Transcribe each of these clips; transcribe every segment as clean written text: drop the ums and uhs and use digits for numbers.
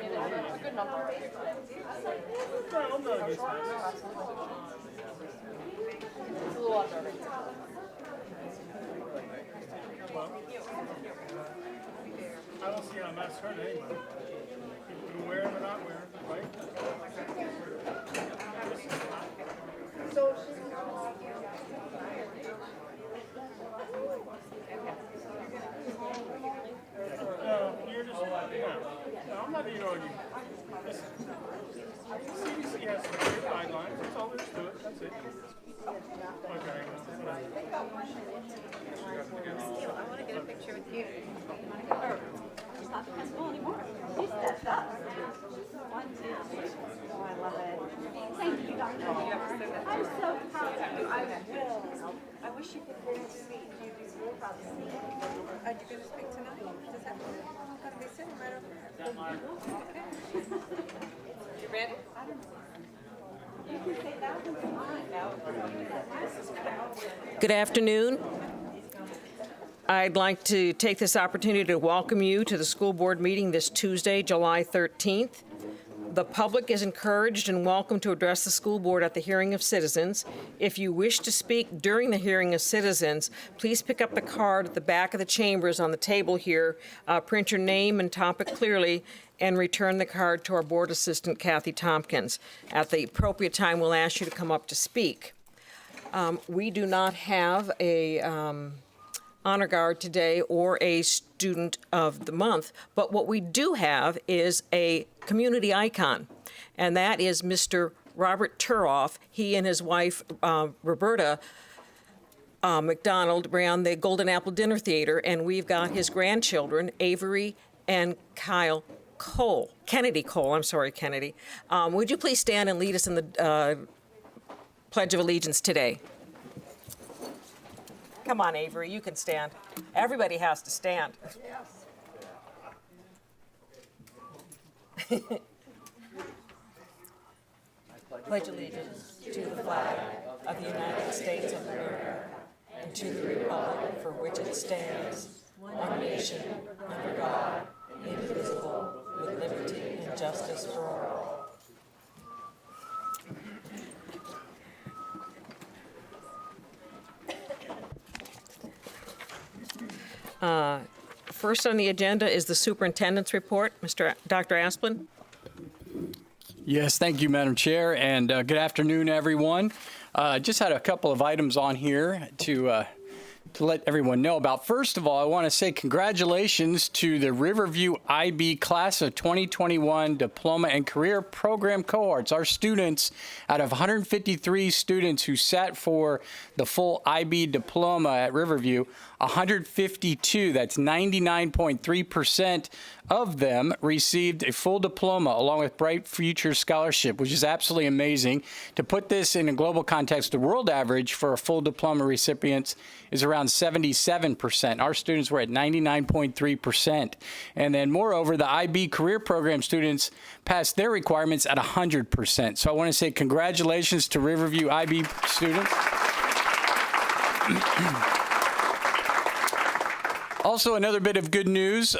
a good number. No, I'm not against that. It's a little under. Well, I don't see how masks hurt anybody. People can wear them or not wear them, right? No, you're just, no, I'm not ignoring you. Listen, CDC has some clear guidelines, that's all there is to it, that's it. Okay. I want to get a picture with you. It's not possible anymore. You stepped up. 1, 2, 3. Oh, I love it. Thank you, Dr. I'm so proud of you. I will. I wish you could hear me speak. You'd be real proud to see me. Are you going to speak tonight? Does that mean I'm going to be sitting right over there? Okay. You ready? You can say that one's mine now. Good afternoon. I'd like to take this opportunity to welcome you to the school board meeting this Tuesday, July 13th. The public is encouraged and welcome to address the school board at the hearing of citizens. If you wish to speak during the hearing of citizens, please pick up the card at the back of the chambers on the table here, print your name and topic clearly, and return the card to our board assistant, Kathy Tompkins. At the appropriate time, we'll ask you to come up to speak. We do not have a honor guard today or a student of the month, but what we do have is a community icon, and that is Mr. Robert Turoff. He and his wife, Roberta McDonald, ran the Golden Apple Dinner Theater, and we've got his grandchildren, Avery and Kyle Cole. Kennedy Cole, I'm sorry, Kennedy. Would you please stand and lead us in the Pledge of Allegiance today? Come on, Avery, you can stand. Everybody has to stand. Pledge allegiance to the flag of the United States of America and to the republic for which it stands, one nation, under God, indivisible, with liberty and justice for all. First on the agenda is the superintendent's report. Dr. Asplin. Yes, thank you, Madam Chair, and good afternoon, everyone. Just had a couple of items on here to let everyone know about. First of all, I want to say congratulations to the Riverview IB Class of 2021 Diploma and Career Program cohorts. Our students, out of 153 students who sat for the full IB diploma at Riverview, 152, that's 99.3% of them received a full diploma along with Bright Future Scholarship, which is absolutely amazing. To put this in a global context, the world average for a full diploma recipients is around 77%. Our students were at 99.3%. And then moreover, the IB career program students passed their requirements at 100%. So I want to say congratulations to Riverview IB students. Also, another bit of good news,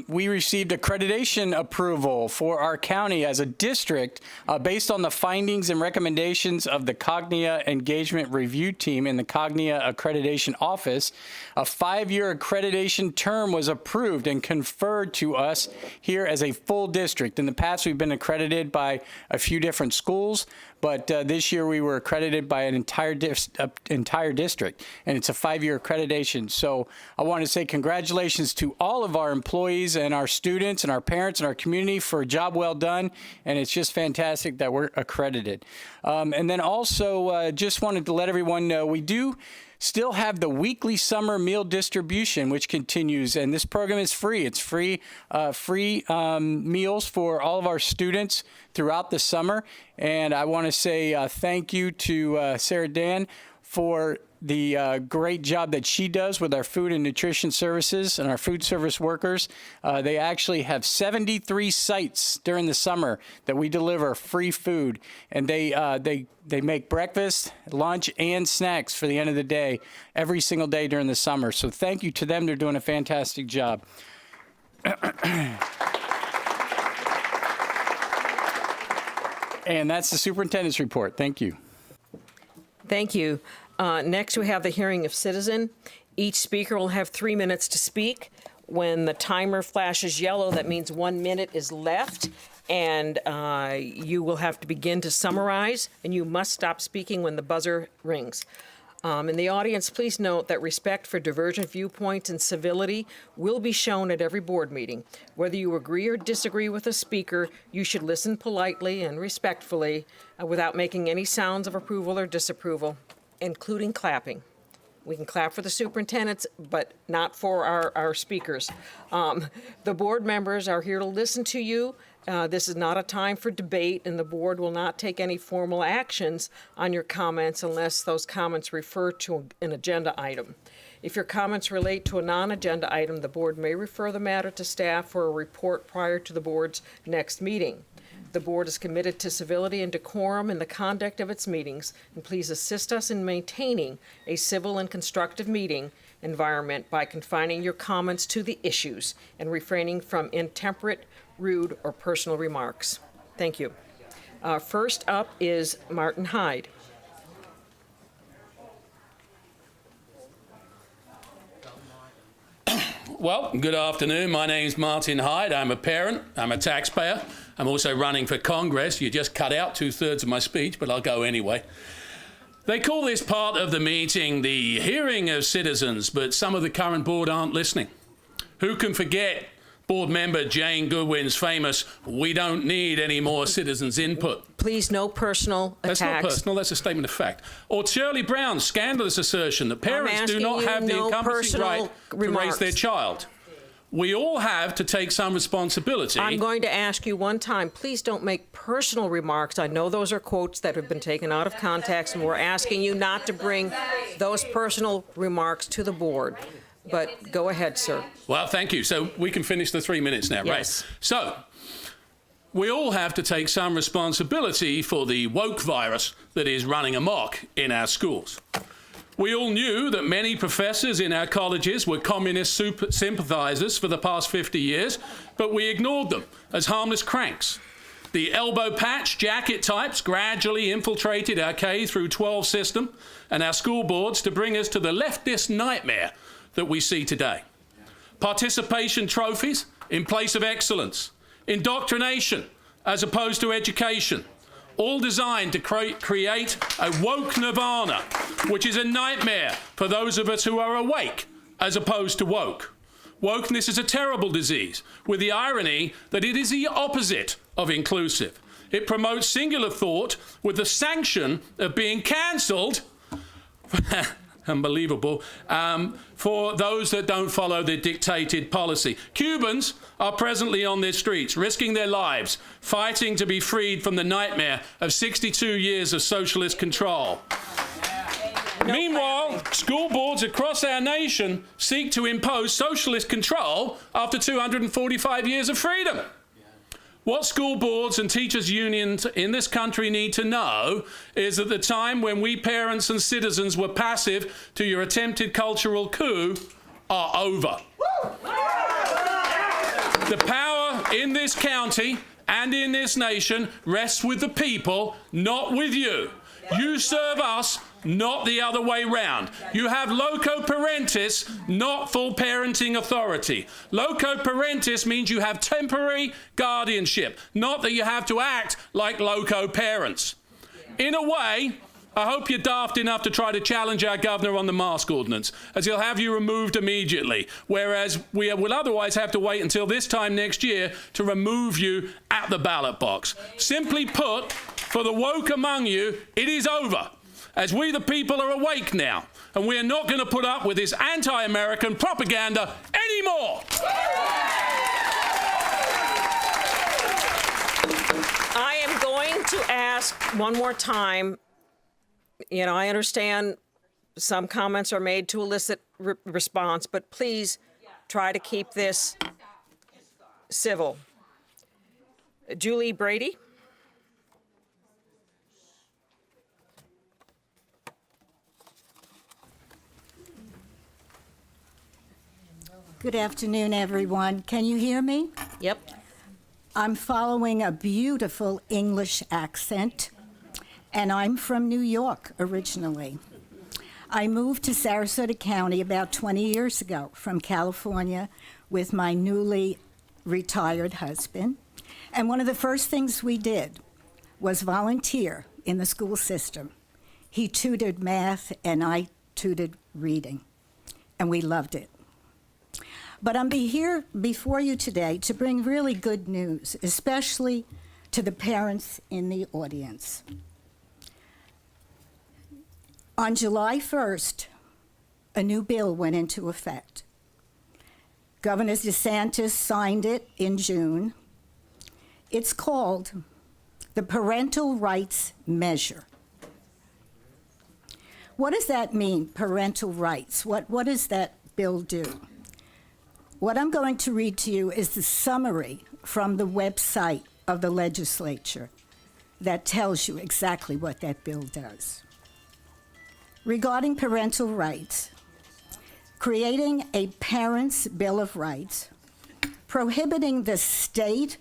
we received accreditation approval for our county as a district based on the findings and recommendations of the Cognia Engagement Review Team in the Cognia Accreditation Office. A 5-year accreditation term was approved and conferred to us here as a full district. In the past, we've been accredited by a few different schools, but this year we were accredited by an entire district, and it's a 5-year accreditation. So I want to say congratulations to all of our employees and our students and our parents and our community for a job well done, and it's just fantastic that we're accredited. And then also just wanted to let everyone know we do still have the weekly summer meal distribution, which continues, and this program is free. It's free meals for all of our students throughout the summer. And I want to say thank you to Sarah Dan for the great job that she does with our food and nutrition services and our food service workers. They actually have 73 sites during the summer that we deliver free food, and they make breakfast, lunch, and snacks for the end of the day every single day during the summer. So thank you to them. They're doing a fantastic job. And that's the superintendent's report. Thank you. Thank you. Next, we have the hearing of citizen. Each speaker will have 3 minutes to speak. When the timer flashes yellow, that means 1 minute is left, and you will have to begin to summarize, and you must stop speaking when the buzzer rings. In the audience, please note that respect for divergent viewpoints and civility will be shown at every board meeting. Whether you agree or disagree with a speaker, you should listen politely and respectfully without making any sounds of approval or disapproval, including clapping. We can clap for the superintendents, but not for our speakers. The board members are here to listen to you. This is not a time for debate, and the board will not take any formal actions on your comments unless those comments refer to an agenda item. If your comments relate to a non-agenda item, the board may refer the matter to staff for a report prior to the board's next meeting. The board is committed to civility and decorum in the conduct of its meetings, and please assist us in maintaining a civil and constructive meeting environment by confining your comments to the issues and refraining from intemperate, rude, or personal remarks. Thank you. First up is Martin Hyde. Well, good afternoon. My name's Martin Hyde. I'm a parent. I'm a taxpayer. I'm also running for Congress. You just cut out 2/3 of my speech, but I'll go anyway. They call this part of the meeting the hearing of citizens, but some of the current board aren't listening. Who can forget board member Jane Goodwin's famous, "We don't need any more citizens' input"? Please, no personal attacks. That's not personal, that's a statement of fact. Or Shirley Brown's scandalous assertion that parents do not have the encompassing right to raise their child. We all have to take some responsibility. I'm going to ask you one time, please don't make personal remarks. I know those are quotes that have been taken out of context, and we're asking you not to bring those personal remarks to the board. But go ahead, sir. Well, thank you. So we can finish the 3 minutes now, right? Yes. So we all have to take some responsibility for the woke virus that is running amok in our schools. We all knew that many professors in our colleges were communist sympathizers for the past 50 years, but we ignored them as harmless cranks. The elbow patch jacket types gradually infiltrated our K through 12 system and our school boards to bring us to the leftist nightmare that we see today. Participation trophies in place of excellence, indoctrination as opposed to education, all designed to create a woke nirvana, which is a nightmare for those of us who are awake as opposed to woke. Wokeness is a terrible disease, with the irony that it is the opposite of inclusive. It promotes singular thought with the sanction of being cancelled unbelievable, for those that don't follow the dictated policy. Cubans are presently on their streets, risking their lives, fighting to be freed from the nightmare of 62 years of socialist control. Meanwhile, school boards across our nation seek to impose socialist control after 245 years of freedom. What school boards and teachers' unions in this country need to know is that the time when we parents and citizens were passive to your attempted cultural coup are over. The power in this county and in this nation rests with the people, not with you. You serve us, not the other way round. You have loco parentis, not full parenting authority. Loco parentis means you have temporary guardianship, not that you have to act like loco parents. In a way, I hope you're daft enough to try to challenge our governor on the mask ordinance, as he'll have you removed immediately, whereas we will otherwise have to wait until this time next year to remove you at the ballot box. Simply put, for the woke among you, it is over, as we the people are awake now, and we are not going to put up with this anti-American propaganda anymore. I am going to ask one more time. You know, I understand some comments are made to elicit response, but please try to keep this civil. Julie Brady. Good afternoon, everyone. Can you hear me? Yep. I'm following a beautiful English accent, and I'm from New York originally. I moved to Sarasota County about 20 years ago from California with my newly retired husband. And one of the first things we did was volunteer in the school system. He tutored math and I tutored reading, and we loved it. But I'm here before you today to bring really good news, especially to the parents in the audience. On July 1st, a new bill went into effect. Governor DeSantis signed it in June. It's called the Parental Rights Measure. What does that mean, parental rights? What does that bill do? What I'm going to read to you is the summary from the website of the legislature that tells you exactly what that bill does. Regarding parental rights, creating a Parents' Bill of Rights, prohibiting the state,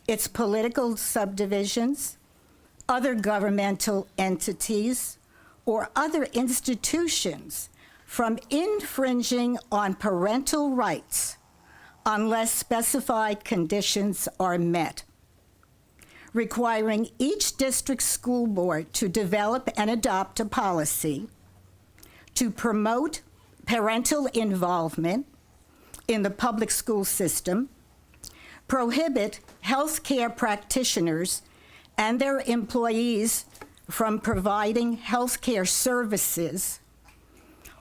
its political subdivisions, other governmental entities, or other institutions from infringing on parental rights unless specified conditions are met, requiring each district school board to develop and adopt a policy to promote parental involvement in the public school system, prohibit health care practitioners and their employees from providing health care services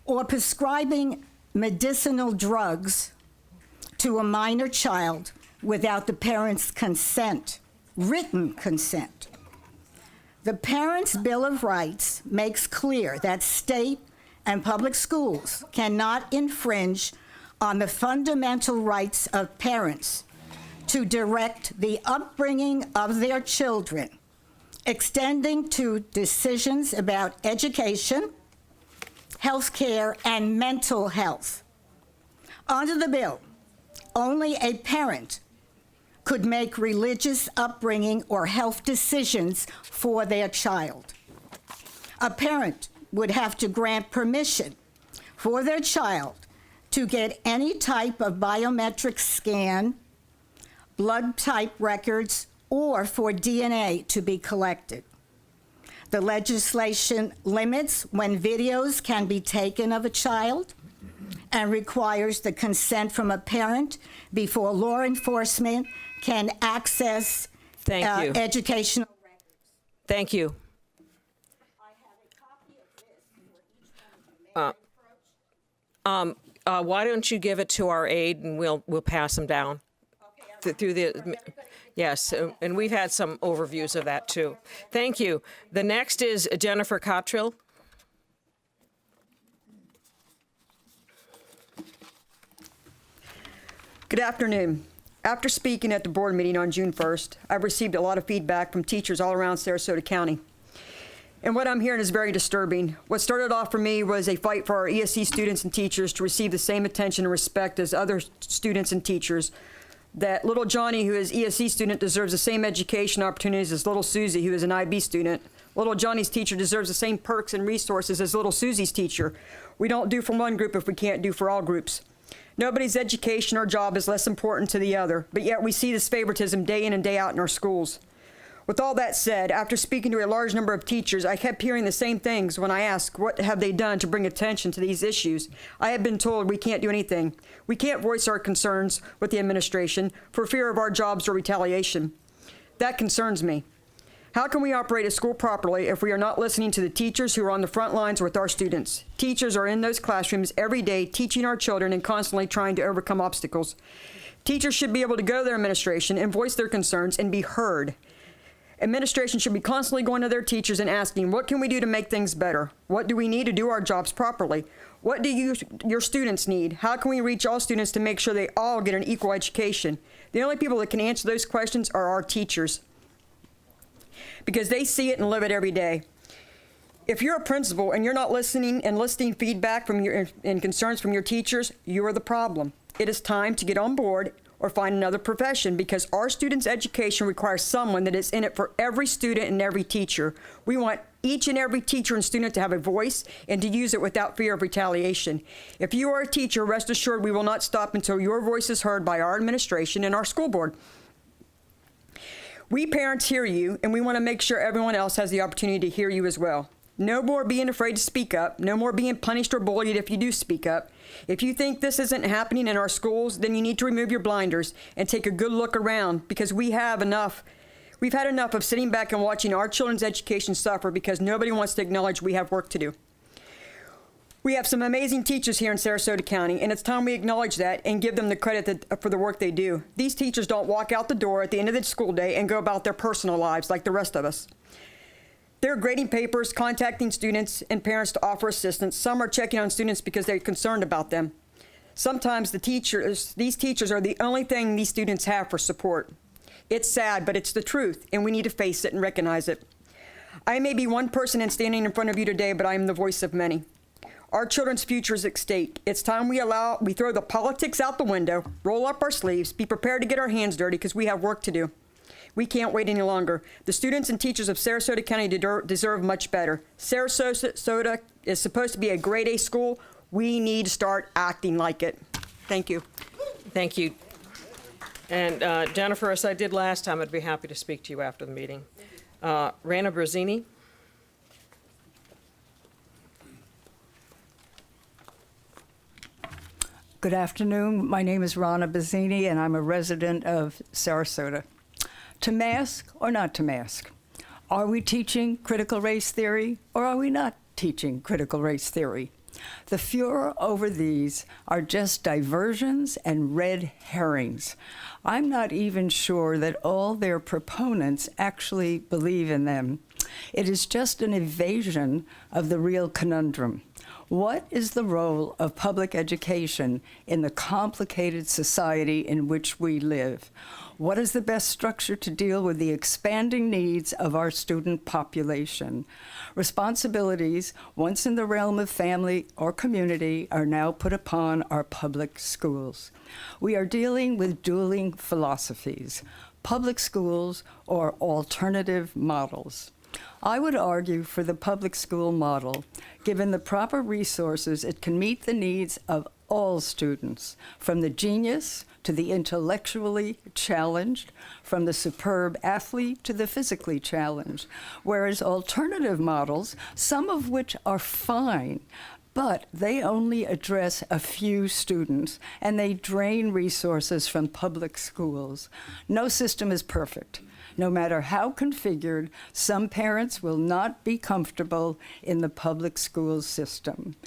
or prescribing medicinal drugs to a minor child without the parent's consent, written consent. The Parents' Bill of Rights makes clear that state and public schools cannot infringe on the fundamental rights of parents to direct the upbringing of their children, extending to decisions about education, health care, and mental health. Under the bill, only a parent could make religious upbringing or health decisions for their child. A parent would have to grant permission for their child to get any type of biometric scan, blood type records, or for DNA to be collected. The legislation limits when videos can be taken of a child and requires the consent from a parent before law enforcement can access educational records. Thank you. I have a copy of this for each one of you. Why don't you give it to our aide and we'll pass them down through the. Yes, and we've had some overviews of that too. Thank you. The next is Jennifer Cottrill. Good afternoon. After speaking at the board meeting on June 1st, I've received a lot of feedback from teachers all around Sarasota County. And what I'm hearing is very disturbing. What started off for me was a fight for our ESC students and teachers to receive the same attention and respect as other students and teachers. That little Johnny, who is ESC student, deserves the same education opportunities as little Susie, who is an IB student. Little Johnny's teacher deserves the same perks and resources as little Susie's teacher. We don't do for one group if we can't do for all groups. Nobody's education or job is less important to the other, but yet we see this favoritism day in and day out in our schools. With all that said, after speaking to a large number of teachers, I kept hearing the same things when I asked what have they done to bring attention to these issues. I have been told we can't do anything. We can't voice our concerns with the administration for fear of our jobs or retaliation. That concerns me. How can we operate a school properly if we are not listening to the teachers who are on the front lines with our students? Teachers are in those classrooms every day teaching our children and constantly trying to overcome obstacles. Teachers should be able to go to their administration and voice their concerns and be heard. Administration should be constantly going to their teachers and asking, what can we do to make things better? What do we need to do our jobs properly? What do your students need? How can we reach all students to make sure they all get an equal education? The only people that can answer those questions are our teachers, because they see it and live it every day. If you're a principal and you're not listening and listing feedback from and concerns from your teachers, you are the problem. It is time to get on board or find another profession, because our students' education requires someone that is in it for every student and every teacher. We want each and every teacher and student to have a voice and to use it without fear of retaliation. If you are a teacher, rest assured we will not stop until your voice is heard by our administration and our school board. We parents hear you, and we want to make sure everyone else has the opportunity to hear you as well. No more being afraid to speak up. No more being punished or bullied if you do speak up. If you think this isn't happening in our schools, then you need to remove your blinders and take a good look around, because we've had enough of sitting back and watching our children's education suffer because nobody wants to acknowledge we have work to do. We have some amazing teachers here in Sarasota County, and it's time we acknowledge that and give them the credit for the work they do. These teachers don't walk out the door at the end of the school day and go about their personal lives like the rest of us. They're grading papers, contacting students and parents to offer assistance. Some are checking on students because they're concerned about them. Sometimes these teachers are the only thing these students have for support. It's sad, but it's the truth, and we need to face it and recognize it. I may be one person standing in front of you today, but I am the voice of many. Our children's future is at stake. It's time we throw the politics out the window, roll up our sleeves, be prepared to get our hands dirty, because we have work to do. We can't wait any longer. The students and teachers of Sarasota County deserve much better. Sarasota is supposed to be a grade A school. We need to start acting like it. Thank you. Thank you. And Jennifer, as I did last time, I'd be happy to speak to you after the meeting. Rana Brazzini. Good afternoon. My name is Rana Bazzini, and I'm a resident of Sarasota. To mask or not to mask? Are we teaching critical race theory, or are we not teaching critical race theory? The furor over these are just diversions and red herrings. I'm not even sure that all their proponents actually believe in them. It is just an evasion of the real conundrum. What is the role of public education in the complicated society in which we live? What is the best structure to deal with the expanding needs of our student population? Responsibilities, once in the realm of family or community, are now put upon our public schools. We are dealing with dueling philosophies, public schools or alternative models. I would argue for the public school model. Given the proper resources, it can meet the needs of all students, from the genius to the intellectually challenged, from the superb athlete to the physically challenged, whereas alternative models, some of which are fine, but they only address a few students, and they drain resources from public schools. No system is perfect. No matter how configured, some parents will not be comfortable in the public school system.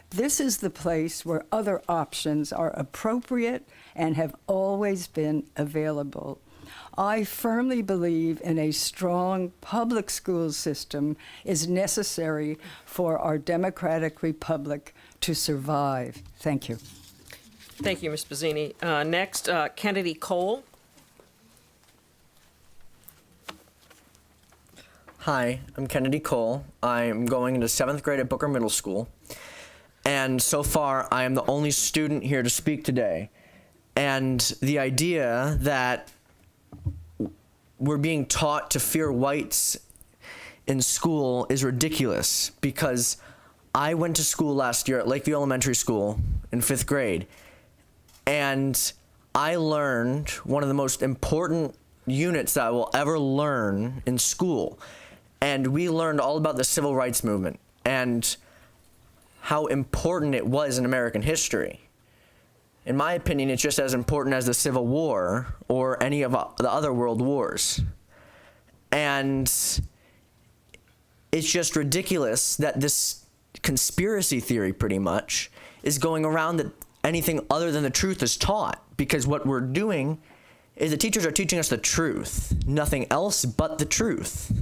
This is the place where other options are appropriate and have always been available. I firmly believe in a strong public school system is necessary for our democratic republic to survive. Thank you. Thank you, Ms. Bazzini. Next, Kennedy Cole. Hi, I'm Kennedy Cole. I'm going into 7th grade at Booker Middle School. And so far, I am the only student here to speak today. And the idea that we're being taught to fear whites in school is ridiculous, because I went to school last year at Lakeview Elementary School in 5th grade, and I learned one of the most important units that I will ever learn in school. And we learned all about the civil rights movement and how important it was in American history. In my opinion, it's just as important as the Civil War or any of the other world wars. And it's just ridiculous that this conspiracy theory, pretty much, is going around that anything other than the truth is taught, because what we're doing is the teachers are teaching us the truth, nothing else but the truth.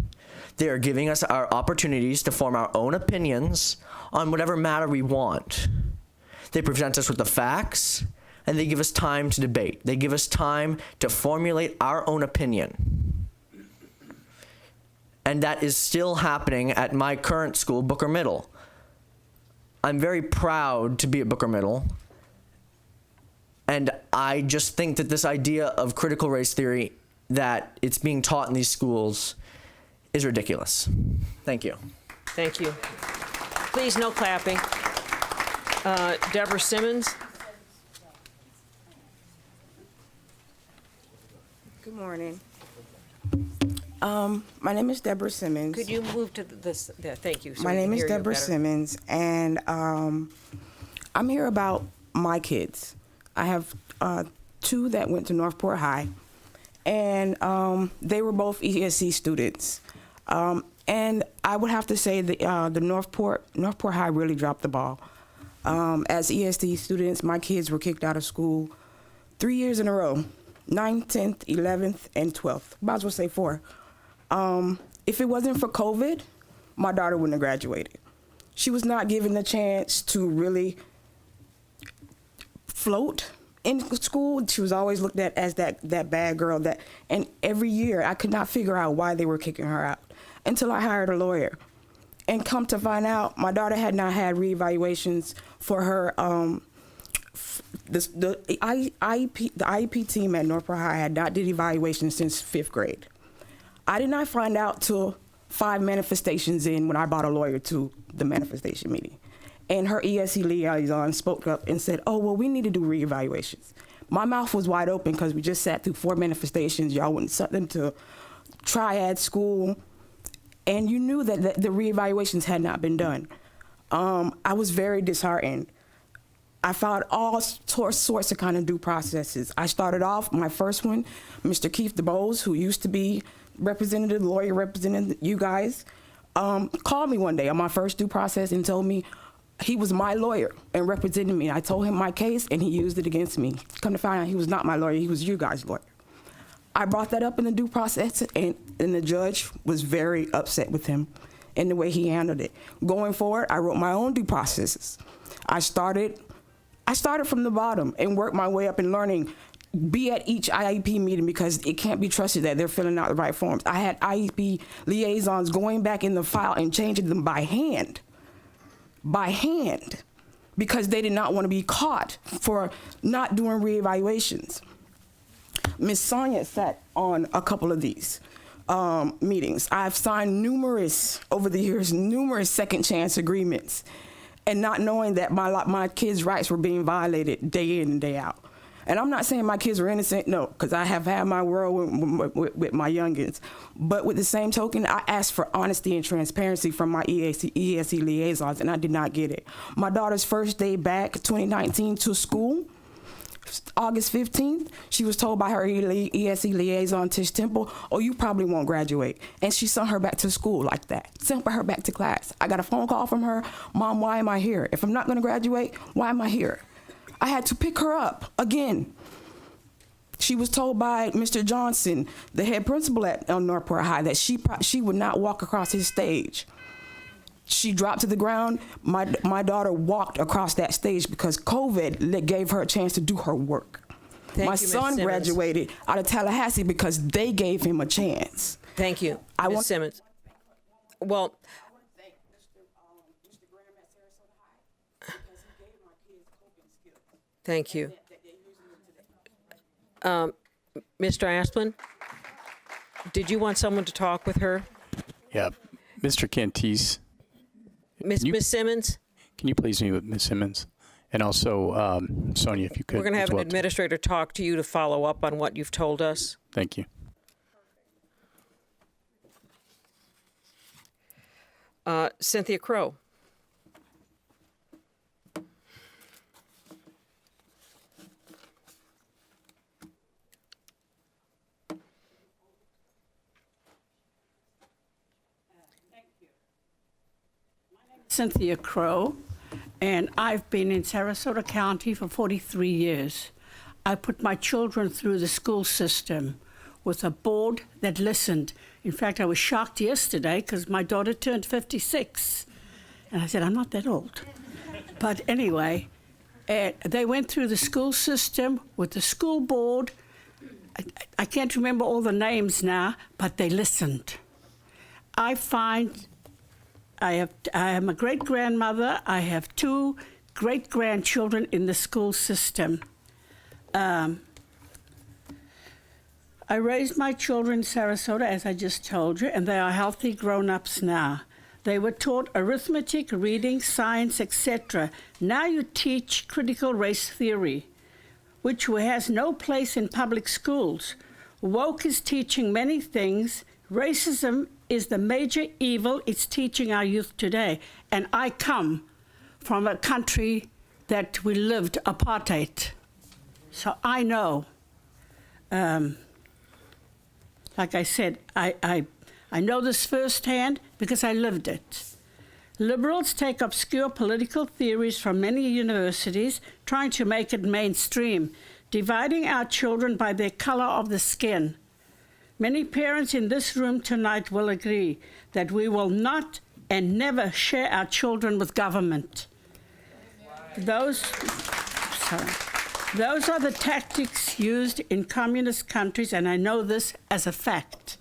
They are giving us our opportunities to form our own opinions on whatever matter we want. They present us with the facts, and they give us time to debate. They give us time to formulate our own opinion. And that is still happening at my current school, Booker Middle. I'm very proud to be at Booker Middle. And I just think that this idea of critical race theory, that it's being taught in these schools, is ridiculous. Thank you. Thank you. Please, no clapping. Deborah Simmons. Good morning. My name is Deborah Simmons. Could you move to this? Yeah, thank you. So My we can name is hear you Deborah better. Simmons, and I'm here about my kids. I have 2 that went to Northport High, and they were both ESC students. And I would have to say the Northport High really dropped the ball. As ESC students, my kids were kicked out of school 3 years in a row, 9th, 10th, 11th, and 12th. Might as well say 4. If it wasn't for COVID, my daughter wouldn't have graduated. She was not given the chance to really float in school. She was always looked at as that bad girl. And every year, I could not figure out why they were kicking her out until I hired a lawyer. And come to find out, my daughter had not had reevaluations for her. The IEP team at Northport High had not did evaluations since 5th grade. I did not find out till 5 manifestations in when I brought a lawyer to the manifestation meeting. And her ESC liaison spoke up and said, oh, well, we need to do reevaluations. My mouth was wide open because we just sat through 4 manifestations. Y'all went something to triad school. And you knew that the reevaluations had not been done. I was very disheartened. I filed all sorts of kind of due processes. I started off, my first one, Mr. Keith DeBose, who used to be lawyer representing you guys, called me one day on my first due process and told me he was my lawyer and represented me. I told him my case, and he used it against me. Come to find out, he was not my lawyer, he was you guys' lawyer. I brought that up in the due process, and the judge was very upset with him and the way he handled it. Going forward, I wrote my own due processes. I started from the bottom and worked my way up in learning. Be at each IEP meeting because it can't be trusted that they're filling out the right forms. I had IEP liaisons going back in the file and changing them by hand, because they did not want to be caught for not doing reevaluations. Ms. Sonia sat on a couple of these meetings. I've signed over the years, numerous second chance agreements, and not knowing that my kids' rights were being violated day in and day out. And I'm not saying my kids were innocent, no, because I have had my world with my youngins. But with the same token, I asked for honesty and transparency from my ESC liaisons, and I did not get it. My daughter's first day back, 2019, to school, August 15th, she was told by her ESC liaison, Tish Temple, oh, you probably won't graduate. And she sent her back to school like that, sent her back to class. I got a phone call from her, Mom, why am I here? If I'm not gonna graduate, why am I here? I had to pick her up again. She was told by Mr. Johnson, the head principal at Northport High, that she would not walk across his stage. She dropped to the ground. My daughter walked across that stage because COVID gave her a chance to do her work. My son graduated out of Tallahassee because they gave him a chance. Thank you, Ms. Simmons. Well, thank you. Mr. Asplin, did you want someone to talk with her? Yeah, Mr. Cantis. Miss Simmons? Can you please meet with Ms. Simmons? And also, Sonia, if you could. We're going to have as well, an administrator talk to you to follow up on what you've told us. Thank you. Cynthia Crowe. Cynthia Crowe, and I've been in Sarasota County for 43 years. I put my children through the school system with a board that listened. In fact, I was shocked yesterday because my daughter turned 56. And I said, I'm not that old. But anyway, they went through the school system with the school board. I can't remember all the names now, but they listened. I am a great-grandmother. I have 2 great-grandchildren in the school system. I raised my children in Sarasota, as I just told you, and they are healthy grown-ups now. They were taught arithmetic, reading, science, etc. Now you teach critical race theory, which has no place in public schools. Woke is teaching many things. Racism is the major evil it's teaching our youth today. And I come from a country that we lived apartheid. So I know. Like I said, I know this firsthand because I lived it. Liberals take obscure political theories from many universities, trying to make it mainstream, dividing our children by their color of the skin. Many parents in this room tonight will agree that we will not and never share our children with government. Those are the tactics used in communist countries, and I know this as a fact.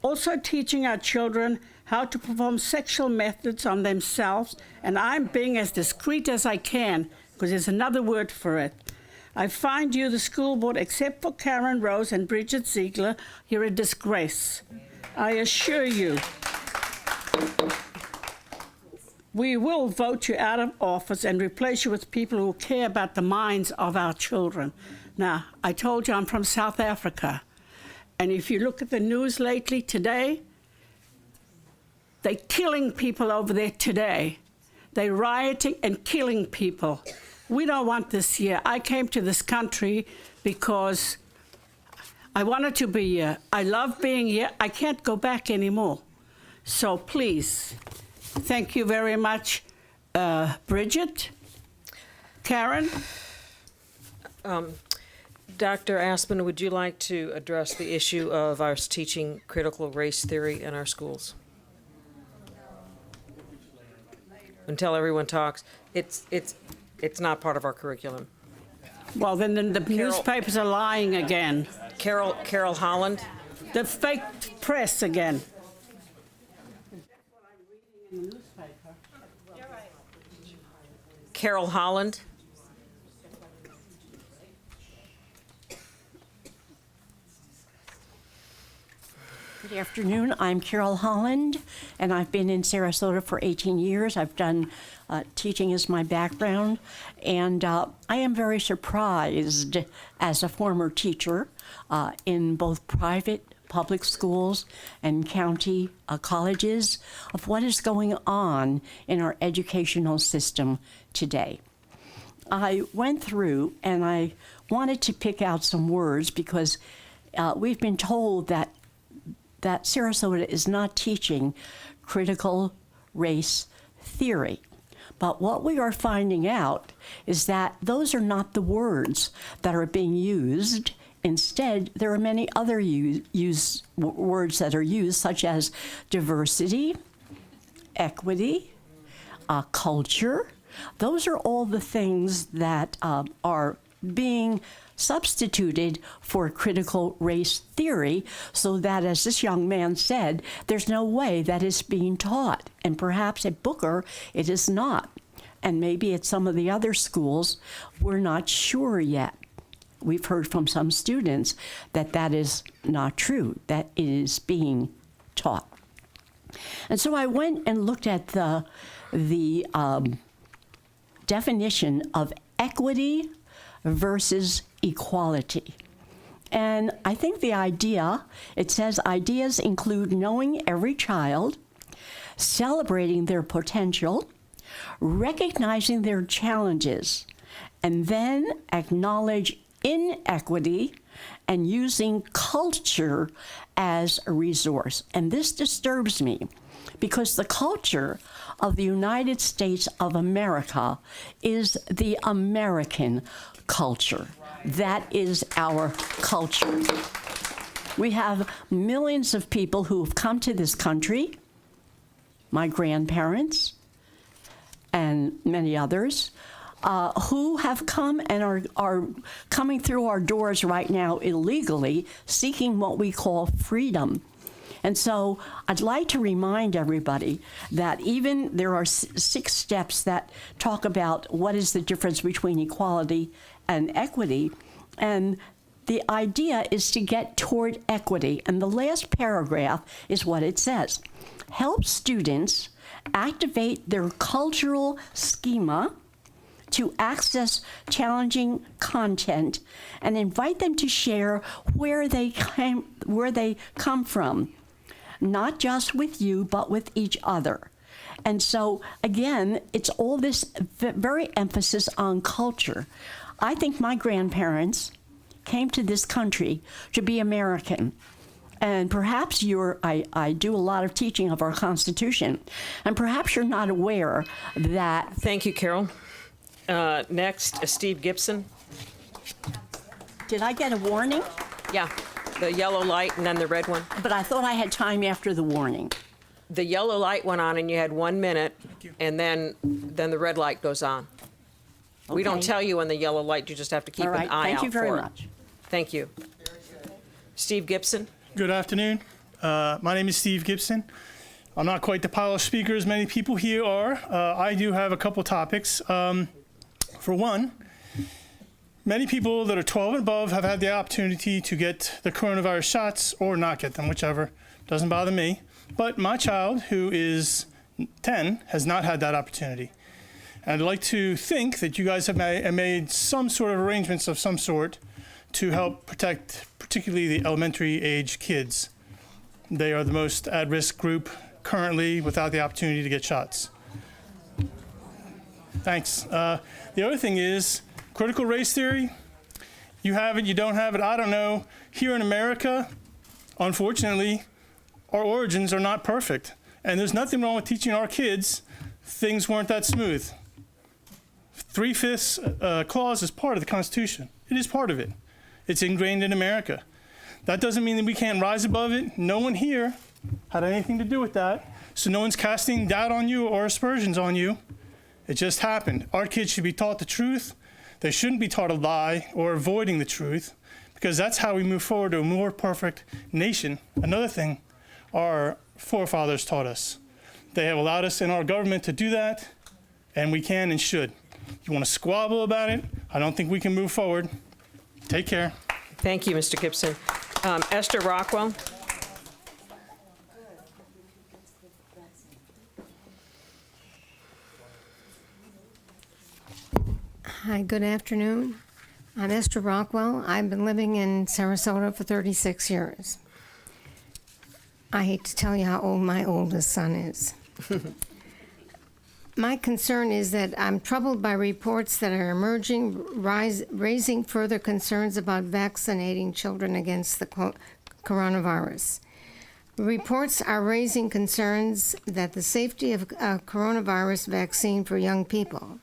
Also teaching our children how to perform sexual methods on themselves, and I'm being as discreet as I can, because there's another word for it. I find you, the school board, except for Karen Rose and Bridget Ziegler, you're a disgrace. I assure you, we will vote you out of office and replace you with people who care about the minds of our children. Now, I told you I'm from South Africa. And if you look at the news lately today, they're killing people over there today. They're rioting and killing people. We don't want this here. I came to this country because I wanted to be here. I love being here. I can't go back anymore. So please, thank you very much, Bridget, Karen. Dr. Aspen, would you like to address the issue of us teaching critical race theory in our schools? Until everyone talks, it's not part of our curriculum. Well, then the newspapers are lying again. Carol Holland? The fake press again. Carol Holland? Good afternoon. I'm Carol Holland, and I've been in Sarasota for 18 years. I've done teaching as my background, and I am very surprised as a former teacher in both private public schools and county colleges of what is going on in our educational system today. I went through and I wanted to pick out some words because we've been told that Sarasota is not teaching critical race theory. But what we are finding out is that those are not the words that are being used. Instead, there are many other words that are used, such as diversity, equity, culture. Those are all the things that are being substituted for critical race theory, so that, as this young man said, there's no way that is being taught. And perhaps at Booker, it is not. And maybe at some of the other schools, we're not sure yet. We've heard from some students that that is not true, that it is being taught. And so I went and looked at the definition of equity versus equality. And I think the idea, it says ideas include knowing every child, celebrating their potential, recognizing their challenges, and then acknowledge inequity and using culture as a resource. And this disturbs me because the culture of the United States of America is the American culture. That is our culture. We have millions of people who have come to this country, my grandparents and many others, who have come and are coming through our doors right now illegally, seeking what we call freedom. And so I'd like to remind everybody that even there are 6 steps that talk about what is the difference between equality and equity. And the idea is to get toward equity. And the last paragraph is what it says. Help students activate their cultural schema to access challenging content and invite them to share where they come from, not just with you, but with each other. And so, again, it's all this very emphasis on culture. I think my grandparents came to this country to be American. And perhaps I do a lot of teaching of our Constitution, and perhaps you're not aware that. Thank you, Carol. Next, Steve Gibson. Did I get a warning? Yeah, the yellow light and then the red one. But I thought I had time after the warning. The yellow light went on and you had 1 minute, and then the red light goes on. Okay. We don't tell you when the yellow light, you just have to keep an eye out for it. Thank you very much. Thank you. Steve Gibson. Good afternoon. My name is Steve Gibson. I'm not quite the pile of speakers many people here are. I do have a couple topics. For one, many people that are 12 and above have had the opportunity to get the coronavirus shots or not get them, whichever. Doesn't bother me. But my child, who is 10, has not had that opportunity. And I'd like to think that you guys have made some sort of arrangements of some sort to help protect particularly the elementary age kids. They are the most at-risk group currently without the opportunity to get shots. Thanks. The other thing is critical race theory. You have it, you don't have it, I don't know. Here in America, unfortunately, our origins are not perfect. And there's nothing wrong with teaching our kids things weren't that smooth. 3/5 clause is part of the Constitution. It is part of it. It's ingrained in America. That doesn't mean that we can't rise above it. No one here had anything to do with that. So no one's casting doubt on you or aspersions on you. It just happened. Our kids should be taught the truth. They shouldn't be taught a lie or avoiding the truth, because that's how we move forward to a more perfect nation. Another thing our forefathers taught us. They have allowed us in our government to do that, and we can and should. You want to squabble about it? I don't think we can move forward. Take care. Thank you, Mr. Gibson. Esther Rockwell. Hi, good afternoon. I'm Esther Rockwell. I've been living in Sarasota for 36 years. I hate to tell you how old my oldest son is. My concern is that I'm troubled by reports that are emerging, raising further concerns about vaccinating children against the coronavirus. Reports are raising concerns that the safety of a coronavirus vaccine for young people.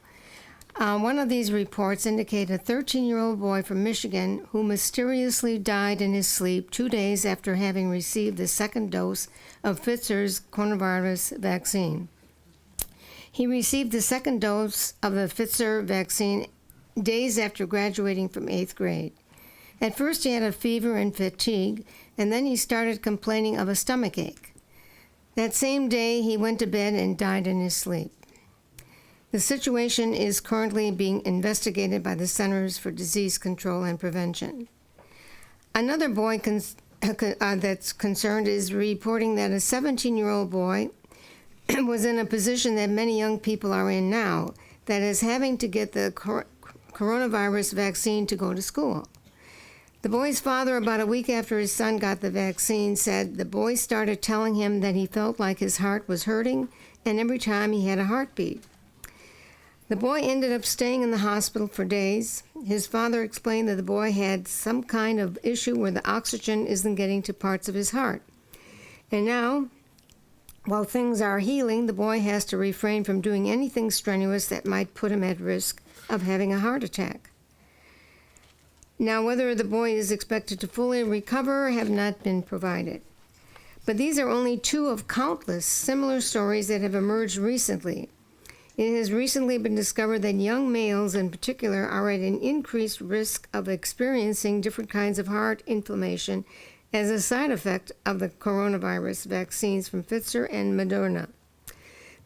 One of these reports indicated a 13-year-old boy from Michigan who mysteriously died in his sleep 2 days after having received the second dose of Pfizer's coronavirus vaccine. He received the second dose of the Pfizer vaccine days after graduating from 8th grade. At first he had a fever and fatigue, and then he started complaining of a stomach ache. That same day he went to bed and died in his sleep. The situation is currently being investigated by the Centers for Disease Control and Prevention. Another boy that's concerned is reporting that a 17-year-old boy was in a position that many young people are in now, that is having to get the coronavirus vaccine to go to school. The boy's father, about a week after his son got the vaccine, said the boy started telling him that he felt like his heart was hurting, and every time he had a heartbeat. The boy ended up staying in the hospital for days. His father explained that the boy had some kind of issue where the oxygen isn't getting to parts of his heart. And now, while things are healing, the boy has to refrain from doing anything strenuous that might put him at risk of having a heart attack. Now, whether the boy is expected to fully recover have not been provided. But these are only two of countless similar stories that have emerged recently. It has recently been discovered that young males in particular are at an increased risk of experiencing different kinds of heart inflammation as a side effect of the coronavirus vaccines from Pfizer and Moderna.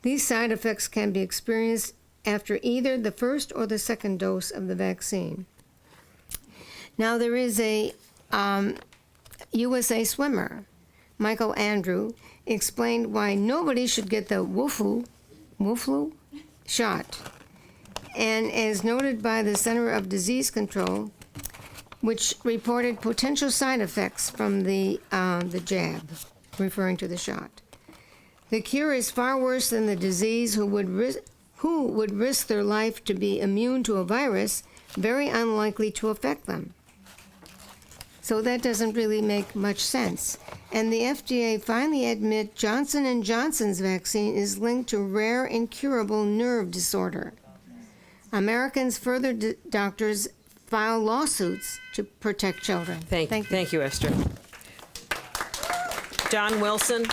These side effects can be experienced after either the first or the second dose of the vaccine. Now, there is a USA swimmer, Michael Andrew, explained why nobody should get the WFLU shot. And as noted by the Center of Disease Control, which reported potential side effects from the jab, referring to the shot. The cure is far worse than the disease. Who would risk their life to be immune to a virus very unlikely to affect them. So that doesn't really make much sense. And the FDA finally admit Johnson & Johnson's vaccine is linked to rare incurable nerve disorder. Americans doctors file lawsuits to protect children. Thank you, Esther. John Wilson.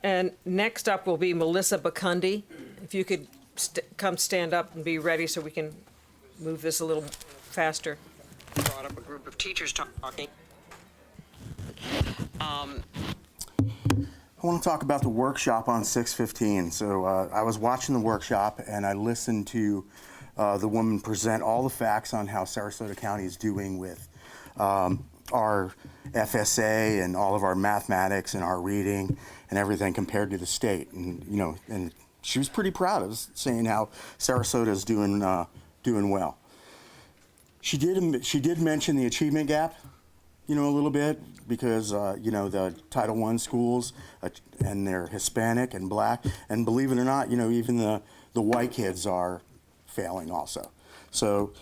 And next up will be Melissa Bakundi. If you could come stand up and be ready so we can move this a little faster. Brought up a group of teachers talking. I want to talk about the workshop on 6/15. So I was watching the workshop and I listened to the woman present all the facts on how Sarasota County is doing with our FSA and all of our mathematics and our reading and everything compared to the state. And and she was pretty proud of saying how Sarasota is doing well. She did mention the achievement gap, a little bit, because the Title I schools and they're Hispanic and Black, and believe it or not, even the white kids are failing also. So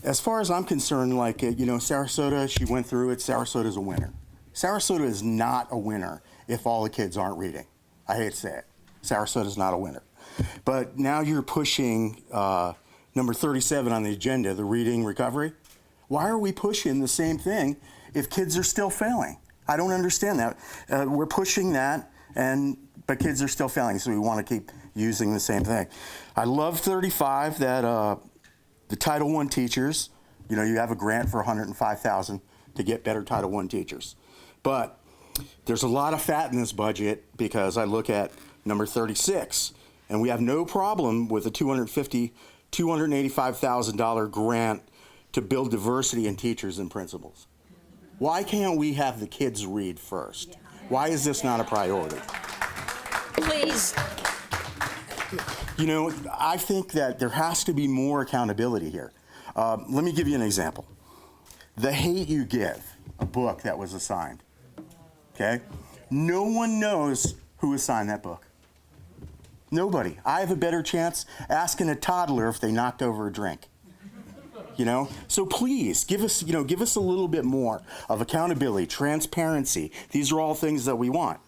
as far as I'm concerned, Sarasota, she went through it. Sarasota's a winner. Sarasota is not a winner if all the kids aren't reading. I hate to say it. Sarasota's not a winner. But now you're pushing number 37 on the agenda, the reading recovery. Why are we pushing the same thing if kids are still failing? I don't understand that. We're pushing that, but kids are still failing, so we want to keep using the same thing. I love 35, that the Title I teachers, you have a grant for $105,000 to get better Title I teachers. But there's a lot of fat in this budget, because I look at number 36, and we have no problem with a $285,000 grant to build diversity in teachers and principals. Why can't we have the kids read first? Why is this not a priority? Please. I think that there has to be more accountability here. Let me give you an example. The Hate You Give, a book that was assigned. Okay? No one knows who assigned that book. Nobody. I have a better chance asking a toddler if they knocked over a drink. So please give us a little bit more of accountability, transparency. These are all things that we want.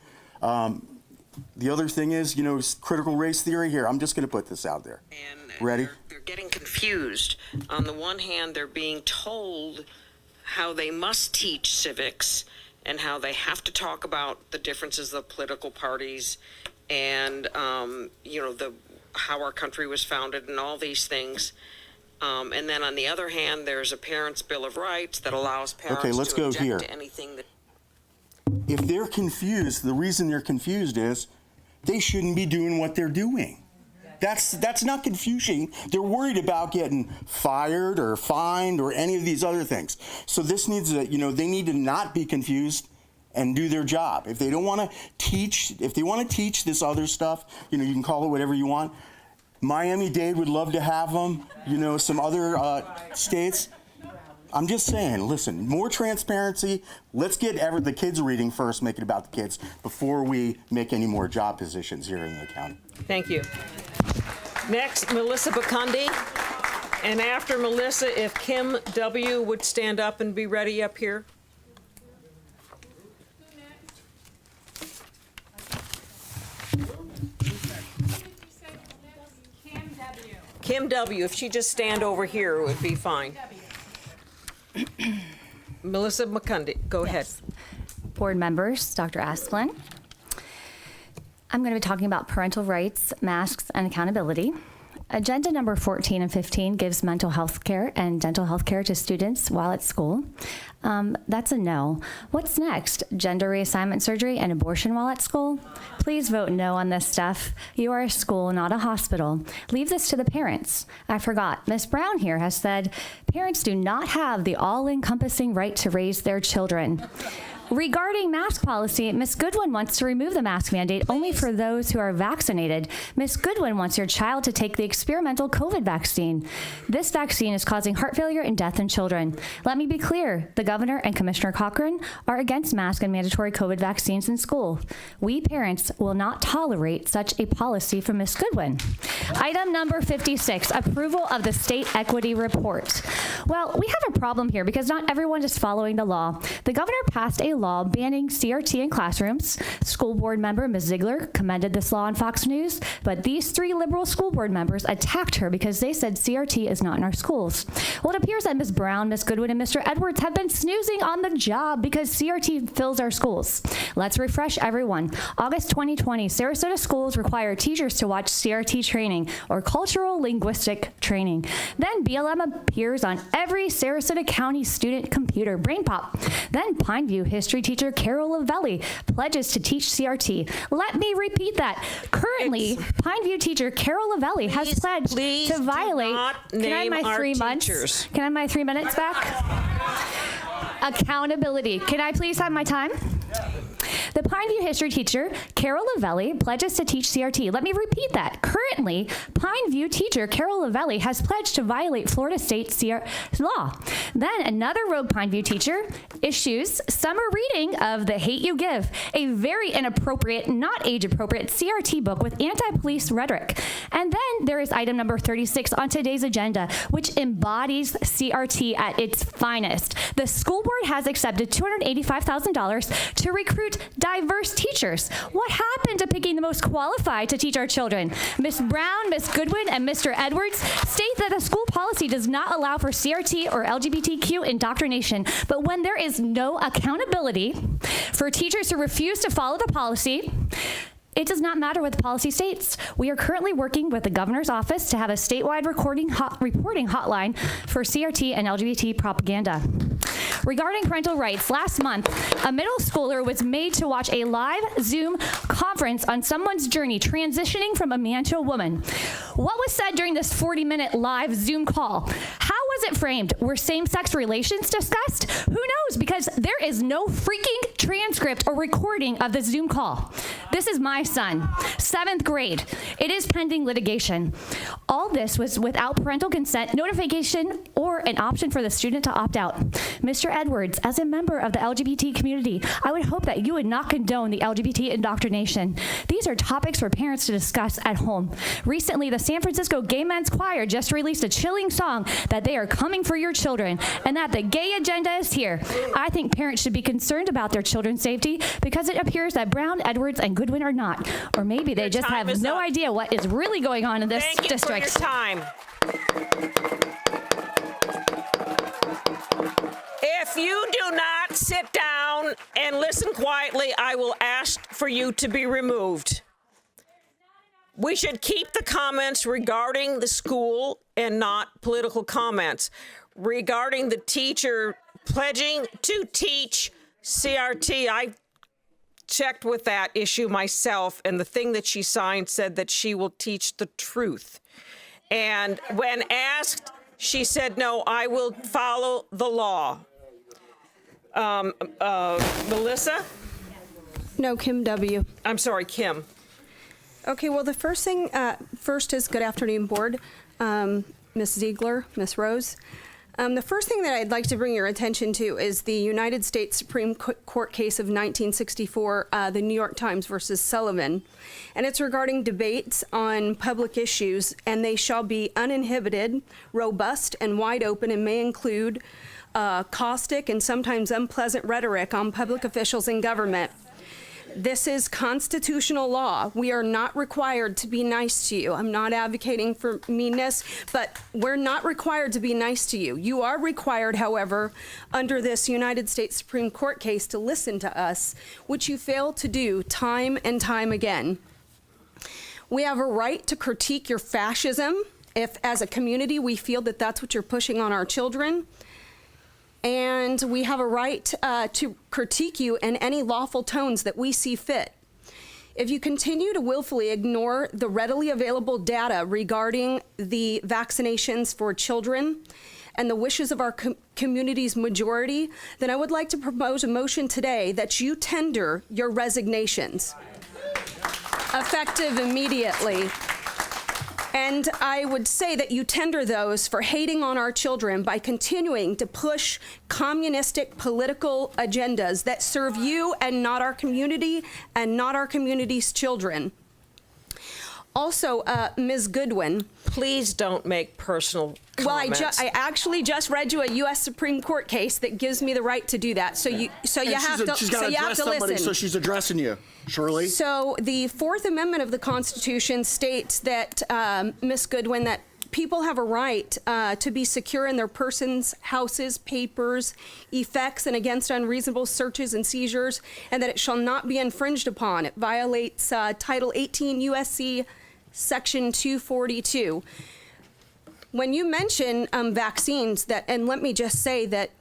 The other thing is, critical race theory here. I'm just going to put this out there. Ready? They're getting confused. On the one hand, they're being told how they must teach civics and how they have to talk about the differences of political parties and how our country was founded and all these things. And then on the other hand, there's a Parents' Bill of Rights that allows parents to object to anything that... If they're confused, the reason they're confused is they shouldn't be doing what they're doing. That's not confusion. They're worried about getting fired or fined or any of these other things. So this needs to, they need to not be confused and do their job. If they don't want to teach, if they want to teach this other stuff, you can call it whatever you want. Miami-Dade would love to have them, some other states. I'm just saying, listen, more transparency. Let's get the kids reading first, make it about the kids, before we make any more job positions here in the county. Thank you. Next, Melissa Bakundi. And after Melissa, if Kim W. would stand up and be ready up here. Kim W., if she just stand over here, it would be fine. Melissa Bakundi, go ahead. Board members, Dr. Asplin. I'm going to be talking about parental rights, masks, and accountability. Agenda number 14 and 15 gives mental health care and dental health care to students while at school. That's a no. What's next? Gender reassignment surgery and abortion while at school? Please vote no on this stuff. You are a school, not a hospital. Leave this to the parents. I forgot. Ms. Brown here has said parents do not have the all-encompassing right to raise their children. Regarding mask policy, Ms. Goodwin wants to remove the mask mandate only for those who are vaccinated. Ms. Goodwin wants your child to take the experimental COVID vaccine. This vaccine is causing heart failure and death in children. Let me be clear, the governor and Commissioner Cochran are against mask and mandatory COVID vaccines in school. We parents will not tolerate such a policy from Ms. Goodwin. Item number 56, approval of the state equity report. Well, we have a problem here because not everyone is following the law. The governor passed a law banning CRT in classrooms. School board member Ms. Ziegler commended this law on Fox News, but these 3 liberal school board members attacked her because they said CRT is not in our schools. Well, it appears that Ms. Brown, Ms. Goodwin, and Mr. Edwards have been snoozing on the job because CRT fills our schools. Let's refresh everyone. August 2020, Sarasota schools require teachers to watch CRT training or cultural linguistic training. Then BLM appears on every Sarasota County student computer. Brain pop. Then Pineview history teacher Carol Lavelli pledges to teach CRT. Let me repeat that. Currently, Pineview teacher Carol Lavelli has pledged to violate. Can I have my 3 months? Can I have my 3 minutes back? Accountability. Can I please have my time? The Pineview history teacher, Carol Lavelli, pledges to teach CRT. Let me repeat that. Currently, Pineview teacher, Carol Lavelli, has pledged to violate Florida state law. Then another rogue Pineview teacher issues summer reading of The Hate You Give, a very inappropriate, not age-appropriate CRT book with anti-police rhetoric. And then there is item number 36 on today's agenda, which embodies CRT at its finest. The school board has accepted $285,000 to recruit diverse teachers. What happened to picking the most qualified to teach our children? Ms. Brown, Ms. Goodwin, and Mr. Edwards state that the school policy does not allow for CRT or LGBTQ indoctrination, but when there is no accountability for teachers who refuse to follow the policy, it does not matter what the policy states. We are currently working with the governor's office to have a statewide reporting hotline for CRT and LGBT propaganda. Regarding parental rights, last month, a middle schooler was made to watch a live Zoom conference on someone's journey transitioning from a man to a woman. What was said during this 40-minute live Zoom call? How was it framed? Were same-sex relations discussed? Who knows? Because there is no freaking transcript or recording of the Zoom call. This is my son, 7th grade. It is pending litigation. All this was without parental consent, notification, or an option for the student to opt out. Mr. Edwards, as a member of the LGBT community, I would hope that you would not condone the LGBT indoctrination. These are topics for parents to discuss at home. Recently, the San Francisco Gay Men's Choir just released a chilling song that they are coming for your children and that the gay agenda is here. I think parents should be concerned about their children's safety because it appears that Brown, Edwards, and Goodwin are not. Or maybe they just have no idea what is really going on in this district. For your time. If you do not sit down and listen quietly, I will ask for you to be removed. We should keep the comments regarding the school and not political comments. Regarding the teacher pledging to teach CRT, I checked with that issue myself, and the thing that she signed said that she will teach the truth. And when asked, she said, no, I will follow the law. Melissa? No, Kim W. I'm sorry, Kim. Okay, well, the first thing, first is good afternoon, board. Ms. Ziegler, Ms. Rose. The first thing that I'd like to bring your attention to is the United States Supreme Court case of 1964, the New York Times versus Sullivan. And it's regarding debates on public issues, and they shall be uninhibited, robust, and wide open, and may include caustic and sometimes unpleasant rhetoric on public officials and government. This is constitutional law. We are not required to be nice to you. I'm not advocating for meanness, but we're not required to be nice to you. You are required, however, under this United States Supreme Court case to listen to us, which you fail to do time and time again. We have a right to critique your fascism, if as a community we feel that that's what you're pushing on our children. And we have a right to critique you in any lawful tones that we see fit. If you continue to willfully ignore the readily available data regarding the vaccinations for children and the wishes of our community's majority, then I would like to propose a motion today that you tender your resignations, effective immediately. And I would say that you tender those for hating on our children by continuing to push communistic political agendas that serve you and not our community and not our community's children. Also, Ms. Goodwin. Please don't make personal comments. Well, I actually just read you a U.S. Supreme Court case that gives me the right to do that. So you have to listen. So she's addressing you, Shirley. So the Fourth Amendment of the Constitution states that, Ms. Goodwin, that people have a right to be secure in their persons, houses, papers, effects, and against unreasonable searches and seizures, and that it shall not be infringed upon. It violates Title 18 U.S.C. Section 242. When you mention vaccines, and let me just say that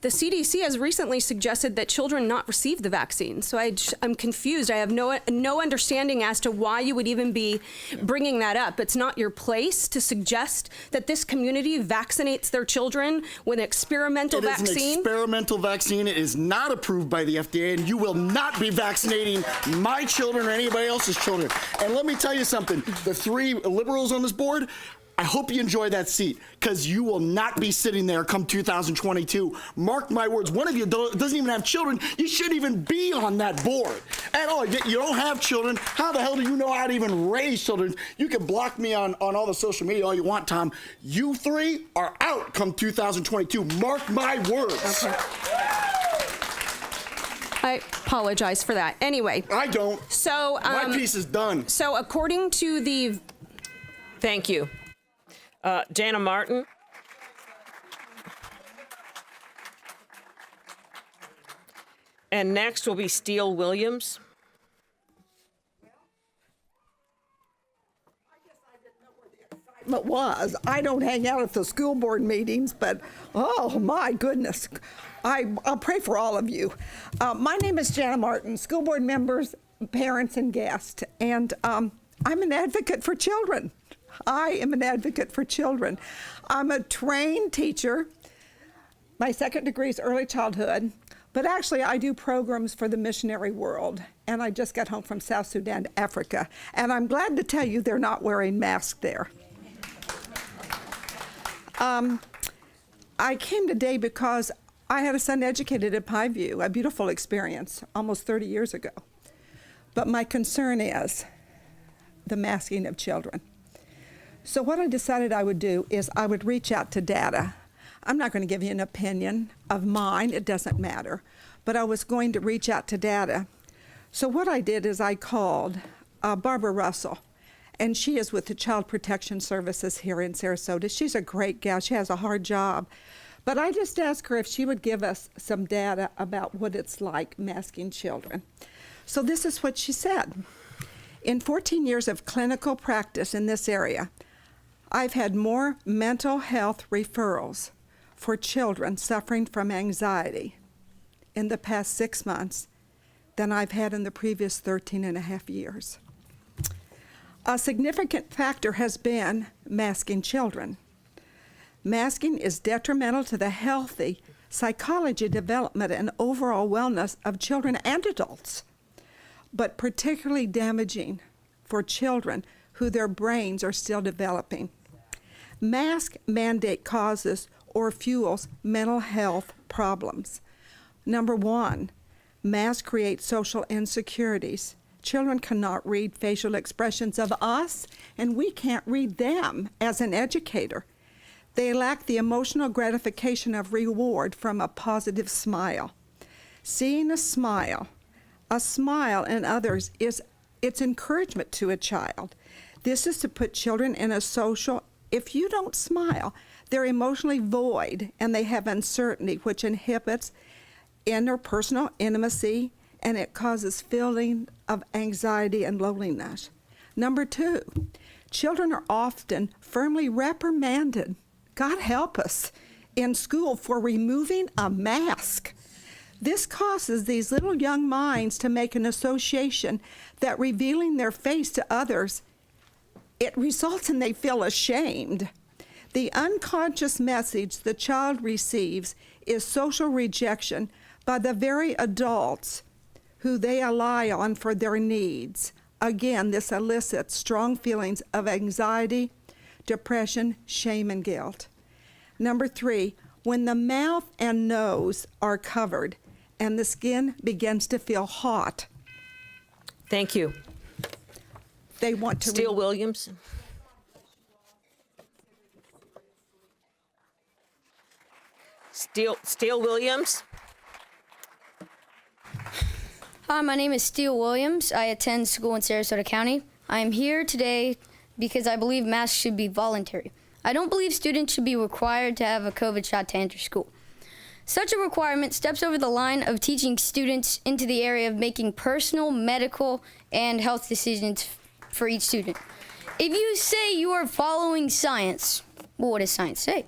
the CDC has recently suggested that children not receive the vaccine. So I'm confused. I have no understanding as to why you would even be bringing that up. It's not your place to suggest that this community vaccinates their children with an experimental vaccine. It is an experimental vaccine. It is not approved by the FDA, and you will not be vaccinating my children or anybody else's children. And let me tell you something. The three liberals on this board, I hope you enjoy that seat, because you will not be sitting there come 2022. Mark my words, one of you doesn't even have children. You shouldn't even be on that board at all. You don't have children. How the hell do you know how to even raise children? You can block me on all the social media all you want, Tom. You three are out come 2022. Mark my words. Okay. I apologize for that. Anyway. I don't. So my piece is done. So according to the... Thank you. Jana Martin. And next will be Steele Williams. Was. I don't hang out at the school board meetings, but oh my goodness, I'll pray for all of you. My name is Jana Martin, school board members, parents, and guests, and I'm an advocate for children. I am an advocate for children. I'm a trained teacher. My second degree is early childhood, but actually I do programs for the missionary world, and I just got home from South Sudan, Africa, and I'm glad to tell you they're not wearing masks there. I came today because I had a son educated at Pineview, a beautiful experience, almost 30 years ago. But my concern is the masking of children. So what I decided I would do is I would reach out to data. I'm not going to give you an opinion of mine, it doesn't matter, but I was going to reach out to data. So what I did is I called Barbara Russell, and she is with the Child Protection Services here in Sarasota. She's a great gal, she has a hard job. But I just asked her if she would give us some data about what it's like masking children. So this is what she said. In 14 years of clinical practice in this area, I've had more mental health referrals for children suffering from anxiety in the past 6 months than I've had in the previous 13 and a half years. A significant factor has been masking children. Masking is detrimental to the healthy psychology development and overall wellness of children and adults, but particularly damaging for children who their brains are still developing. Mask mandate causes or fuels mental health problems. Number one, masks create social insecurities. Children cannot read facial expressions of us, and we can't read them as an educator. They lack the emotional gratification of reward from a positive smile. Seeing a smile in others it's encouragement to a child. This is to put children in a social, if you don't smile, they're emotionally void and they have uncertainty, which inhibits interpersonal intimacy, and it causes feeling of anxiety and loneliness. Number two, Children are often firmly reprimanded, God help us, in school for removing a mask. This causes these little young minds to make an association that revealing their face to others, it results in they feel ashamed. The unconscious message the child receives is social rejection by the very adults who they rely on for their needs. Again, this elicits strong feelings of anxiety, depression, shame, and guilt. Number 3, when the mouth and nose are covered and the skin begins to feel hot. Thank you. They want to... Steele Williams. Steele Williams. Hi, my name is Steele Williams. I attend school in Sarasota County. I am here today because I believe masks should be voluntary. I don't believe students should be required to have a COVID shot to enter school. Such a requirement steps over the line of teaching students into the area of making personal, medical, and health decisions for each student. If you say you are following science, well, what does science say?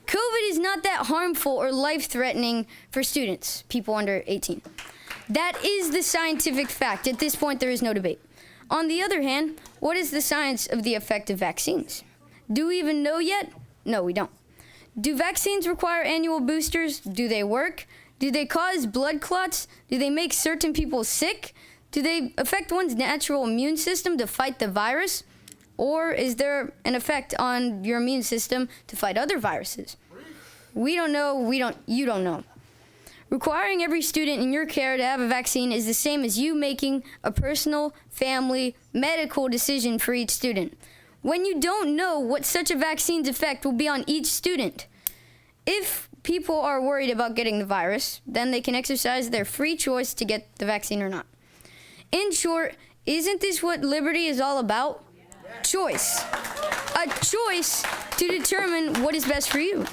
COVID is not that harmful or life-threatening for students, people under 18. That is the scientific fact. At this point, there is no debate. On the other hand, what is the science of the effect of vaccines? Do we even know yet? No, we don't. Do vaccines require annual boosters? Do they work? Do they cause blood clots? Do they make certain people sick? Do they affect one's natural immune system to fight the virus? Or is there an effect on your immune system to fight other viruses? We don't know, you don't know. Requiring every student in your care to have a vaccine is the same as you making a personal, family, medical decision for each student, when you don't know what such a vaccine's effect will be on each student. If people are worried about getting the virus, then they can exercise their free choice to get the vaccine or not. In short, isn't this what liberty is all about? Choice. A choice to determine what is best for you.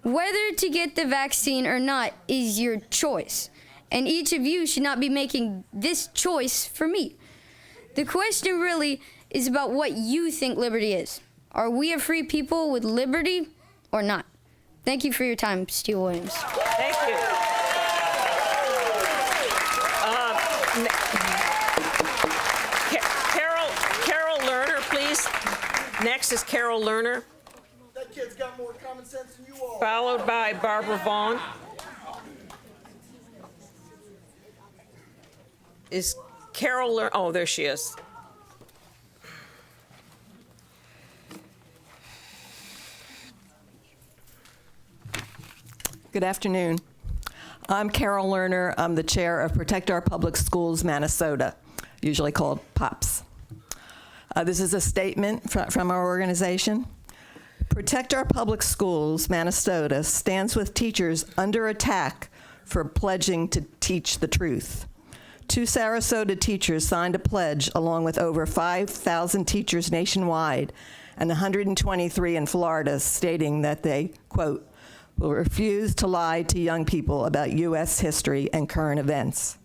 Whether to get the vaccine or not is your choice, and each of you should not be making this choice for me. The question really is about what you think liberty is. Are we a free people with liberty or not? Thank you for your time, Steele Williams. Thank you. Carol Lerner, please. Next is Carol Lerner. That kid's got more common sense than you all. Followed by Barbara Vaughn. Is Carol Lerner? Oh, there she is. Good afternoon. I'm Carol Lerner. I'm the chair of Protect Our Public Schools Minnesota, usually called POPS. This is a statement from our organization. Protect Our Public Schools Minnesota stands with teachers under attack for pledging to teach the truth. 2 Sarasota teachers signed a pledge along with over 5,000 teachers nationwide and 123 in Florida, stating that they, quote, will refuse to lie to young people about U.S. history and current events.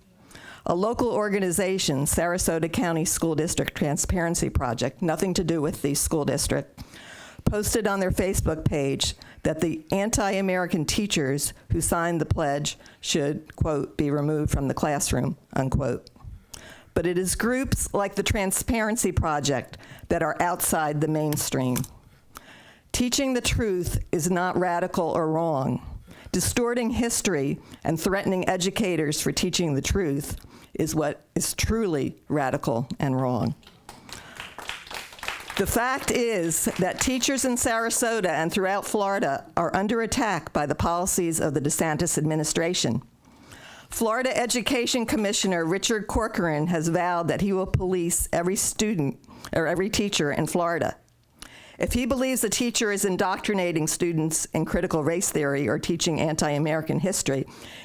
A local organization, Sarasota County School District Transparency Project, nothing to do with the school district, posted on their Facebook page that the anti-American teachers who signed the pledge should, quote, be removed from the classroom, unquote. But it is groups like the Transparency Project that are outside the mainstream. Teaching the truth is not radical or wrong. Distorting history and threatening educators for teaching the truth is what is truly radical and wrong. The fact is that teachers in Sarasota and throughout Florida are under attack by the policies of the DeSantis administration. Florida Education Commissioner Richard Corcoran has vowed that he will police every student or every teacher in Florida. If he believes the teacher is indoctrinating students in critical race theory or teaching anti-American history,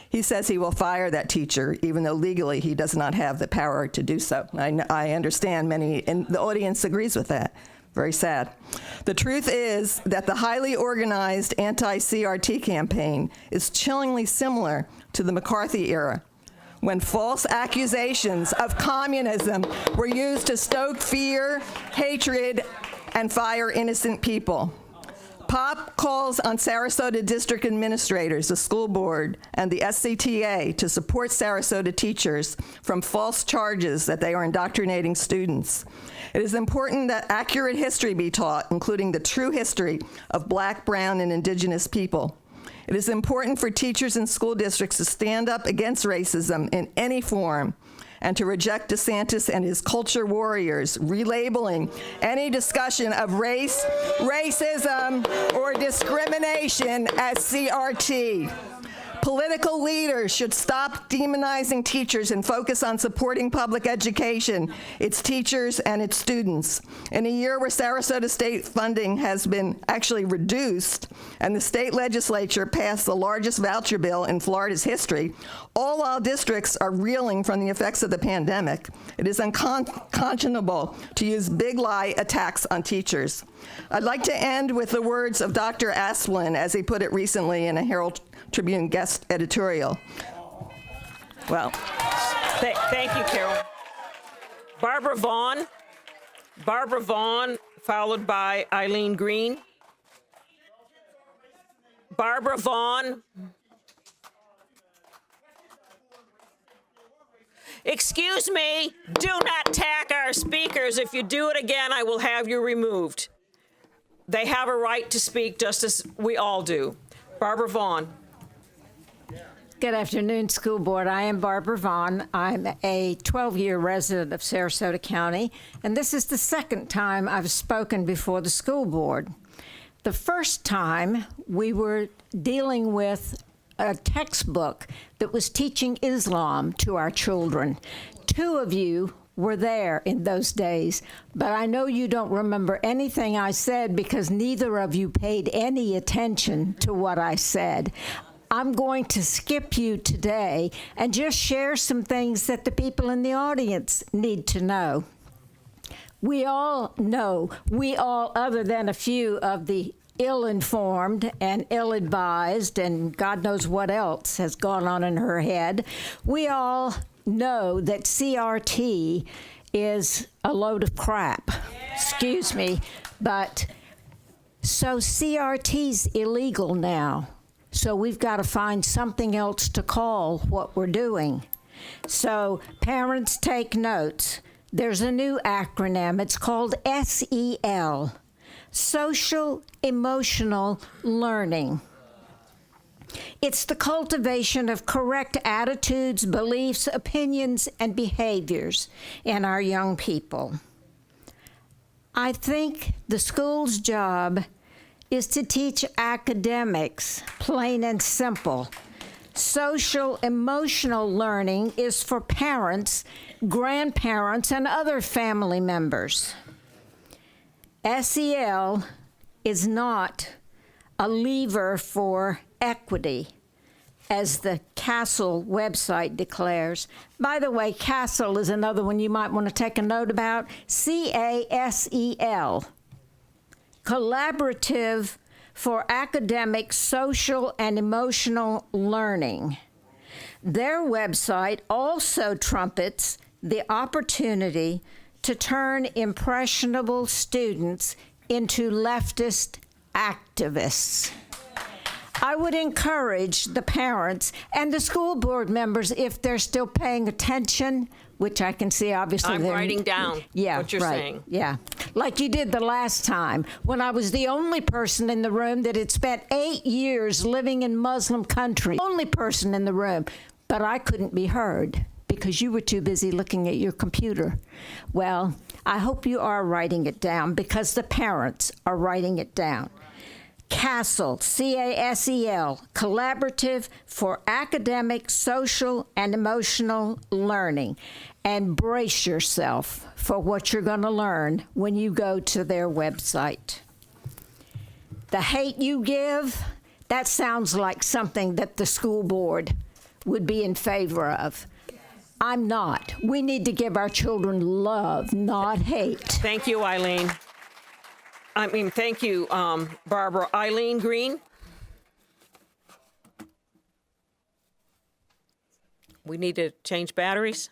he says he will fire that teacher, even though legally he does not have the power to do so. I understand many in the audience agrees with that. Very sad. The truth is that the highly organized anti-CRT campaign is chillingly similar to the McCarthy era, when false accusations of communism were used to stoke fear, hatred, and fire innocent people. POP calls on Sarasota district administrators, the school board, and the SCTA to support Sarasota teachers from false charges that they are indoctrinating students. It is important that accurate history be taught, including the true history of Black, brown, and indigenous people. It is important for teachers in school districts to stand up against racism in any form and to reject DeSantis and his culture warriors relabeling any discussion of race, racism, or discrimination as CRT. Political leaders should stop demonizing teachers and focus on supporting public education, its teachers, and its students. In a year where Sarasota state funding has been actually reduced and the state legislature passed the largest voucher bill in Florida's history, all while districts are reeling from the effects of the pandemic, it is unconscionable to use big lie attacks on teachers. I'd like to end with the words of Dr. Asplin, as he put it recently in a Herald Tribune guest editorial. Well, Thank you, Carol. Barbara Vaughn, followed by Eileen Green. Barbara Vaughn. Excuse me, do not attack our speakers. If you do it again, I will have you removed. They have a right to speak just as we all do. Barbara Vaughn. Good afternoon, School Board. I am Barbara Vaughn. I'm a 12-year resident of Sarasota County, and this is the second time I've spoken before the school board. The first time, we were dealing with a textbook that was teaching Islam to our children. 2 of you were there in those days, but I know you don't remember anything I said because neither of you paid any attention to what I said. I'm going to skip you today and just share some things that the people in the audience need to know. We all know, other than a few of the ill-informed and ill-advised and God knows what else has gone on in her head, we all know that CRT is a load of crap. Excuse me, but so CRT's illegal now. So we've got to find something else to call what we're doing. So parents, take notes. There's a new acronym. It's called SEL, Social Emotional Learning. It's the cultivation of correct attitudes, beliefs, opinions, and behaviors in our young people. I think the school's job is to teach academics, plain and simple. Social emotional learning is for parents, grandparents, and other family members. SEL is not a lever for equity, as the Castle website declares. By the way, Castle is another one you might want to take a note about. CASEL. Collaborative for Academic, Social, and Emotional Learning. Their website also trumpets the opportunity to turn impressionable students into leftist activists. I would encourage the parents and the school board members, if they're still paying attention, which I can see obviously. I'm writing down what you're right, saying. Yeah, like you did the last time when I was the only person in the room that had spent 8 years living in Muslim country. Only person in the room, but I couldn't be heard because you were too busy looking at your computer. Well, I hope you are writing it down because the parents are writing it down. CASEL, C-A-S-E-L, Collaborative for Academic, Social, and Emotional Learning. And brace yourself for what you're going to learn when you go to their website. The hate you give, that sounds like something that the school board would be in favor of. I'm not. We need to give our children love, not hate. Thank you, Eileen. Thank you, Barbara. Eileen Green? We need to change batteries.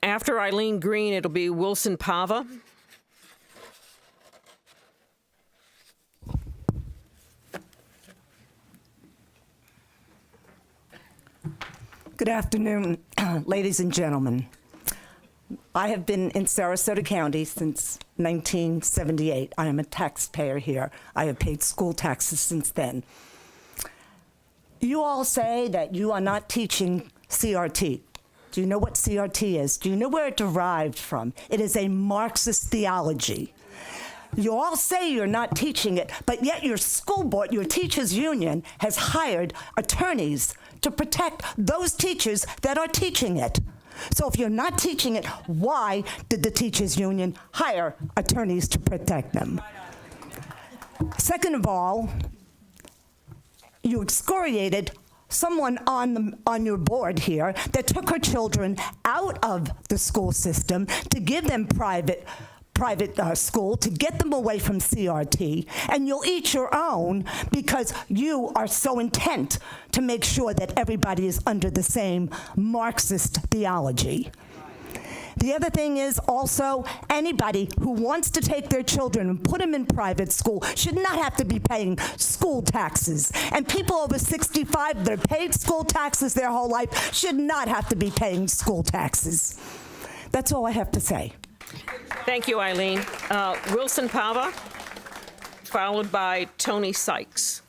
After Eileen Green, it'll be Wilson Pava. Good afternoon, ladies and gentlemen. I have been in Sarasota County since 1978. I am a taxpayer here. I have paid school taxes since then. You all say that you are not teaching CRT. Do you know what CRT is? Do you know where it derived from? It is a Marxist theology. You all say you're not teaching it, but yet your school board, your teachers' union, has hired attorneys to protect those teachers that are teaching it. So if you're not teaching it, why did the teachers' union hire attorneys to protect them? Second of all, you excoriated someone on your board here that took her children out of the school system to give them private school, to get them away from CRT, and you'll eat your own because you are so intent to make sure that everybody is under the same Marxist theology. The other thing is also, anybody who wants to take their children and put them in private school should not have to be paying school taxes. And people over 65 that have paid school taxes their whole life should not have to be paying school taxes. That's all I have to say. Thank you, Eileen. Wilson Pava, followed by Tony Sykes.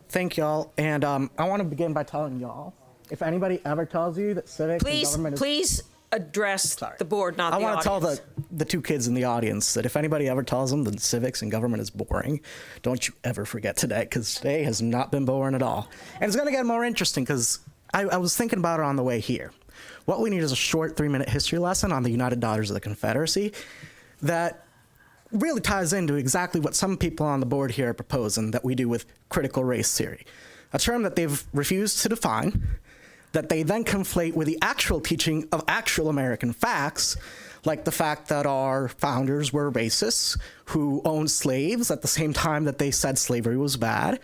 Thank y'all. And I want to begin by telling y'all, if anybody ever tells you that civics and government is... Please address the board, not the audience. I want to tell the two kids in the audience that if anybody ever tells them that civics and government is boring, don't you ever forget today, because today has not been boring at all. And it's going to get more interesting, because I was thinking about it on the way here. What we need is a short 3-minute history lesson on the United Daughters of the Confederacy that really ties into exactly what some people on the board here are proposing that we do with critical race theory, a term that they've refused to define, that they then conflate with the actual teaching of actual American facts, like the fact that our founders were racists who owned slaves at the same time that they said slavery was bad.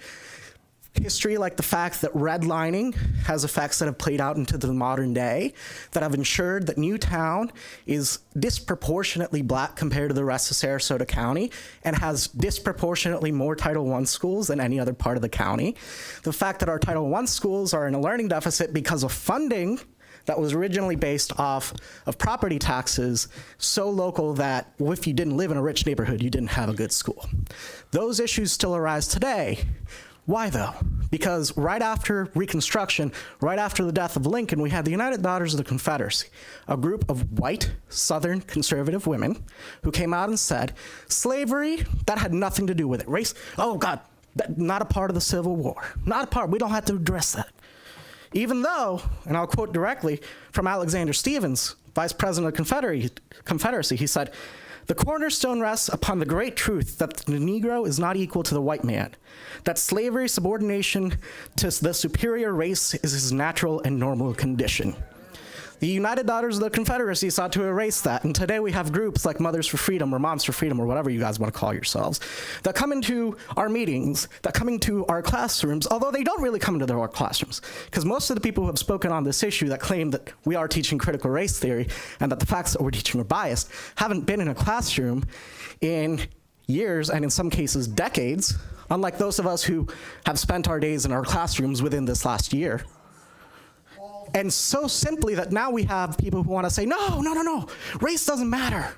History like the fact that redlining has effects that have played out into the modern day, that have ensured that Newtown is disproportionately black compared to the rest of Sarasota County and has disproportionately more Title I schools than any other part of the county. The fact that our Title I schools are in a learning deficit because of funding that was originally based off of property taxes so local that if you didn't live in a rich neighborhood, you didn't have a good school. Those issues still arise today. Why, though? Because right after Reconstruction, right after the death of Lincoln, we had the United Daughters of the Confederacy, a group of white, Southern conservative women who came out and said, slavery, that had nothing to do with it. Race, oh God, not a part of the Civil War. Not a part, we don't have to address that. Even though, and I'll quote directly from Alexander Stephens, Vice President of the Confederacy, he said, "The cornerstone rests upon the great truth that the Negro is not equal to the white man, that slavery, subordination to the superior race is his natural and normal condition." The United Daughters of the Confederacy sought to erase that, and today we have groups like Mothers for Freedom or Moms for Freedom or whatever you guys want to call yourselves that come into our meetings, that come into our classrooms, although they don't really come into our classrooms, because most of the people who have spoken on this issue that claim that we are teaching critical race theory and that the facts that we're teaching are biased haven't been in a classroom in years and in some cases decades, unlike those of us who have spent our days in our classrooms within this last year. And so simply that now we have people who want to say, no, race doesn't matter.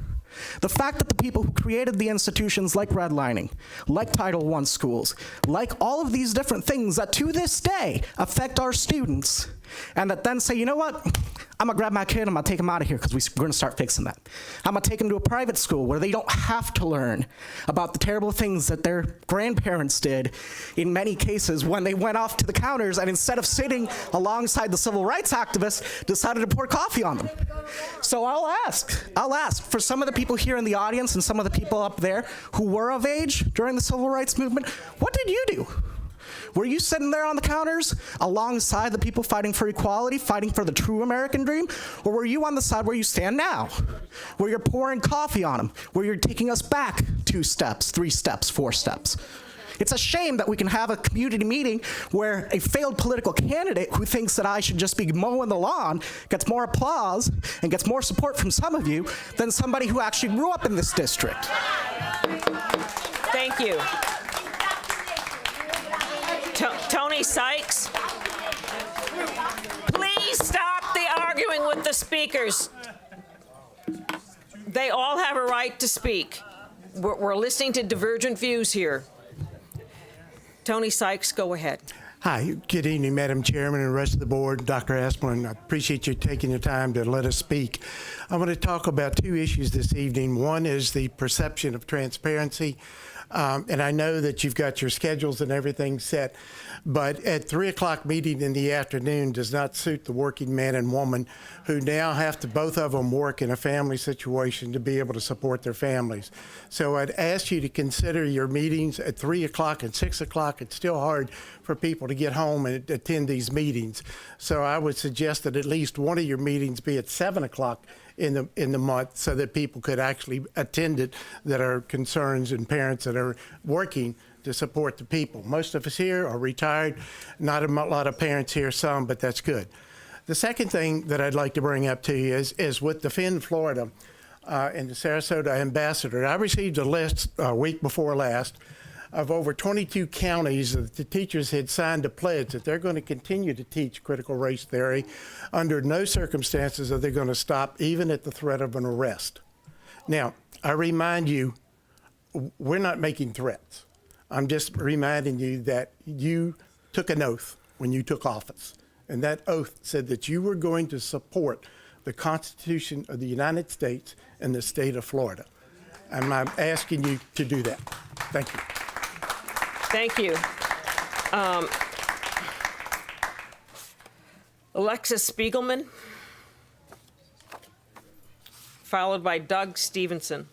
The fact that the people who created the institutions like redlining, like Title I schools, like all of these different things that to this day affect our students, and that then say, you know what, I'm gonna grab my kid, I'm gonna take him out of here because we're gonna start fixing that. I'm gonna take him to a private school where they don't have to learn about the terrible things that their grandparents did in many cases when they went off to the counters and instead of sitting alongside the civil rights activists, decided to pour coffee on them. So I'll ask for some of the people here in the audience and some of the people up there who were of age during the civil rights movement, what did you do? Were you sitting there on the counters alongside the people fighting for equality, fighting for the true American dream? Or were you on the side where you stand now, where you're pouring coffee on them, where you're taking us back 2 steps, 3 steps, 4 steps? It's a shame that we can have a community meeting where a failed political candidate who thinks that I should just be mowing the lawn gets more applause and gets more support from some of you than somebody who actually grew up in this district. Thank you. Tony Sykes, please stop the arguing with the speakers. They all have a right to speak. We're listening to divergent views here. Tony Sykes, go ahead. Hi, good evening, Madam Chairman and the rest of the board. Dr. Asplin, I appreciate you taking the time to let us speak. I want to talk about 2 issues this evening. One is the perception of transparency. And I know that you've got your schedules and everything set, but at 3 o'clock meeting in the afternoon does not suit the working man and woman who now have to, both of them, work in a family situation to be able to support their families. So I'd ask you to consider your meetings at 3 o'clock and 6 o'clock. It's still hard for people to get home and attend these meetings. So I would suggest that at least one of your meetings be at 7 o'clock in the month so that people could actually attend it that are concerns and parents that are working to support the people. Most of us here are retired, not a lot of parents here, some, but that's good. The second thing that I'd like to bring up to you is with the Finn, Florida, and the Sarasota ambassador. I received a list a week before last of over 22 counties that the teachers had signed a pledge that they're going to continue to teach critical race theory. Under no circumstances are they going to stop, even at the threat of an arrest. Now, I remind you, we're not making threats. I'm just reminding you that you took an oath when you took office, and that oath said that you were going to support the Constitution of the United States and the state of Florida. And I'm asking you to do that. Thank you. Thank you. Alexis Spiegelman, followed by Doug Stevenson.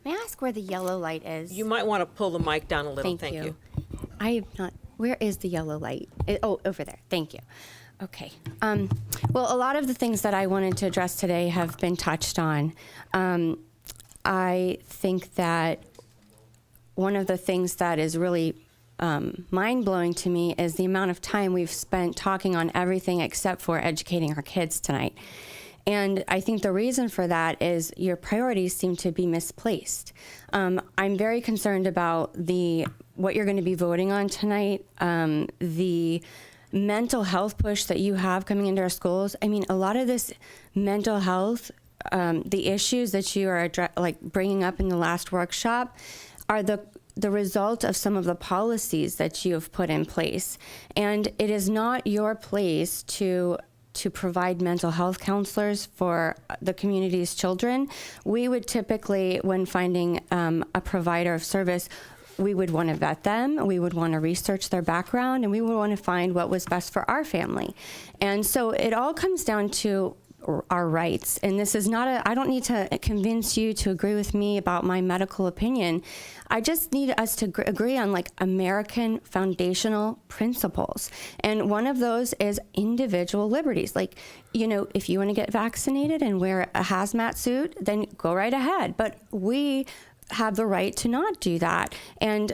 May I ask where the yellow light is? You might want to pull the mic down a little. Thank you. I have not. Where is the yellow light? Oh, over there. Thank you. Okay. Well, a lot of the things that I wanted to address today have been touched on. I think that one of the things that is really mind-blowing to me is the amount of time we've spent talking on everything except for educating our kids tonight. And I think the reason for that is your priorities seem to be misplaced. I'm very concerned about what you're going to be voting on tonight, the mental health push that you have coming into our schools. I mean, a lot of this mental health, the issues that you are bringing up in the last workshop are the result of some of the policies that you have put in place. And it is not your place to provide mental health counselors for the community's children. We would typically, when finding a provider of service, we would want to vet them, we would want to research their background, and we would want to find what was best for our family. And so it all comes down to our rights. And this is not I don't need to convince you to agree with me about my medical opinion. I just need us to agree on American foundational principles. And one of those is individual liberties. If you want to get vaccinated and wear a hazmat suit, then go right ahead. But we have the right to not do that. And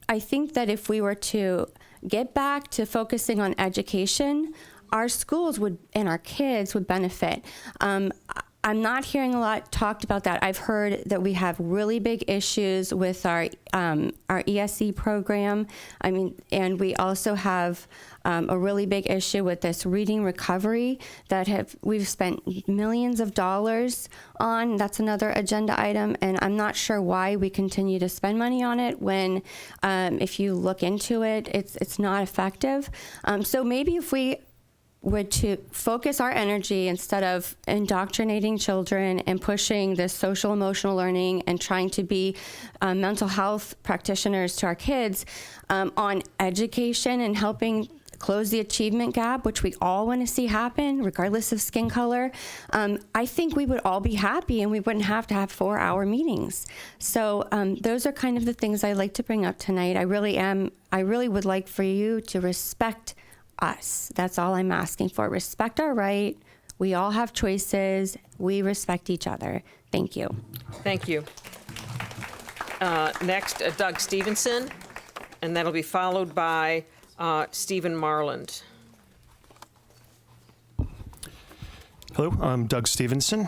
I think that if we were to get back to focusing on education, our schools and our kids would benefit. I'm not hearing a lot talked about that. I've heard that we have really big issues with our ESE program. I mean, and we also have a really big issue with this reading recovery that we've spent millions of dollars on. That's another agenda item, and I'm not sure why we continue to spend money on it when, if you look into it, it's not effective. So maybe if we were to focus our energy instead of indoctrinating children and pushing this social emotional learning and trying to be mental health practitioners to our kids on education and helping close the achievement gap, which we all want to see happen regardless of skin color, I think we would all be happy and we wouldn't have to have 4-hour meetings. So those are kind of the things I'd like to bring up tonight. I really would like for you to respect us. That's all I'm asking for. Respect our right. We all have choices. We respect each other. Thank you. Thank you. Next, Doug Stevenson, and that'll be followed by Stephen Marland. Hello, I'm Doug Stevenson.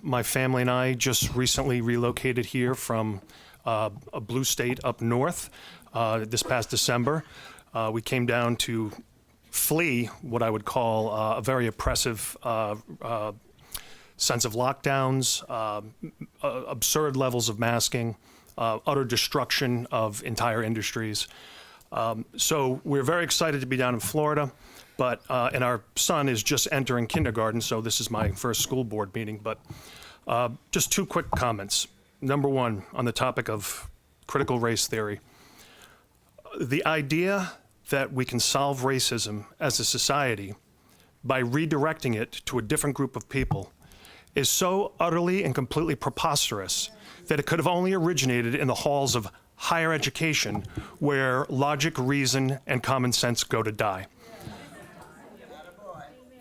My family and I just recently relocated here from a blue state up north this past December. We came down to flee what I would call a very oppressive sense of lockdowns, absurd levels of masking, utter destruction of entire industries. So we're very excited to be down in Florida, but and our son is just entering kindergarten, so this is my first school board meeting. But just 2 quick comments. Number one, on the topic of critical race theory, the idea that we can solve racism as a society by redirecting it to a different group of people is so utterly and completely preposterous that it could have only originated in the halls of higher education, where logic, reason, and common sense go to die.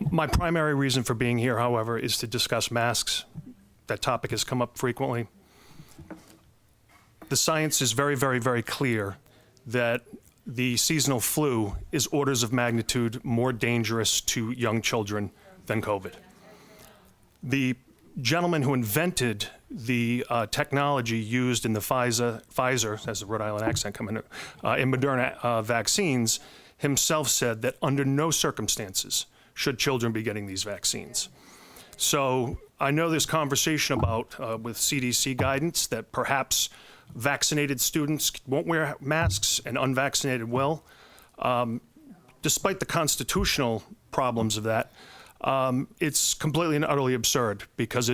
My primary reason for being here, however, is to discuss masks. That topic has come up frequently. The science is very, very, very clear that the seasonal flu is orders of magnitude more dangerous to young children than COVID. The gentleman who invented the technology used in the Pfizer, as a Rhode Island accent coming in Moderna vaccines, himself said that under no circumstances should children be getting these vaccines. So I know there's conversation about, with CDC guidance, that perhaps vaccinated students won't wear masks and unvaccinated will. Despite the constitutional problems of that, it's completely and utterly absurd because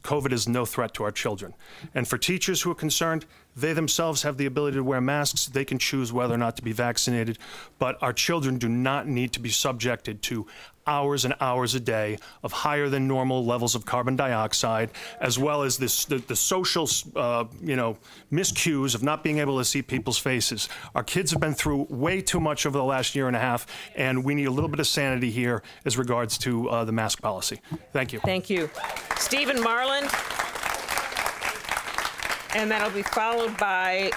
COVID is no threat to our children. And for teachers who are concerned, they themselves have the ability to wear masks. They can choose whether or not to be vaccinated. But our children do not need to be subjected to hours and hours a day of higher than normal levels of carbon dioxide, as well as the social, miscues of not being able to see people's faces. Our kids have been through way too much over the last year and a half, and we need a little bit of sanity here as regards to the mask policy. Thank you. Thank you. Stephen Marland. And that'll be followed by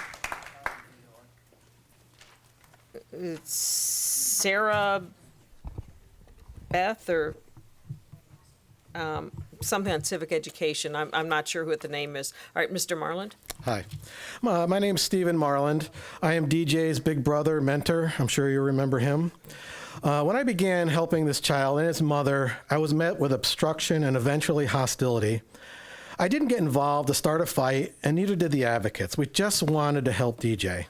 Sarah Beth or something on civic education. I'm not sure what the name is. All right, Mr. Marland. Hi. My name's Stephen Marland. I am DJ's big brother, mentor. I'm sure you remember him. When I began helping this child and his mother, I was met with obstruction and eventually hostility. I didn't get involved to start a fight, and neither did the advocates. We just wanted to help DJ.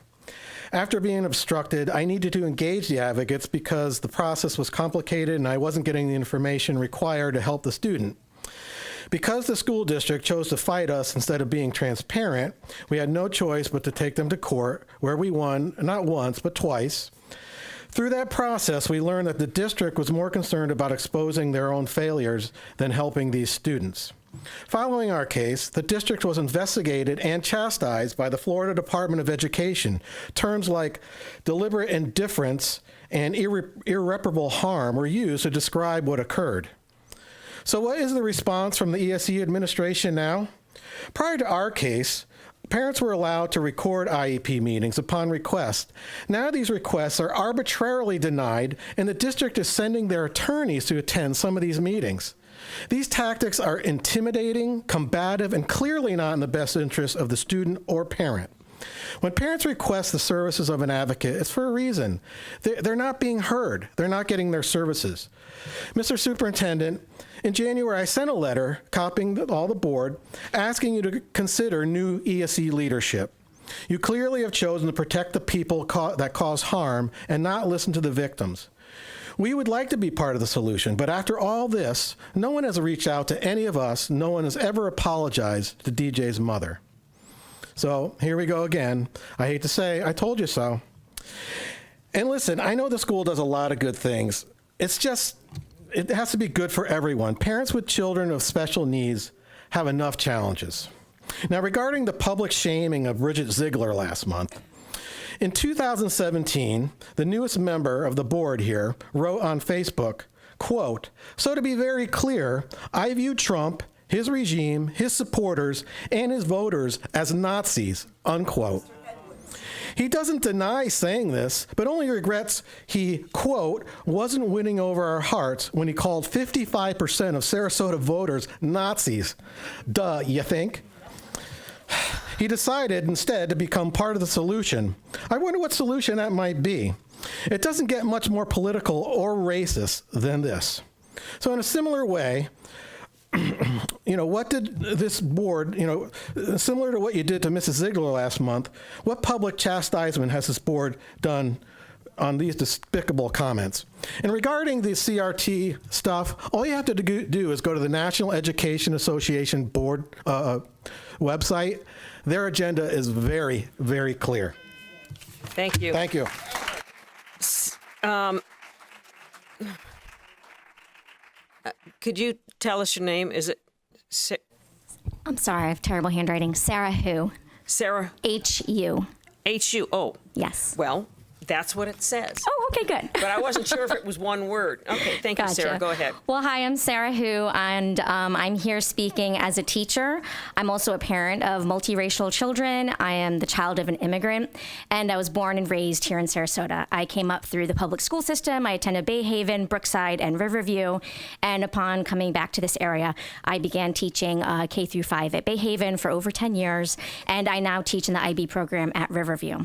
After being obstructed, I needed to engage the advocates because the process was complicated and I wasn't getting the information required to help the student. Because the school district chose to fight us instead of being transparent, we had no choice but to take them to court, where we won, not once, but twice. Through that process, we learned that the district was more concerned about exposing their own failures than helping these students. Following our case, the district was investigated and chastised by the Florida Department of Education. Terms like deliberate indifference and irreparable harm were used to describe what occurred. So what is the response from the ESE administration now? Prior to our case, parents were allowed to record IEP meetings upon request. Now these requests are arbitrarily denied, and the district is sending their attorneys to attend some of these meetings. These tactics are intimidating, combative, and clearly not in the best interest of the student or parent. When parents request the services of an advocate, it's for a reason. They're not being heard. They're not getting their services. Mr. Superintendent, in January, I sent a letter copying all the board asking you to consider new ESE leadership. You clearly have chosen to protect the people that cause harm and not listen to the victims. We would like to be part of the solution, but after all this, no one has reached out to any of us. No one has ever apologized to DJ's mother. So here we go again. I hate to say, I told you so. And listen, I know the school does a lot of good things. It's just, it has to be good for everyone. Parents with children of special needs have enough challenges. Now, regarding the public shaming of Bridget Ziegler last month, in 2017, the newest member of the board here wrote on Facebook, quote, "So to be very clear, I view Trump, his regime, his supporters, and his voters as Nazis," unquote. He doesn't deny saying this, but only regrets he, quote, "wasn't winning over our hearts when he called 55% of Sarasota voters Nazis." Duh, you think? He decided instead to become part of the solution. I wonder what solution that might be. It doesn't get much more political or racist than this. So in a similar way, what did this board, similar to what you did to Mrs. Ziegler last month, what public chastisement has this board done on these despicable comments? And regarding the CRT stuff, all you have to do is go to the National Education Association board website. Their agenda is very, very clear. Thank you. Thank you. Could you tell us your name? Is it I'm sorry, I have terrible handwriting. Sarah who? Sarah? H-U. H-U. Oh. Yes. Well, that's what it says. Oh, okay, good. But I wasn't sure if it was one word. Okay, thank you, Sarah. Go ahead. Well, hi, I'm Sarah Hu, and I'm here speaking as a teacher. I'm also a parent of multiracial children. I am the child of an immigrant, and I was born and raised here in Sarasota. I came up through the public school system. I attended Bay Haven, Brookside, and Riverview, and upon coming back to this area, I began teaching K through 5 at Bay Haven for over 10 years, and I now teach in the IB program at Riverview.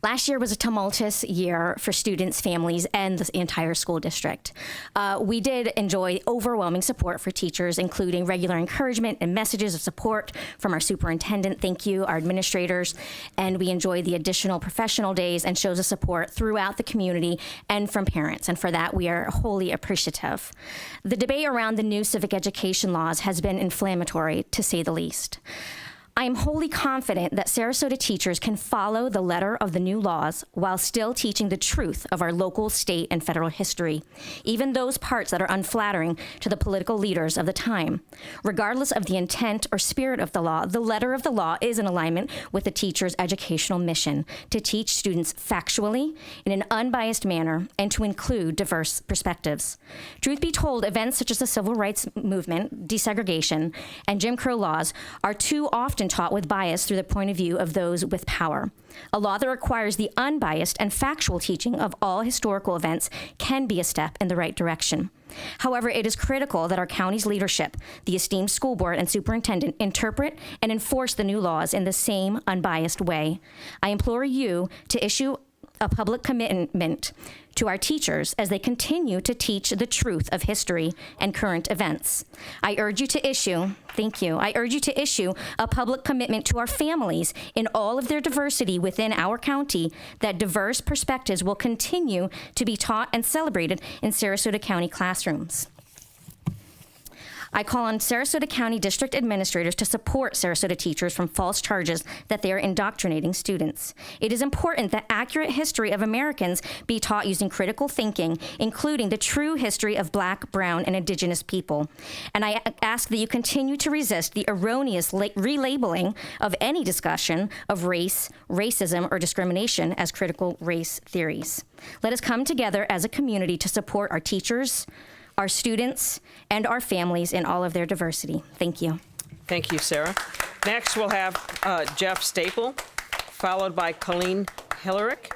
Last year was a tumultuous year for students, families, and the entire school district. We did enjoy overwhelming support for teachers, including regular encouragement and messages of support from our superintendent, thank you, our administrators, and we enjoyed the additional professional days and shows of support throughout the community and from parents, and for that we are wholly appreciative. The debate around the new civic education laws has been inflammatory, to say the least. I am wholly confident that Sarasota teachers can follow the letter of the new laws while still teaching the truth of our local, state, and federal history, even those parts that are unflattering to the political leaders of the time. Regardless of the intent or spirit of the law, the letter of the law is in alignment with the teacher's educational mission to teach students factually, in an unbiased manner, and to include diverse perspectives. Truth be told, events such as the civil rights movement, desegregation, and Jim Crow laws are too often taught with bias through the point of view of those with power. A law that requires the unbiased and factual teaching of all historical events can be a step in the right direction. However, it is critical that our county's leadership, the esteemed school board and superintendent, interpret and enforce the new laws in the same unbiased way. I implore you to issue a public commitment to our teachers as they continue to teach the truth of history and current events. I urge you to issue a public commitment to our families in all of their diversity within our county that diverse perspectives will continue to be taught and celebrated in Sarasota County classrooms. I call on Sarasota County District administrators to support Sarasota teachers from false charges that they are indoctrinating students. It is important that accurate history of Americans be taught using critical thinking, including the true history of Black, Brown, and Indigenous people. And I ask that you continue to resist the erroneous relabeling of any discussion of race, racism, or discrimination as critical race theories. Let us come together as a community to support our teachers, our students, and our families in all of their diversity. Thank you. Thank you, Sarah. Next, we'll have Jeff Staple, followed by Colleen Hillerick.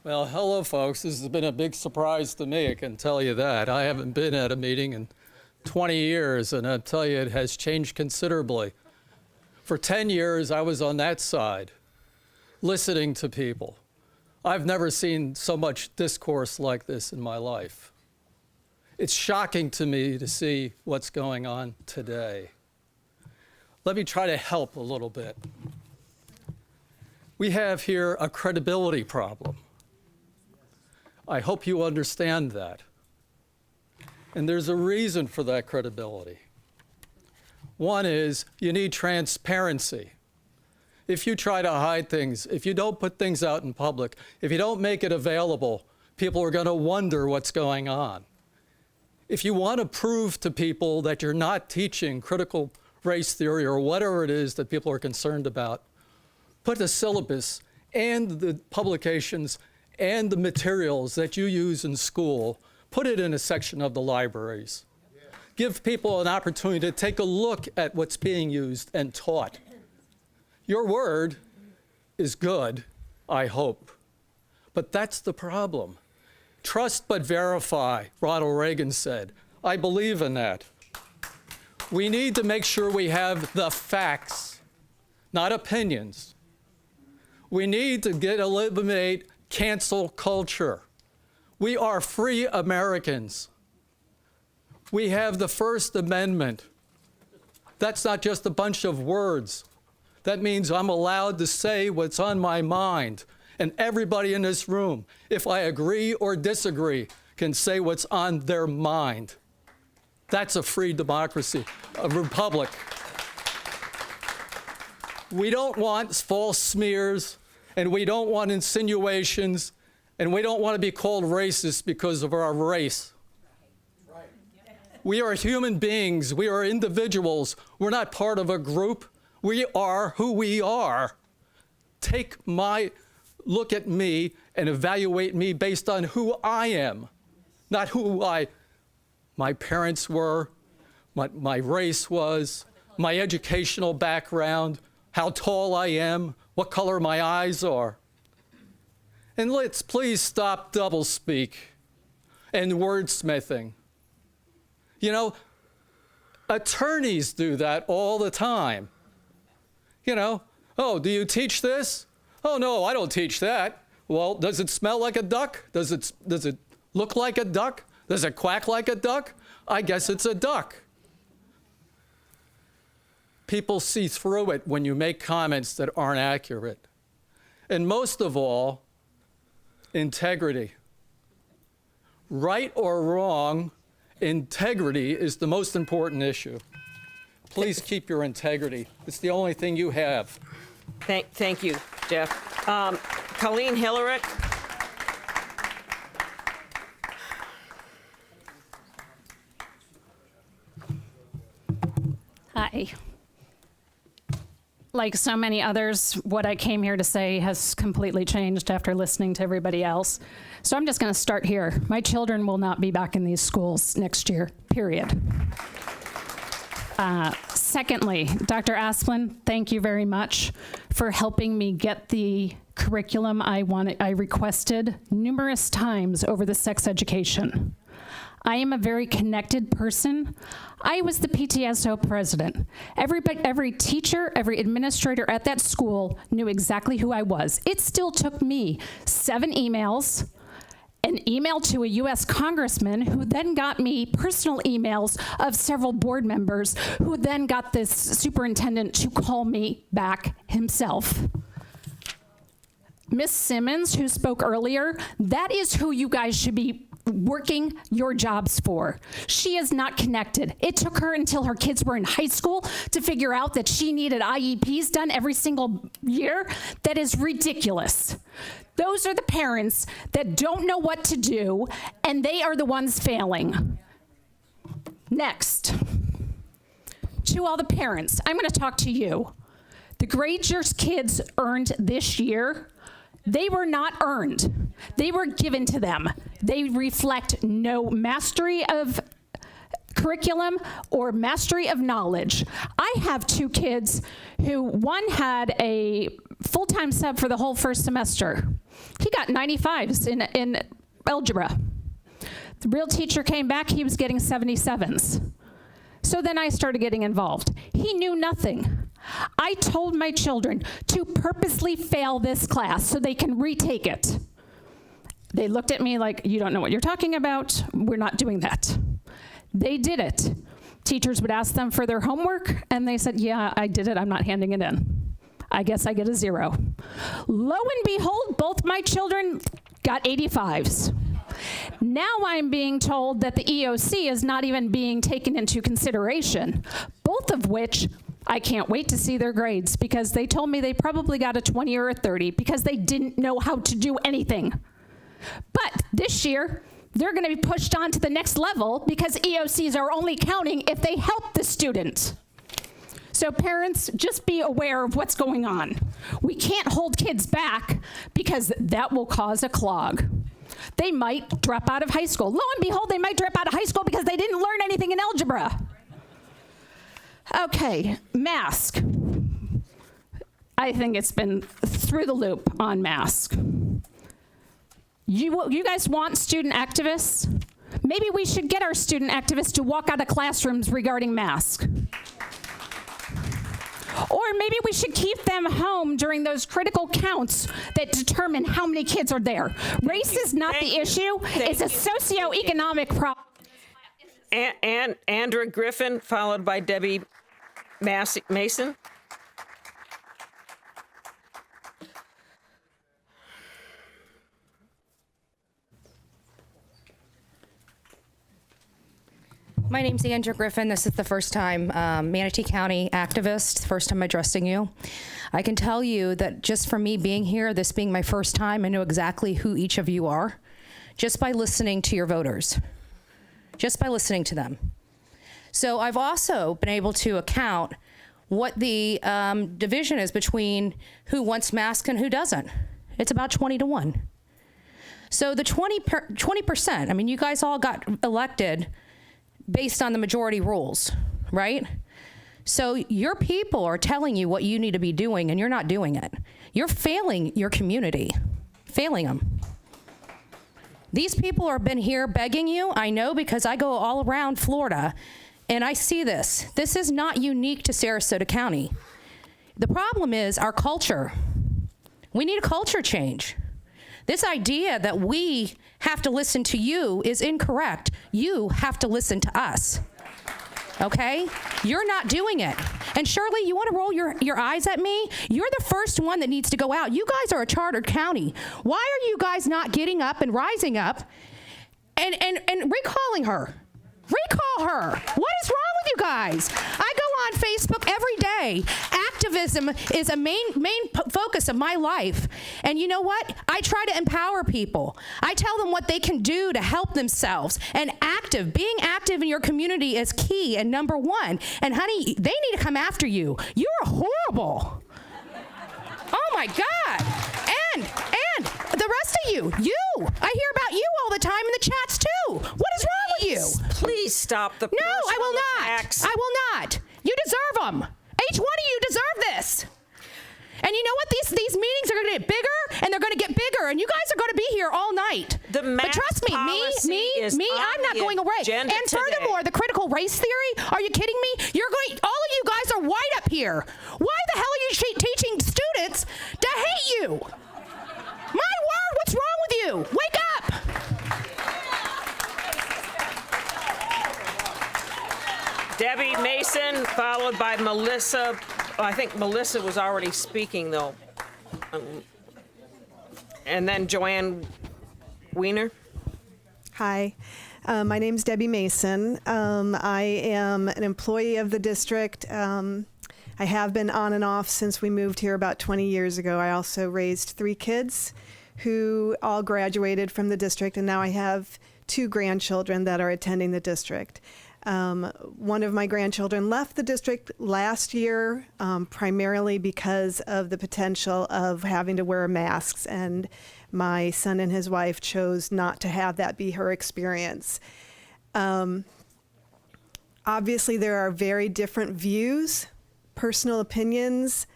Well, hello, folks. This has been a big surprise to me, I can tell you that. I haven't been at a meeting in 20 years, and I'll tell you, it has changed considerably. For 10 years, I was on that side, listening to people. I've never seen so much discourse like this in my life. It's shocking to me to see what's going on today. Let me try to help a little bit. We have here a credibility problem. I hope you understand that. And there's a reason for that credibility. One is you need transparency. If you try to hide things, if you don't put things out in public, if you don't make it available, people are going to wonder what's going on. If you want to prove to people that you're not teaching critical race theory or whatever it is that people are concerned about, put the syllabus and the publications and the materials that you use in school, put it in a section of the libraries. Give people an opportunity to take a look at what's being used and taught. Your word is good, I hope. But that's the problem. Trust but verify, Ronald Reagan said. I believe in that. We need to make sure we have the facts, not opinions. We need to eliminate cancel culture. We are free Americans. We have the First Amendment. That's not just a bunch of words. That means I'm allowed to say what's on my mind. And everybody in this room, if I agree or disagree, can say what's on their mind. That's a free democracy, a republic. We don't want false smears, and we don't want insinuations, and we don't want to be called racist because of our race. We are human beings. We are individuals. We're not part of a group. We are who we are. Look at me and evaluate me based on who I am, not who my parents were, what my race was, my educational background, how tall I am, what color my eyes are. And let's please stop doublespeak and wordsmithing. You know, attorneys do that all the time. You know, oh, do you teach this? Oh, no, I don't teach that. Well, does it smell like a duck? Does it look like a duck? Does it quack like a duck? I guess it's a duck. People see through it when you make comments that aren't accurate. And most of all, integrity. Right or wrong, integrity is the most important issue. Please keep your integrity. It's the only thing you have. Thank you, Jeff. Colleen Hillerick. Hi. Like so many others, what I came here to say has completely changed after listening to everybody else. So I'm just going to start here. My children will not be back in these schools next year, period. Secondly, Dr. Asplin, thank you very much for helping me get the curriculum I requested numerous times over the sex education. I am a very connected person. I was the PTSO president. Every teacher, every administrator at that school knew exactly who I was. It still took me 7 emails, an email to a U.S. congressman who then got me personal emails of several board members who then got this superintendent to call me back himself. Miss Simmons, who spoke earlier, that is who you guys should be working your jobs for. She is not connected. It took her until her kids were in high school to figure out that she needed IEPs done every single year. That is ridiculous. Those are the parents that don't know what to do, and they are the ones failing. Next, to all the parents, I'm going to talk to you. The grades your kids earned this year, they were not earned. They were given to them. They reflect no mastery of curriculum or mastery of knowledge. I have 2 kids who one had a full-time sub for the whole first semester. He got 95s in algebra. The real teacher came back, he was getting 77s. So then I started getting involved. He knew nothing. I told my children to purposely fail this class so they can retake it. They looked at me like, you don't know what you're talking about. We're not doing that. They did it. Teachers would ask them for their homework, and they said, yeah, I did it. I'm not handing it in. I guess I get a 0. Lo and behold, both my children got 85s. Now I'm being told that the EOC is not even being taken into consideration, both of which I can't wait to see their grades, because they told me they probably got a 20 or a 30 because they didn't know how to do anything. But this year, they're going to be pushed on to the next level because EOCs are only counting if they help the student. So parents, just be aware of what's going on. We can't hold kids back because that will cause a clog. They might drop out of high school. Lo and behold, they might drop out of high school because they didn't learn anything in algebra. Okay, mask. I think it's been through the loop on mask. You guys want student activists? Maybe we should get our student activists to walk out of classrooms regarding masks. Or maybe we should keep them home during those critical counts that determine how many kids are there. Race is not the issue. It's a socioeconomic problem. And Andrea Griffin, followed by Debbie Mason. My name's Andrea Griffin. This is the first time Manatee County activist, first time addressing you. I can tell you that just from me being here, this being my first time, I know exactly who each of you are, just by listening to your voters, just by listening to them. So I've also been able to account what the division is between who wants masks and who doesn't. It's about 20-1. So the 20%, I mean, you guys all got elected based on the majority rules, right? So your people are telling you what you need to be doing, and you're not doing it. You're failing your community, failing them. These people have been here begging you. I know, because I go all around Florida, and I see this. This is not unique to Sarasota County. The problem is our culture. We need a culture change. This idea that we have to listen to you is incorrect. You have to listen to us, okay? You're not doing it. And Shirley, you want to roll your eyes at me? You're the first one that needs to go out. You guys are a chartered county. Why are you guys not getting up and rising up and recalling her? Recall her. What is wrong with you guys? I go on Facebook every day. Activism is a main focus of my life. And you know what? I try to empower people. I tell them what they can do to help themselves. And being active in your community is key and number one. And honey, they need to come after you. You're horrible. Oh my God. And the rest of you, I hear about you all the time in the chats too. What is wrong with you? Please stop the No, I will not. attacks. I will not. You deserve them. Each one of you deserve this. And you know what? These meetings are going to get bigger, and they're going to get bigger, and you guys are going to be here all night. The but trust me, me, I'm not going away. And furthermore, the critical race theory, are you kidding me? All of you guys are white up here. Why the hell are you teaching students to hate you? My word, what's wrong with you? Wake up. Debbie Mason, followed by Melissa. I think Melissa was already speaking, though. And then Joanne Weiner. Hi, my name's Debbie Mason. I am an employee of the district. I have been on and off since we moved here about 20 years ago. I also raised 3 kids who all graduated from the district, and now I have 2 grandchildren that are attending the district. One of my grandchildren left the district last year, primarily because of the potential of having to wear masks, and my son and his wife chose not to have that be her experience. Obviously, there are very different views, personal opinions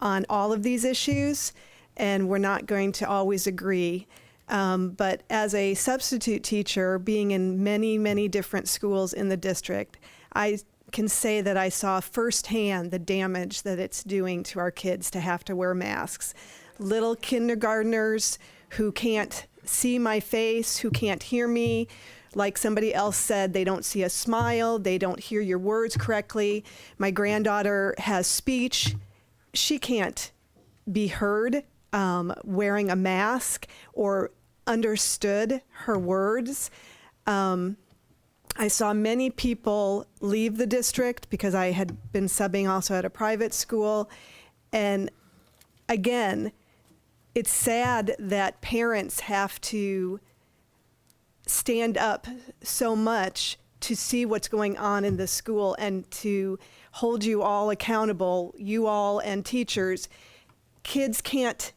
on all of these issues, and we're not going to always agree. But as a substitute teacher, being in many, many different schools in the district, I can say that I saw firsthand the damage that it's doing to our kids to have to wear masks. Little kindergartners who can't see my face, who can't hear me. Like somebody else said, they don't see a smile, they don't hear your words correctly. My granddaughter has speech. She can't be heard wearing a mask or understood her words. I saw many people leave the district because I had been subbing also at a private school. And again, it's sad that parents have to stand up so much to see what's going on in the school and to hold you all accountable, you all and teachers. Kids can't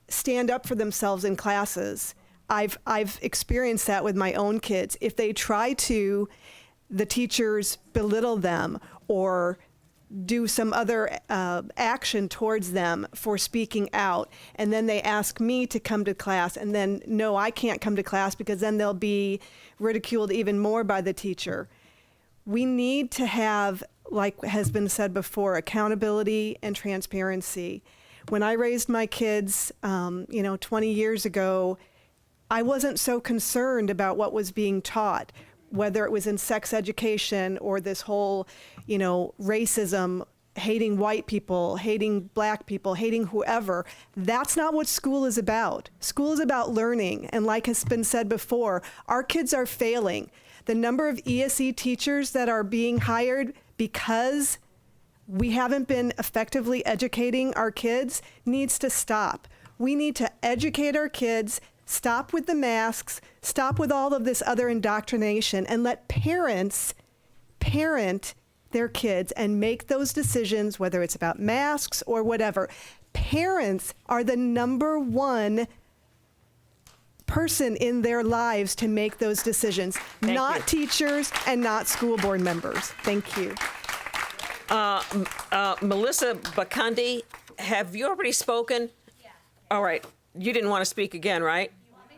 stand up for themselves in classes. I've experienced that with my own kids. If they try to, the teachers belittle them or do some other action towards them for speaking out. And then they ask me to come to class, and then, no, I can't come to class because then they'll be ridiculed even more by the teacher. We need to have, like has been said before, accountability and transparency. When I raised my kids, 20 years ago, I wasn't so concerned about what was being taught, whether it was in sex education or this whole, racism, hating white people, hating black people, hating whoever. That's not what school is about. School is about learning. And like has been said before, our kids are failing. The number of ESE teachers that are being hired because we haven't been effectively educating our kids needs to stop. We need to educate our kids, stop with the masks, stop with all of this other indoctrination, and let parents parent their kids and make those decisions, whether it's about masks or whatever. Parents are the number one person in their lives to make those decisions, not teachers and not school board members. Thank you. Melissa Bakandi, have you already spoken? Yeah. All right. You didn't want to speak again, right? You want me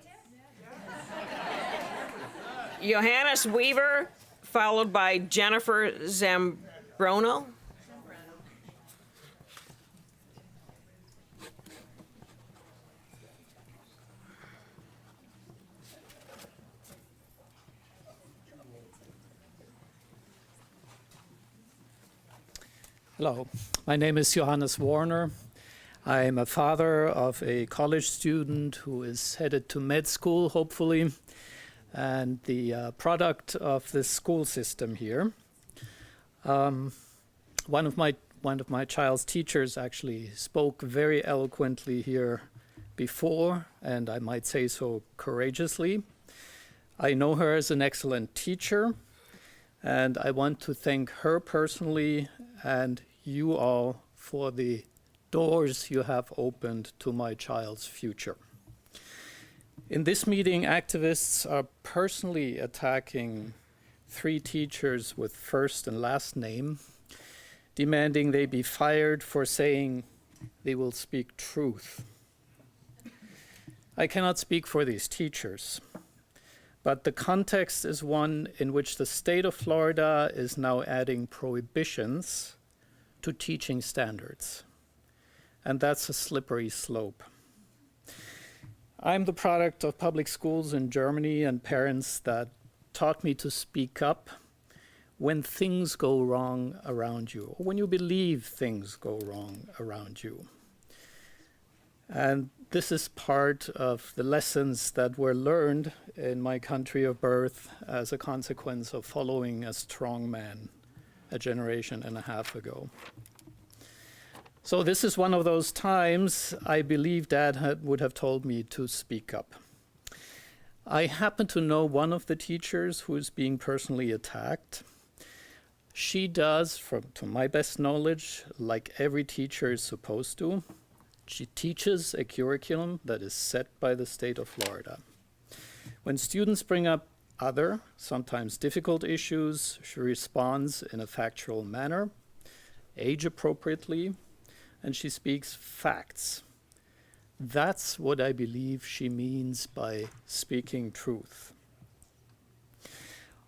to? Johannes Weaver, followed by Jennifer Zambrono. Hello, my name is Johannes Warner. I am a father of a college student who is headed to med school, hopefully, and the product of this school system here. One of my child's teachers actually spoke very eloquently here before, and I might say so courageously. I know her as an excellent teacher, and I want to thank her personally and you all for the doors you have opened to my child's future. In this meeting, activists are personally attacking 3 teachers with first and last name, demanding they be fired for saying they will speak truth. I cannot speak for these teachers, but the context is one in which the state of Florida is now adding prohibitions to teaching standards. And that's a slippery slope. I'm the product of public schools in Germany and parents that taught me to speak up when things go wrong around you, or when you believe things go wrong around you. And this is part of the lessons that were learned in my country of birth as a consequence of following a strong man a generation and a half ago. So this is one of those times I believe Dad would have told me to speak up. I happen to know one of the teachers who is being personally attacked. She does, to my best knowledge, like every teacher is supposed to. She teaches a curriculum that is set by the state of Florida. When students bring up other, sometimes difficult issues, she responds in a factual manner, age appropriately, and she speaks facts. That's what I believe she means by speaking truth.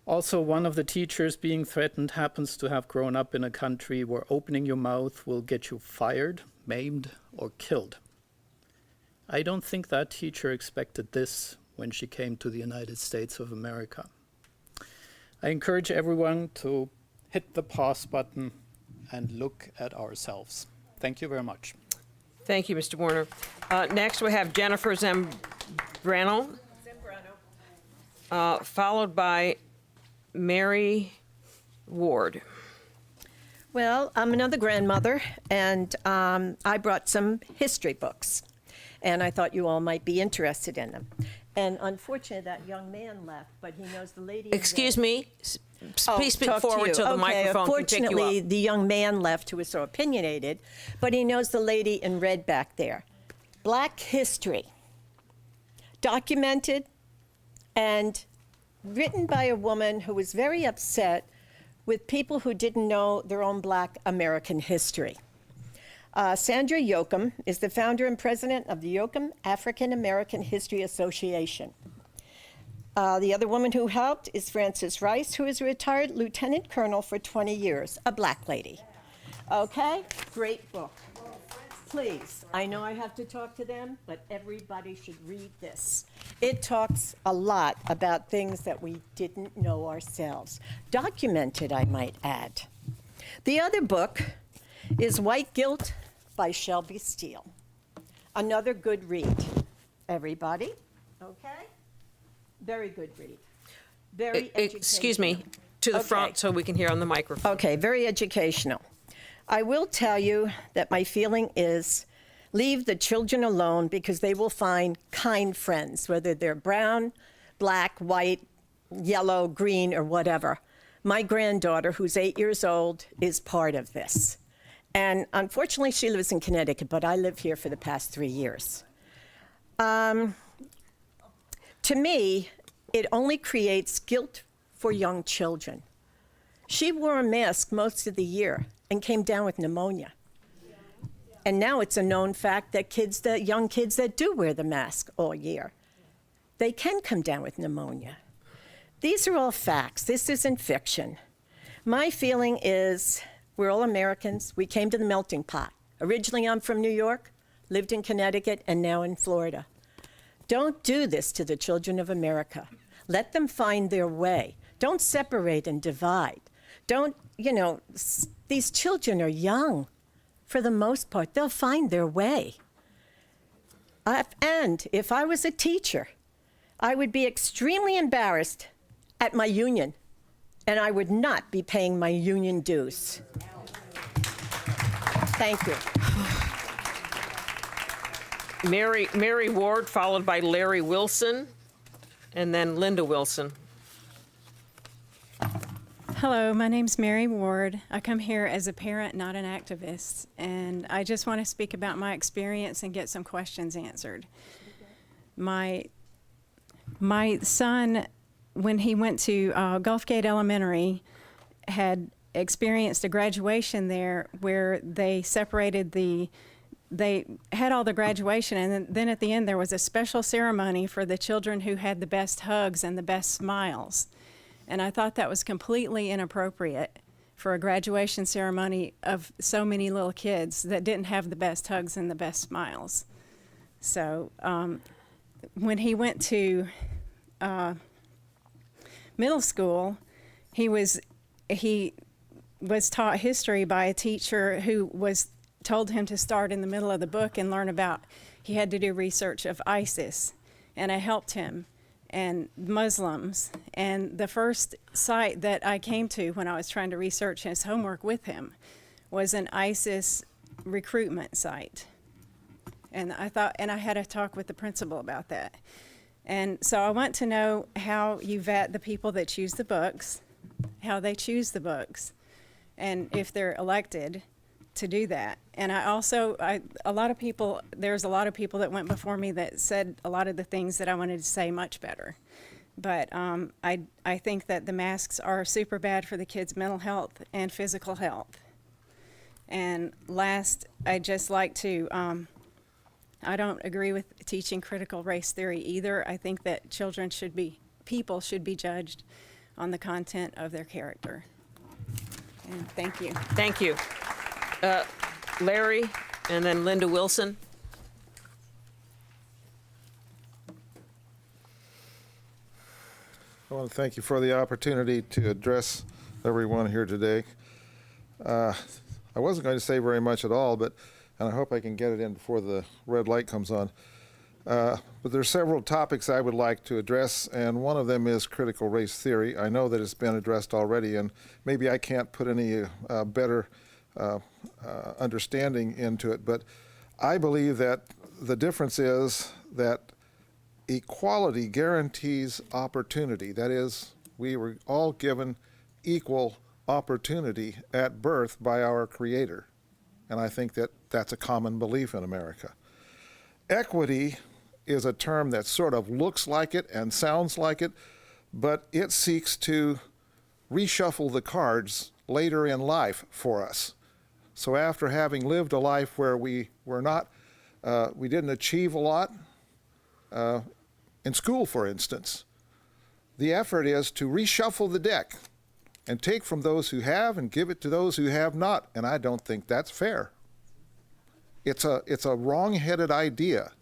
Also, one of the teachers being threatened happens to have grown up in a country where opening your mouth will get you fired, maimed, or killed. I don't think that teacher expected this when she came to the United States of America. I encourage everyone to hit the pause button and look at ourselves. Thank you very much. Thank you, Mr. Warner. Next, we have Jennifer Zambrano, followed by Mary Ward. Well, I'm another grandmother, and I brought some history books, and I thought you all might be interested in them. And unfortunately, that young man left, but he knows the lady. Excuse me. Please speak talk to forward you. so the Okay, microphone can pick you unfortunately, up. the young man left who was so opinionated, but he knows the lady in red back there. Black history, documented and written by a woman who was very upset with people who didn't know their own Black American history. Sandra Yoakum is the founder and president of the Yoakum African American History Association. The other woman who helped is Frances Rice, who is a retired lieutenant colonel for 20 years, a Black lady. Okay, great book. Please, I know I have to talk to them, but everybody should read this. It talks a lot about things that we didn't know ourselves. Documented, I might add. The other book is White Guilt by Shelby Steele. Another good read. Everybody, okay? Very good read. Very educational. Excuse me, to the front so we can hear on the microphone. Okay, very educational. I will tell you that my feeling is leave the children alone because they will find kind friends, whether they're brown, black, white, yellow, green, or whatever. My granddaughter, who's 8 years old, is part of this. And unfortunately, she lives in Connecticut, but I live here for the past 3 years. To me, it only creates guilt for young children. She wore a mask most of the year and came down with pneumonia. And now it's a known fact that young kids that do wear the mask all year, they can come down with pneumonia. These are all facts. This isn't fiction. My feeling is we're all Americans. We came to the melting pot. Originally, I'm from New York, lived in Connecticut, and now in Florida. Don't do this to the children of America. Let them find their way. Don't separate and divide. Don't, these children are young. For the most part, they'll find their way. And if I was a teacher, I would be extremely embarrassed at my union, and I would not be paying my union dues. Thank you. Mary Ward, followed by Larry Wilson, and then Linda Wilson. Hello, my name's Mary Ward. I come here as a parent, not an activist, and I just want to speak about my experience and get some questions answered. My son, when he went to Gulfgate Elementary, had experienced a graduation there where they separated they had all the graduation, and then at the end there was a special ceremony for the children who had the best hugs and the best smiles. And I thought that was completely inappropriate for a graduation ceremony of so many little kids that didn't have the best hugs and the best smiles. So when he went to middle school, he was taught history by a teacher who told him to start in the middle of the book and learn about, he had to do research of ISIS. And I helped him and Muslims. And the first site that I came to when I was trying to research his homework with him was an ISIS recruitment site. And I had a talk with the principal about that. And so I want to know how you vet the people that choose the books, how they choose the books, and if they're elected to do that. And there's a lot of people that went before me that said a lot of the things that I wanted to say much better. But I think that the masks are super bad for the kids' mental health and physical health. And last, I'd just like to, I don't agree with teaching critical race theory either. I think that people should be judged on the content of their character. And thank you. Thank you. Larry, and then Linda Wilson. I want to thank you for the opportunity to address everyone here today. I wasn't going to say very much at all, and I hope I can get it in before the red light comes on. But there are several topics I would like to address, and one of them is critical race theory. I know that it's been addressed already, and maybe I can't put any better understanding into it, but I believe that the difference is that equality guarantees opportunity. That is, we were all given equal opportunity at birth by our Creator. And I think that that's a common belief in America. Equity is a term that sort of looks like it and sounds like it, but it seeks to reshuffle the cards later in life for us. So after having lived a life where we didn't achieve a lot, in school, for instance, the effort is to reshuffle the deck and take from those who have and give it to those who have not. And I don't think that's fair. It's a wrong-headed idea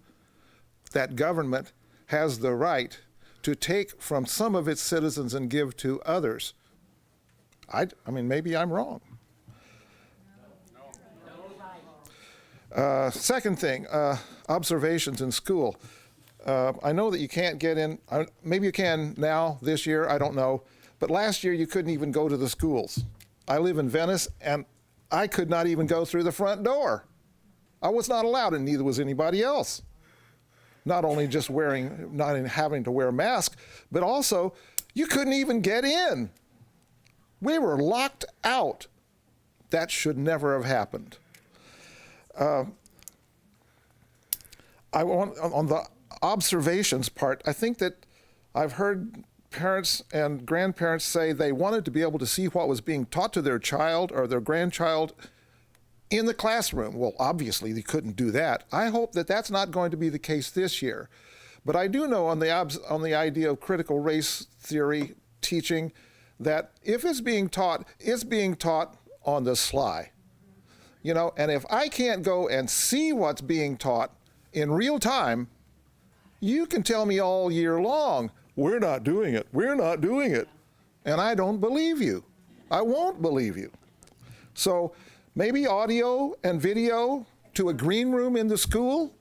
that government has the right to take from some of its citizens and give to others. I mean, maybe I'm wrong. Second thing, observations in school. I know that you can't get in, maybe you can now, this year, I don't know, but last year you couldn't even go to the schools. I live in Venice, and I could not even go through the front door. I was not allowed, and neither was anybody else. Not only just not having to wear a mask, but also you couldn't even get in. We were locked out. That should never have happened. On the observations part, I think that I've heard parents and grandparents say they wanted to be able to see what was being taught to their child or their grandchild in the classroom. Well, obviously they couldn't do that. I hope that that's not going to be the case this year. But I do know on the idea of critical race theory teaching that if it's being taught on the sly. You know, and if I can't go and see what's being taught in real time, you can tell me all year long, we're not doing it, we're not doing it. And I don't believe you. I won't believe you. So maybe audio and video to a green room in the school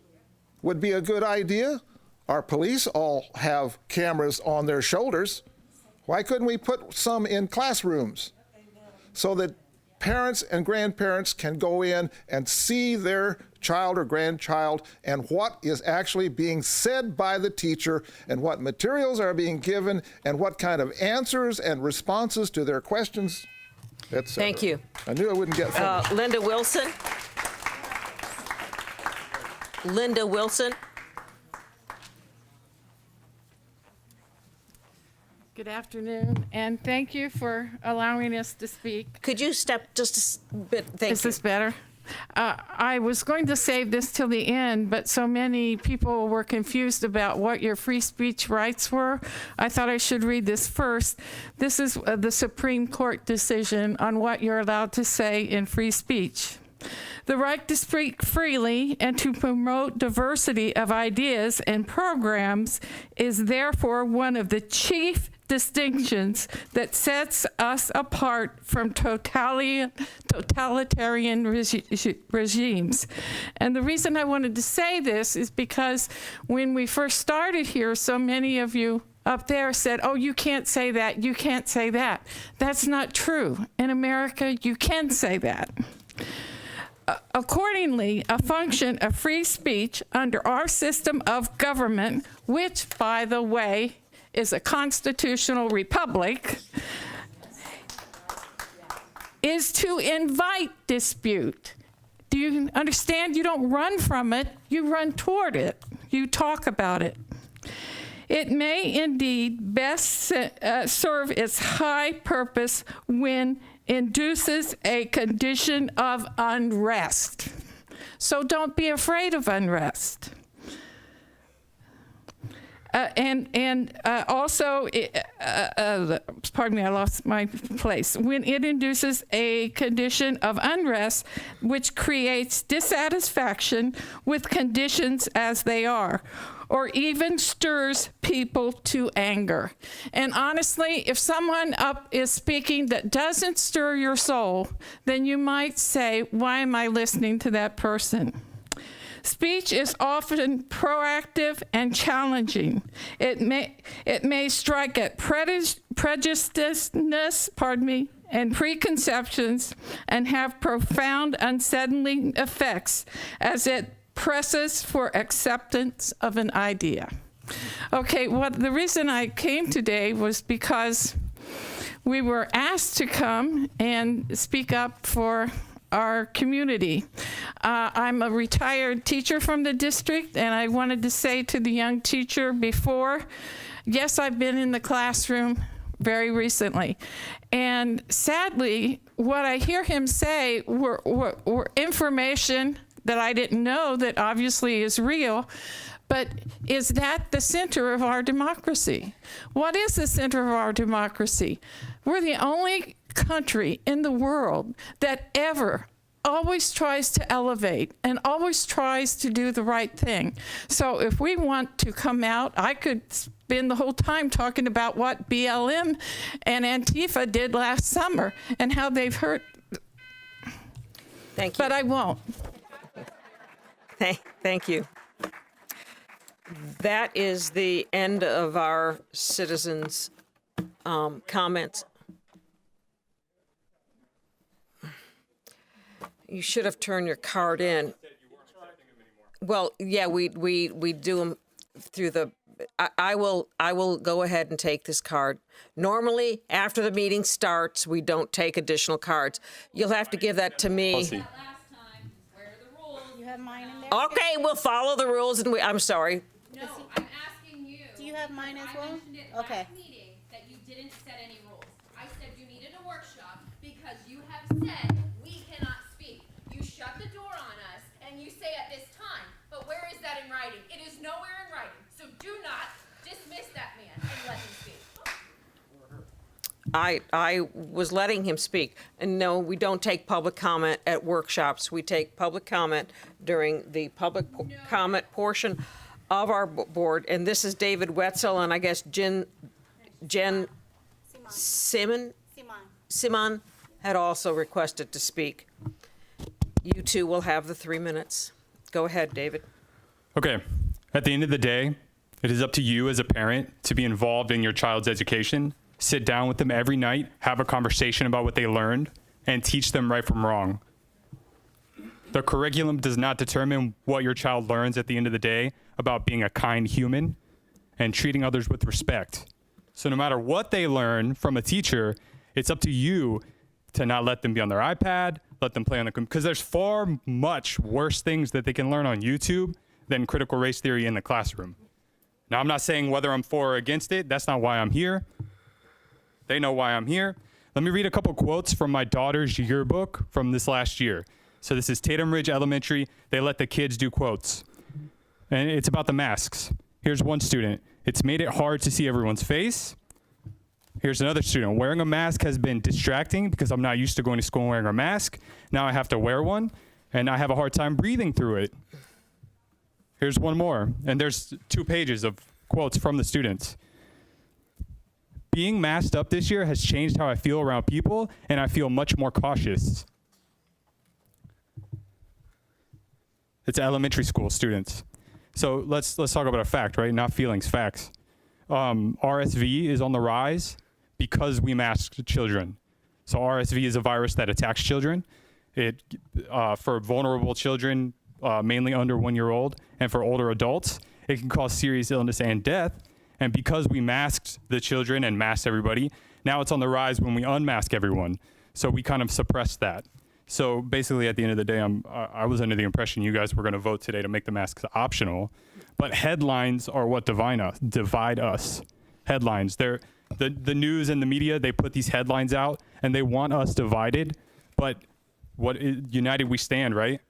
would be a good idea. Our police all have cameras on their shoulders. Why couldn't we put some in classrooms so that parents and grandparents can go in and see their child or grandchild and what is actually being said by the teacher and what materials are being given and what kind of answers and responses to their questions, etc. Thank you. I knew I wouldn't get finished. Linda Wilson. Linda Wilson. Good afternoon, and thank you for allowing us to speak. Could you step just a bit? Thank you. Is this better? I was going to save this till the end, but so many people were confused about what your free speech rights were. I thought I should read this first. This is the Supreme Court decision on what you're allowed to say in free speech. The right to speak freely and to promote diversity of ideas and programs is therefore one of the chief distinctions that sets us apart from totalitarian regimes. And the reason I wanted to say this is because when we first started here, so many of you up there said, oh, you can't say that, you can't say that. That's not true. In America, you can say that. Accordingly, a function of free speech under our system of government, which, by the way, is a constitutional republic, is to invite dispute. Do you understand? You don't run from it, you run toward it. You talk about it. It may indeed best serve its high purpose when induces a condition of unrest. So don't be afraid of unrest. Also, pardon me, I lost my place. When it induces a condition of unrest, which creates dissatisfaction with conditions as they are, or even stirs people to anger. And honestly, if someone up is speaking that doesn't stir your soul, then you might say, why am I listening to that person? Speech is often proactive and challenging. It may strike at prejudice, and preconceptions, and have profound unsettling effects as it presses for acceptance of an idea. Okay, the reason I came today was because we were asked to come and speak up for our community. I'm a retired teacher from the district, and I wanted to say to the young teacher before, yes, I've been in the classroom very recently. And sadly, what I hear him say were information that I didn't know that obviously is real, but is that the center of our democracy? What is the center of our democracy? We're the only country in the world that ever always tries to elevate and always tries to do the right thing. So if we want to come out, I could spend the whole time talking about what BLM and Antifa did last summer and how they've hurt. Thank you. But I won't. Thank you. That is the end of our citizens' comments. You should have turned your card in. Well, yeah, we do them through the. I will go ahead and take this card. Normally, after the meeting starts, we don't take additional cards. You'll have to give that to me. You have mine in there? Okay, we'll follow the rules, and I'm sorry. No, I'm asking you. Do you have mine as well? Okay. Meeting that you didn't set any rules. I said you needed a workshop because you have said we cannot speak. You shut the door on us and you say at this time, but where is that in writing? It is nowhere in writing. So do not dismiss that man and let him speak. I was letting him speak. And no, we don't take public comment at workshops. We take public comment during the public comment portion of our board. And this is David Wetzel and I guess Jen Simon had also requested to speak. You two will have the 3 minutes. Go ahead, David. Okay. At the end of the day, it is up to you as a parent to be involved in your child's education. Sit down with them every night, have a conversation about what they learned, and teach them right from wrong. The curriculum does not determine what your child learns at the end of the day about being a kind human and treating others with respect. So no matter what they learn from a teacher, it's up to you to not let them be on their iPad, let them play on the computer, because there's far much worse things that they can learn on YouTube than critical race theory in the classroom. Now, I'm not saying whether I'm for or against it. That's not why I'm here. They know why I'm here. Let me read a couple quotes from my daughter's yearbook from this last year. So this is Tatum Ridge Elementary. They let the kids do quotes. And it's about the masks. Here's one student. It's made it hard to see everyone's face. Here's another student. Wearing a mask has been distracting because I'm not used to going to school and wearing a mask. Now I have to wear one, and I have a hard time breathing through it. Here's one more. And there's 2 pages of quotes from the students. Being masked up this year has changed how I feel around people, and I feel much more cautious. It's elementary school students. So let's talk about a fact, right? Not feelings, facts. RSV is on the rise because we masked children. So RSV is a virus that attacks children. It for vulnerable children, mainly under 1 year old, and for older adults, it can cause serious illness and death. And because we masked the children and masked everybody, now it's on the rise when we unmask everyone. So we kind of suppressed that. So basically, at the end of the day, I was under the impression you guys were going to vote today to make the masks optional. But headlines are what divide us. Headlines, The news and the media, they put these headlines out and they want us divided, but united we stand, right?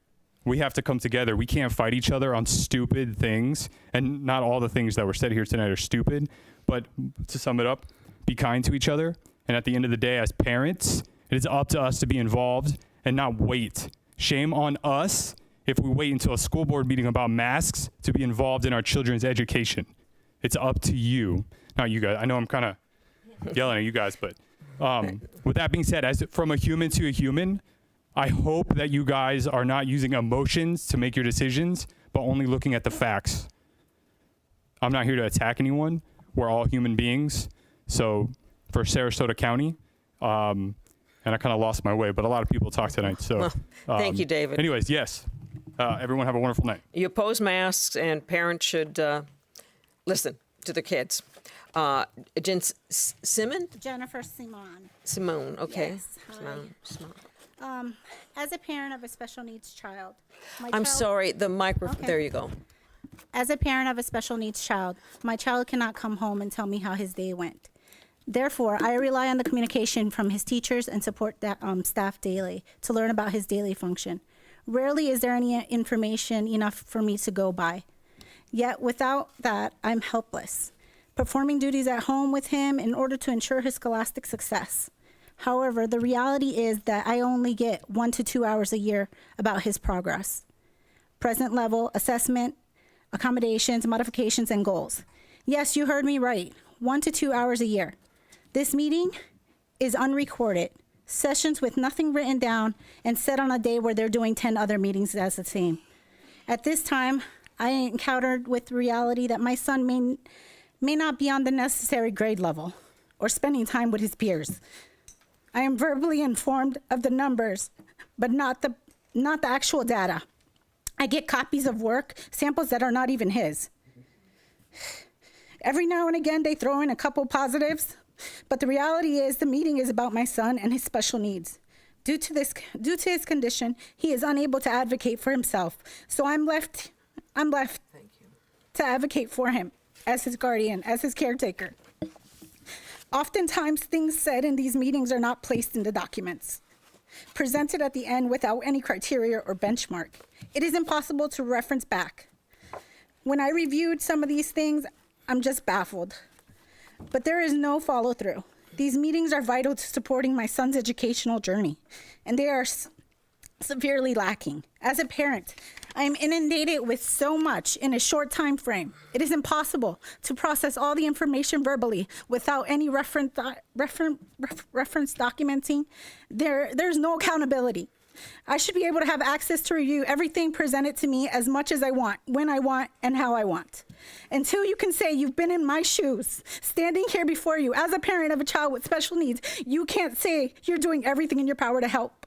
We have to come together. We can't fight each other on stupid things, and not all the things that were said here tonight are stupid, but to sum it up, be kind to each other. And at the end of the day, as parents, it is up to us to be involved and not wait. Shame on us if we wait until a school board meeting about masks to be involved in our children's education. It's up to you, not you guys. I know I'm kind of yelling at you guys, but with that being said, as from a human to a human, I hope that you guys are not using emotions to make your decisions, but only looking at the facts. I'm not here to attack anyone. We're all human beings. So for Sarasota County, and I kind of lost my way, but a lot of people talked tonight. So Thank you, David. Anyways, yes. Everyone have a wonderful night. You oppose masks, and parents should listen to their kids. Jennifer Simon. Simone, okay. Yes, hi. As a parent of a special needs child, I'm sorry, the microphone, Okay. there you go. As a parent of a special needs child, my child cannot come home and tell me how his day went. Therefore, I rely on the communication from his teachers and support staff daily to learn about his daily function. Rarely is there any information enough for me to go by. Yet without that, I'm helpless, performing duties at home with him in order to ensure his scholastic success. However, the reality is that I only get 1 to 2 hours a year about his progress. Present level, assessment, accommodations, modifications, and goals. Yes, you heard me right, 1 to 2 hours a year. This meeting is unrecorded, sessions with nothing written down and set on a day where they're doing 10 other meetings as the same. At this time, I encountered with reality that my son may not be on the necessary grade level or spending time with his peers. I am verbally informed of the numbers, but not the actual data. I get copies of work, samples that are not even his. Every now and again, they throw in a couple positives, but the reality is the meeting is about my son and his special needs. Due to his condition, he is unable to advocate for himself. So I'm left to advocate for him as his guardian, as his caretaker. Oftentimes, things said in these meetings are not placed in the documents, presented at the end without any criteria or benchmark. It is impossible to reference back. When I reviewed some of these things, I'm just baffled. But there is no follow-through. These meetings are vital to supporting my son's educational journey, and they are severely lacking. As a parent, I am inundated with so much in a short time frame. It is impossible to process all the information verbally without any reference documenting. There's no accountability. I should be able to have access to review everything presented to me as much as I want, when I want, and how I want. Until you can say you've been in my shoes, standing here before you as a parent of a child with special needs, you can't say you're doing everything in your power to help.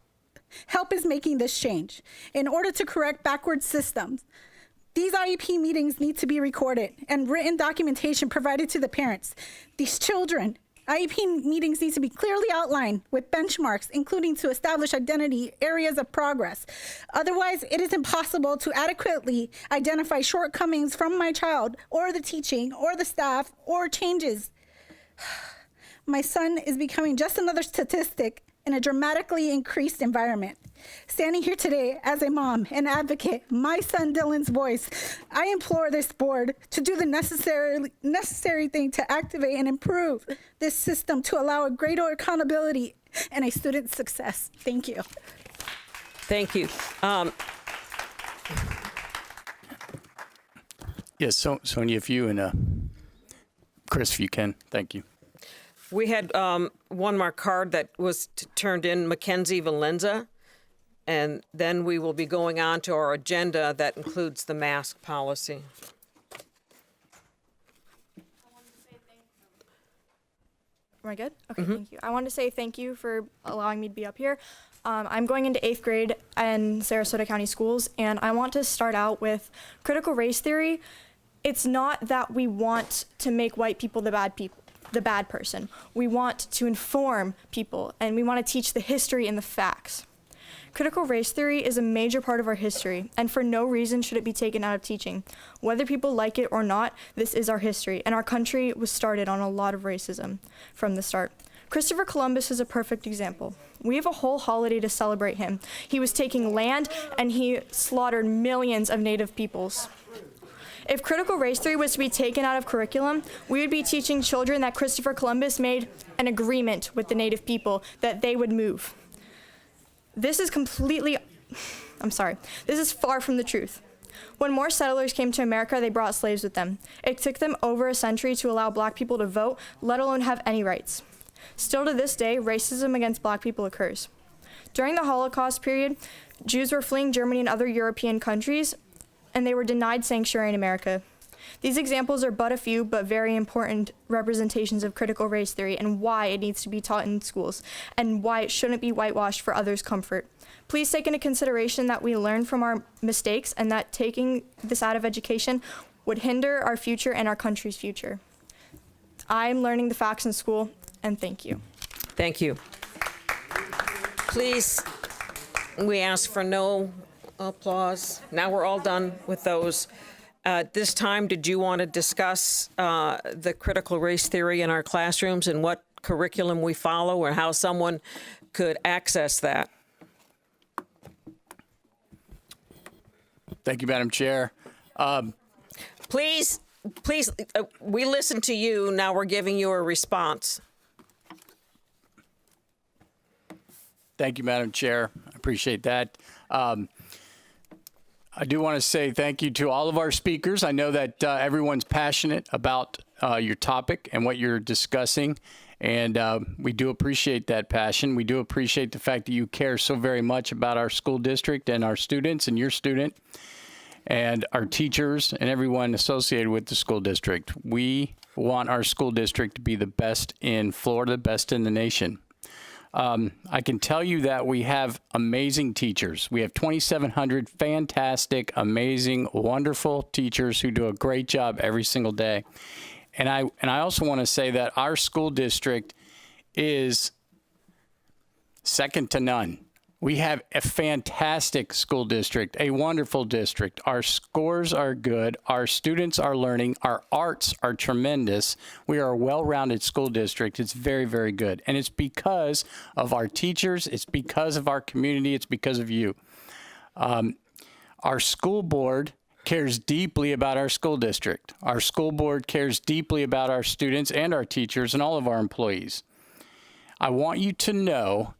Help is making this change. In order to correct backward systems, these IEP meetings need to be recorded and written documentation provided to the parents. These children, IEP meetings need to be clearly outlined with benchmarks, including to establish identity, areas of progress. Otherwise, it is impossible to adequately identify shortcomings from my child or the teaching or the staff or changes. My son is becoming just another statistic in a dramatically increased environment. Standing here today as a mom and advocate, my son Dylan's voice, I implore this board to do the necessary thing to activate and improve this system to allow a greater accountability and a student's success. Thank you. Thank you. Yes, Sonia, if you and Chris, if you can, thank you. We had one more card that was turned in, Mackenzie Valenza, and then we will be going on to our agenda that includes the mask policy. Am I good? Okay, Thank you. I wanted to say thank you for allowing me to be up here. I'm going into 8th grade in Sarasota County Schools, and I want to start out with critical race theory. It's not that we want to make white people the bad person. We want to inform people, and we want to teach the history and the facts. Critical race theory is a major part of our history, and for no reason should it be taken out of teaching. Whether people like it or not, this is our history, and our country was started on a lot of racism from the start. Christopher Columbus is a perfect example. We have a whole holiday to celebrate him. He was taking land, and he slaughtered millions of native peoples. If critical race theory was to be taken out of curriculum, we would be teaching children that Christopher Columbus made an agreement with the native people that they would move. This is far from the truth. When more settlers came to America, they brought slaves with them. It took them over a century to allow black people to vote, let alone have any rights. Still to this day, racism against black people occurs. During the Holocaust period, Jews were fleeing Germany and other European countries, and they were denied sanctuary in America. These examples are but a few, but very important representations of critical race theory and why it needs to be taught in schools and why it shouldn't be whitewashed for others' comfort. Please take into consideration that we learn from our mistakes and that taking this out of education would hinder our future and our country's future. I'm learning the facts in school, and thank you. Thank you. Please, we ask for no applause. Now we're all done with those. This time, did you want to discuss the critical race theory in our classrooms and what curriculum we follow or how someone could access that? Thank you, Madam Chair. Please, we listened to you. Now we're giving you a response. Thank you, Madam Chair. I appreciate that. I do want to say thank you to all of our speakers. I know that everyone's passionate about your topic and what you're discussing, and we do appreciate that passion. We do appreciate the fact that you care so very much about our school district and our students and your student and our teachers and everyone associated with the school district. We want our school district to be the best in Florida, the best in the nation. I can tell you that we have amazing teachers. We have 2,700 fantastic, amazing, wonderful teachers who do a great job every single day. And I also want to say that our school district is second to none. We have a fantastic school district, a wonderful district. Our scores are good. Our students are learning. Our arts are tremendous. We are a well-rounded school district. It's very, very good. And it's because of our teachers. It's because of our community. It's because of you. Our school board cares deeply about our school district. Our school board cares deeply about our students and our teachers and all of our employees. I want you to know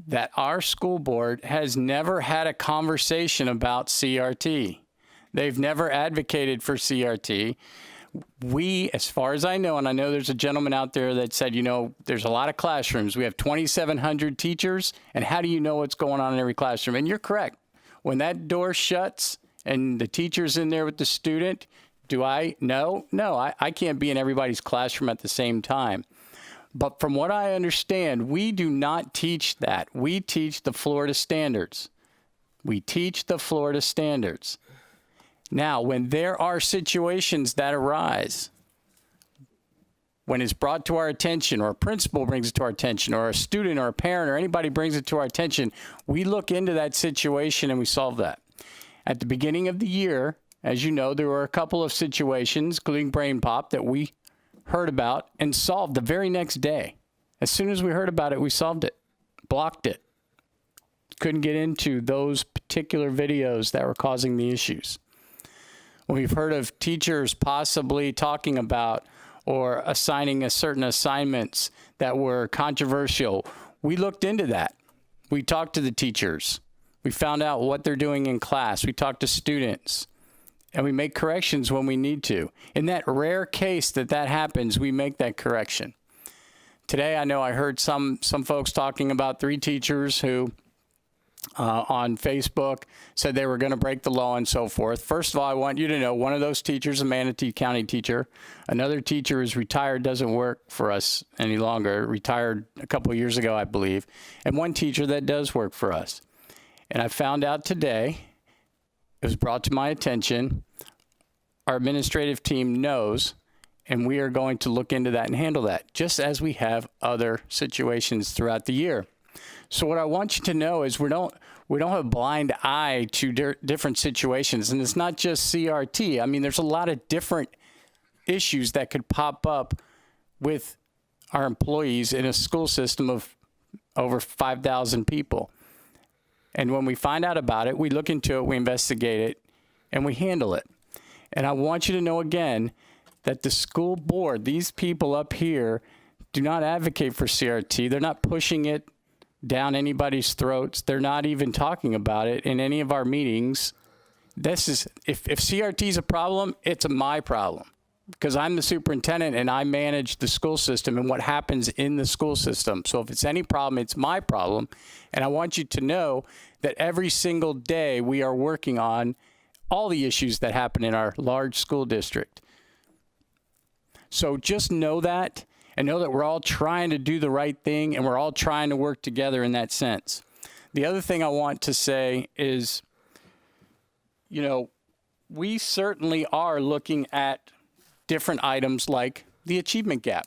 that our school board has never had a conversation about CRT. They've never advocated for CRT. We, as far as I know, and I know there's a gentleman out there that said, you know, there's a lot of classrooms. We have 2,700 teachers, and how do you know what's going on in every classroom? And you're correct. When that door shuts and the teacher's in there with the student, do I know? No, I can't be in everybody's classroom at the same time. But from what I understand, we do not teach that. We teach the Florida standards. We teach the Florida standards. Now, when there are situations that arise, when it's brought to our attention, or a principal brings it to our attention, or a student or a parent or anybody brings it to our attention, we look into that situation and we solve that. At the beginning of the year, as you know, there were a couple of situations, including Brain Pop, that we heard about and solved the very next day. As soon as we heard about it, we solved it, blocked it. Couldn't get into those particular videos that were causing the issues. We've heard of teachers possibly talking about or assigning a certain assignments that were controversial. We looked into that. We talked to the teachers. We found out what they're doing in class. We talked to students. And we make corrections when we need to. In that rare case that happens, we make that correction. Today, I know I heard some folks talking about 3 teachers who on Facebook said they were going to break the law and so forth. First of all, I want you to know one of those teachers, a Manatee County teacher. Another teacher is retired, doesn't work for us any longer, retired a couple of years ago, I believe. And one teacher that does work for us. And I found out today, it was brought to my attention, our administrative team knows, and we are going to look into that and handle that, just as we have other situations throughout the year. So what I want you to know is we don't have a blind eye to different situations. And it's not just CRT. I mean, there's a lot of different issues that could pop up with our employees in a school system of over 5,000 people. And when we find out about it, we look into it, we investigate it, and we handle it. And I want you to know again that the school board, these people up here, do not advocate for CRT. They're not pushing it down anybody's throats. They're not even talking about it in any of our meetings. This is, if CRT is a problem, it's my problem, because I'm the superintendent and I manage the school system and what happens in the school system. So if it's any problem, it's my problem. And I want you to know that every single day we are working on all the issues that happen in our large school district. So just know that, and know that we're all trying to do the right thing and we're all trying to work together in that sense. The other thing I want to say is, you know, we certainly are looking at different items like the achievement gap.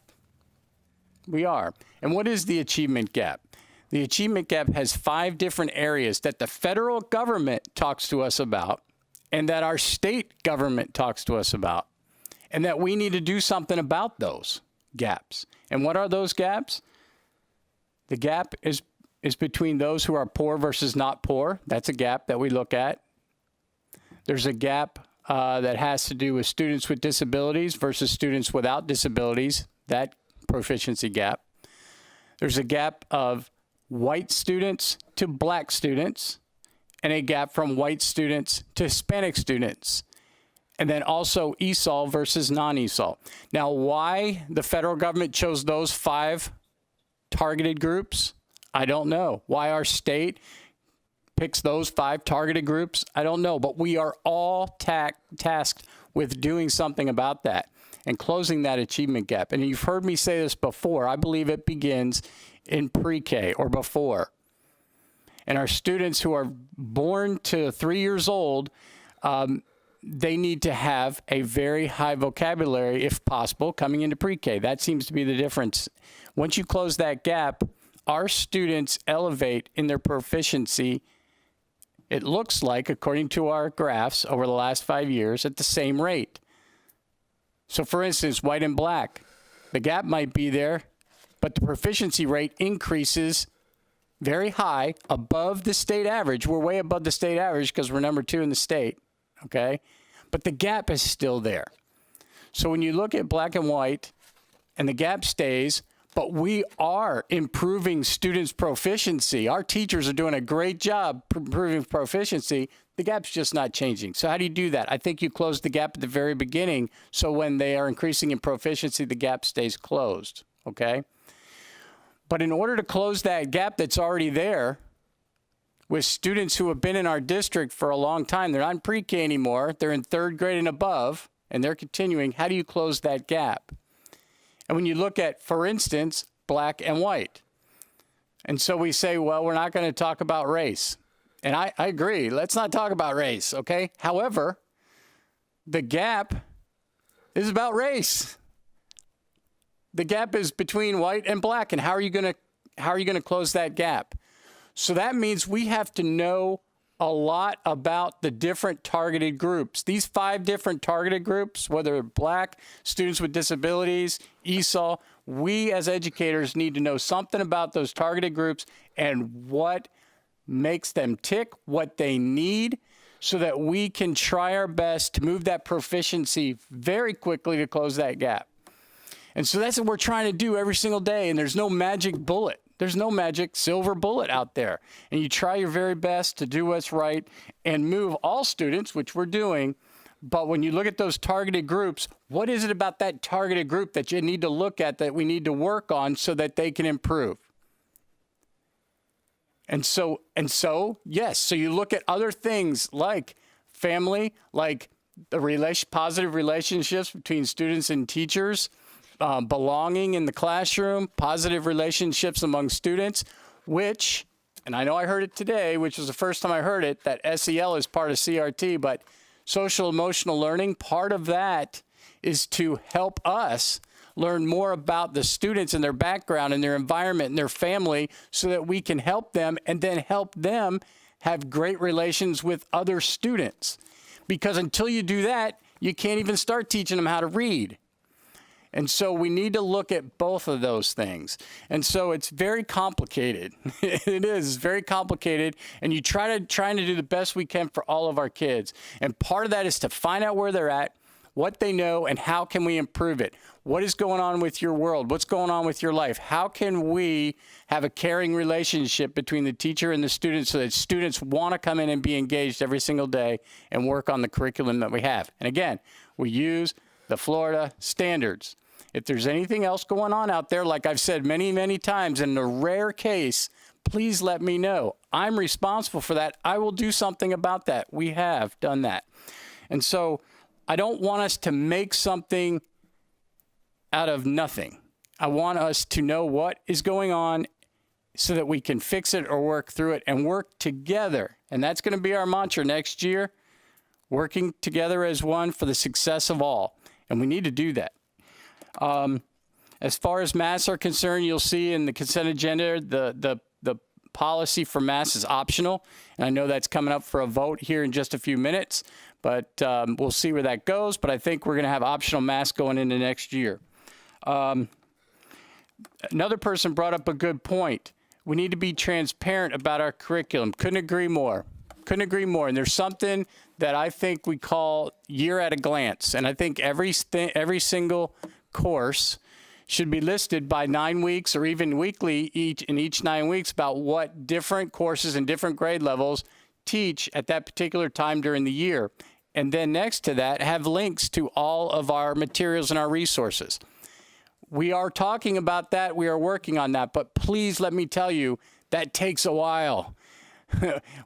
We are. And what is the achievement gap? The achievement gap has 5 different areas that the federal government talks to us about and that our state government talks to us about, and that we need to do something about those gaps. And what are those gaps? The gap is between those who are poor versus not poor. That's a gap that we look at. There's a gap that has to do with students with disabilities versus students without disabilities, that proficiency gap. There's a gap of white students to black students, and a gap from white students to Hispanic students. And then also ESOL versus non-ESOL. Now, why the federal government chose those 5 targeted groups, I don't know. Why our state picks those 5 targeted groups, I don't know. But we are all tasked with doing something about that and closing that achievement gap. And you've heard me say this before. I believe it begins in pre-K or before. And our students who are born to 3 years old, they need to have a very high vocabulary, if possible, coming into pre-K. That seems to be the difference. Once you close that gap, our students elevate in their proficiency, it looks like, according to our graphs over the last 5 years, at the same rate. So for instance, white and black, the gap might be there, but the proficiency rate increases very high, above the state average. We're way above the state average because we're number 2 in the state, okay? But the gap is still there. So when you look at black and white and the gap stays, but we are improving students' proficiency. Our teachers are doing a great job improving proficiency. The gap's just not changing. So how do you do that? I think you close the gap at the very beginning, so when they are increasing in proficiency, the gap stays closed, okay? But in order to close that gap that's already there with students who have been in our district for a long time, they're not in pre-K anymore, they're in 3rd grade and above, and they're continuing, how do you close that gap? And when you look at, for instance, black and white, and so we say, well, we're not going to talk about race. And I agree, let's not talk about race, okay? However, the gap is about race. The gap is between white and black, and how are you going to close that gap? So that means we have to know a lot about the different targeted groups. These 5 different targeted groups, whether black, students with disabilities, ESOL, we as educators need to know something about those targeted groups and what makes them tick, what they need, so that we can try our best to move that proficiency very quickly to close that gap. And so that's what we're trying to do every single day, and there's no magic bullet. There's no magic silver bullet out there. And you try your very best to do what's right and move all students, which we're doing. But when you look at those targeted groups, what is it about that targeted group that you need to look at, that we need to work on so that they can improve? And so, yes, so you look at other things like family, like the positive relationships between students and teachers, belonging in the classroom, positive relationships among students, which, and I know I heard it today, which was the first time I heard it, that SEL is part of CRT, but social emotional learning, part of that is to help us learn more about the students and their background and their environment and their family so that we can help them and then help them have great relations with other students. Because until you do that, you can't even start teaching them how to read. And so we need to look at both of those things. And so it's very complicated. It is very complicated. And you trying to do the best we can for all of our kids. And part of that is to find out where they're at, what they know, and how can we improve it. What is going on with your world? What's going on with your life? How can we have a caring relationship between the teacher and the student so that students want to come in and be engaged every single day and work on the curriculum that we have? And again, we use the Florida standards. If there's anything else going on out there, like I've said many, many times, in a rare case, please let me know. I'm responsible for that. I will do something about that. We have done that. And so I don't want us to make something out of nothing. I want us to know what is going on so that we can fix it or work through it and work together. And that's going to be our mantra next year, working together as one for the success of all. And we need to do that. As far as masks are concerned, you'll see in the consent agenda, the policy for masks is optional. And I know that's coming up for a vote here in just a few minutes, but we'll see where that goes. But I think we're going to have optional masks going into next year. Another person brought up a good point. We need to be transparent about our curriculum. Couldn't agree more. Couldn't agree more. And there's something that I think we call year at a glance. And I think every single course should be listed by 9 weeks or even weekly in each 9 weeks about what different courses and different grade levels teach at that particular time during the year. And then next to that, have links to all of our materials and our resources. We are talking about that. We are working on that. But please let me tell you, that takes a while.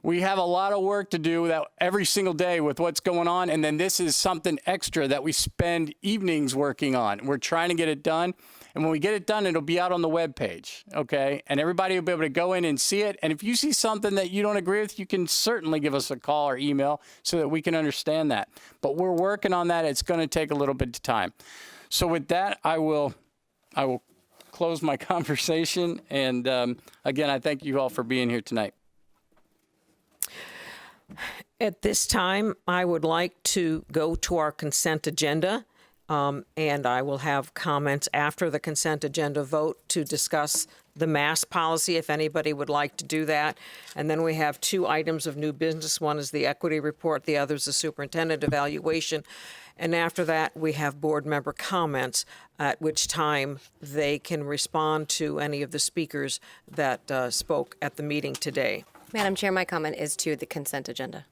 We have a lot of work to do every single day with what's going on. And then this is something extra that we spend evenings working on. We're trying to get it done. And when we get it done, it'll be out on the webpage, okay? And everybody will be able to go in and see it. And if you see something that you don't agree with, you can certainly give us a call or email so that we can understand that. But we're working on that. It's going to take a little bit of time. So with that, I will close my conversation. And again, I thank you all for being here tonight. At this time, I would like to go to our consent agenda, and I will have comments after the consent agenda vote to discuss the mask policy, if anybody would like to do that. And then we have 2 items of new business. One is the equity report. The other is the superintendent evaluation. And after that, we have board member comments, at which time they can respond to any of the speakers that spoke at the meeting today. Madam Chair, my comment is to the consent agenda.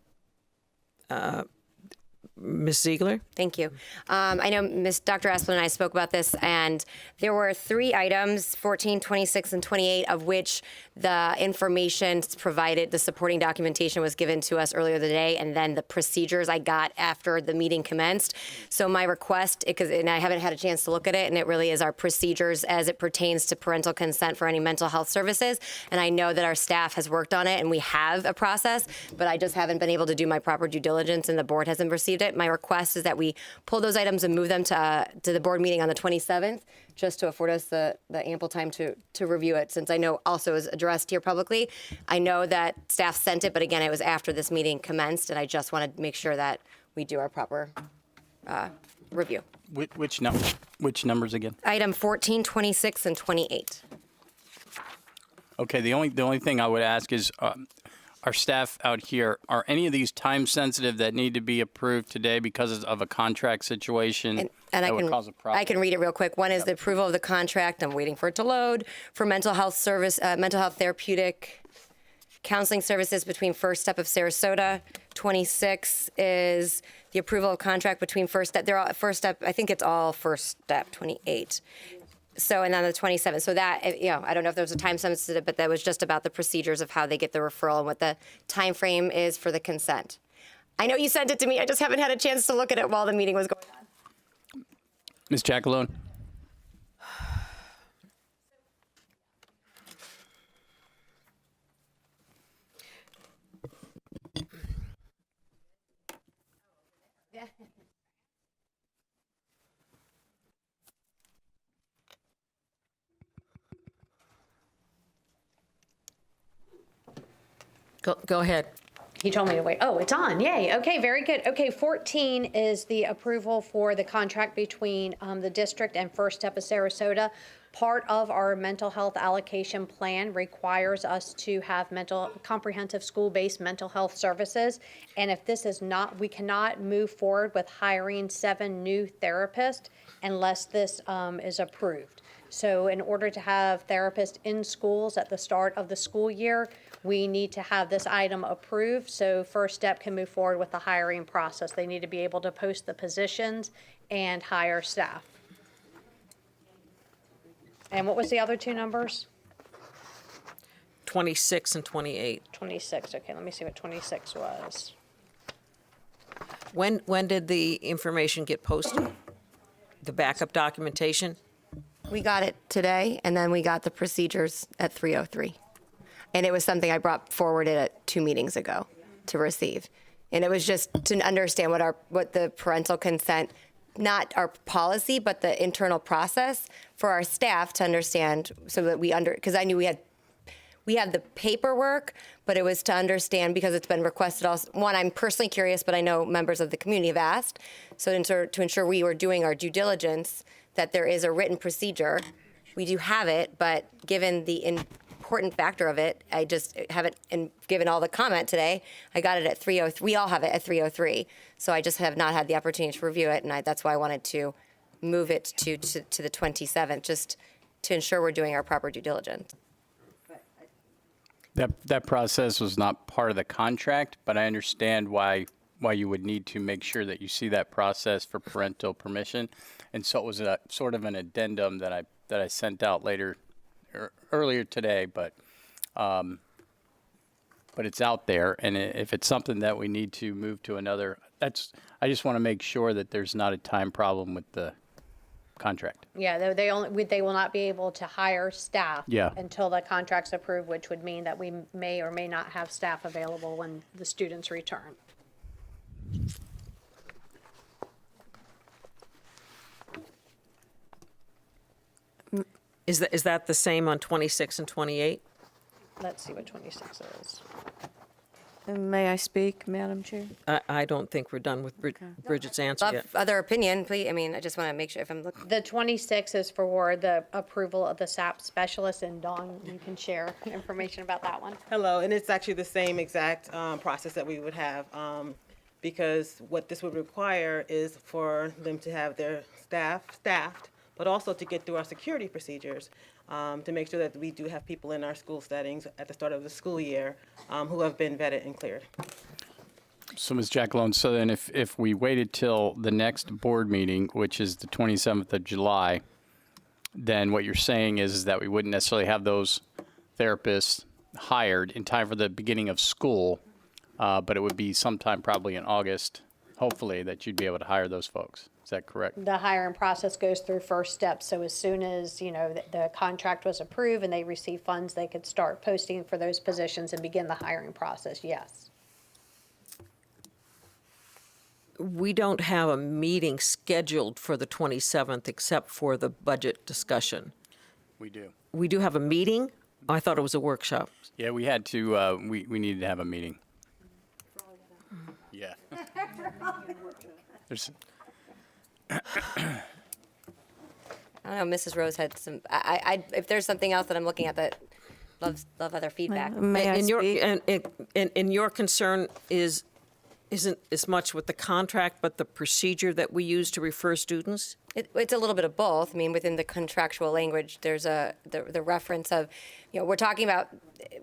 Ms. Ziegler? Thank you. I know Dr. Asplund and I spoke about this, and there were 3 items, 14, 26, and 28, of which the information provided, the supporting documentation was given to us earlier today, and then the procedures I got after the meeting commenced. So my request, and I haven't had a chance to look at it, and it really is our procedures as it pertains to parental consent for any mental health services. And I know that our staff has worked on it, and we have a process, but I just haven't been able to do my proper due diligence, and the board hasn't received it. My request is that we pull those items and move them to the board meeting on the 27th, just to afford us the ample time to review it, since I know also is addressed here publicly. I know that staff sent it, but again, it was after this meeting commenced, and I just want to make sure that we do our proper review. Which numbers again? Item 14, 26, and 28. Okay, the only thing I would ask is, our staff out here, are any of these time sensitive that need to be approved today because of a contract situation that would cause a problem? I can read it real quick. One is the approval of the contract. I'm waiting for it to load. For mental health therapeutic counseling services between First Step of Sarasota. 26 is the approval of contract between First Step. They're all First Step. I think it's all First Step. 28. So, and then the 27th. So that, I don't know if there was a time sensitive, but that was just about the procedures of how they get the referral and what the time frame is for the consent. I know you sent it to me. I just haven't had a chance to look at it while the meeting was going on. Ms. Jackalone? Go ahead. He told me to wait. Oh, it's on. Yay. Okay, very good. Okay, 14 is the approval for the contract between the district and First Step of Sarasota. Part of our mental health allocation plan requires us to have comprehensive school-based mental health services. And if this is not, we cannot move forward with hiring 7 new therapists unless this is approved. So in order to have therapists in schools at the start of the school year, we need to have this item approved so First Step can move forward with the hiring process. They need to be able to post the positions and hire staff. And what was the other 2 numbers? 26 and 28. 26. Okay, let me see what 26 was. When did the information get posted? The backup documentation? We got it today, and then we got the procedures at 3:03. And it was something I brought forward at 2 meetings ago to receive. And it was just to understand what the parental consent, not our policy, but the internal process for our staff to understand, so that because I knew we had the paperwork, but it was to understand, because it's been requested also. One, I'm personally curious, but I know members of the community have asked. So to ensure we were doing our due diligence, that there is a written procedure. We do have it, but given the important factor of it, I just haven't, and given all the comment today, I got it at 3:03. We all have it at 3:03. So I just have not had the opportunity to review it, and that's why I wanted to move it to the 27th, just to ensure we're doing our proper due diligence. That process was not part of the contract, but I understand why you would need to make sure that you see that process for parental permission. And so it was a sort of an addendum that I sent out earlier today, but it's out there. And if it's something that we need to move to another, I just want to make sure that there's not a time problem with the contract. Yeah, they will not be able to hire staff Yeah. until the contract's approved, which would mean that we may or may not have staff available when the students return. Is that the same on 26 and 28? Let's see what 26 is. May I speak, Madam Chair? I don't think we're done with Bridget's answer yet. Other opinion, please. I mean, I just want to make sure if I'm looking. The 26 is for the approval of the SAP specialist, and Dawn, you can share information about that one. Hello, and it's actually the same exact process that we would have, because what this would require is for them to have their staffed, but also to get through our security procedures, to make sure that we do have people in our school settings at the start of the school year who have been vetted and cleared. So, Ms. Jackalone, so then if we waited till the next board meeting, which is the 27th of July, then what you're saying is that we wouldn't necessarily have those therapists hired in time for the beginning of school, but it would be sometime probably in August, hopefully, that you'd be able to hire those folks. Is that correct? The hiring process goes through First Step, so as soon as, the contract was approved and they received funds, they could start posting for those positions and begin the hiring process, yes. We don't have a meeting scheduled for the 27th except for the budget discussion. We do. We do have a meeting? I thought it was a workshop. Yeah, we had to, we needed to have a meeting. Yeah. There's... I don't know, Mrs. Rose had some, if there's something else that I'm looking at that love other feedback. May I speak? And your concern isn't as much with the contract, but the procedure that we use to refer students? It's a little bit of both. I mean, within the contractual language, there's the reference of, we're talking about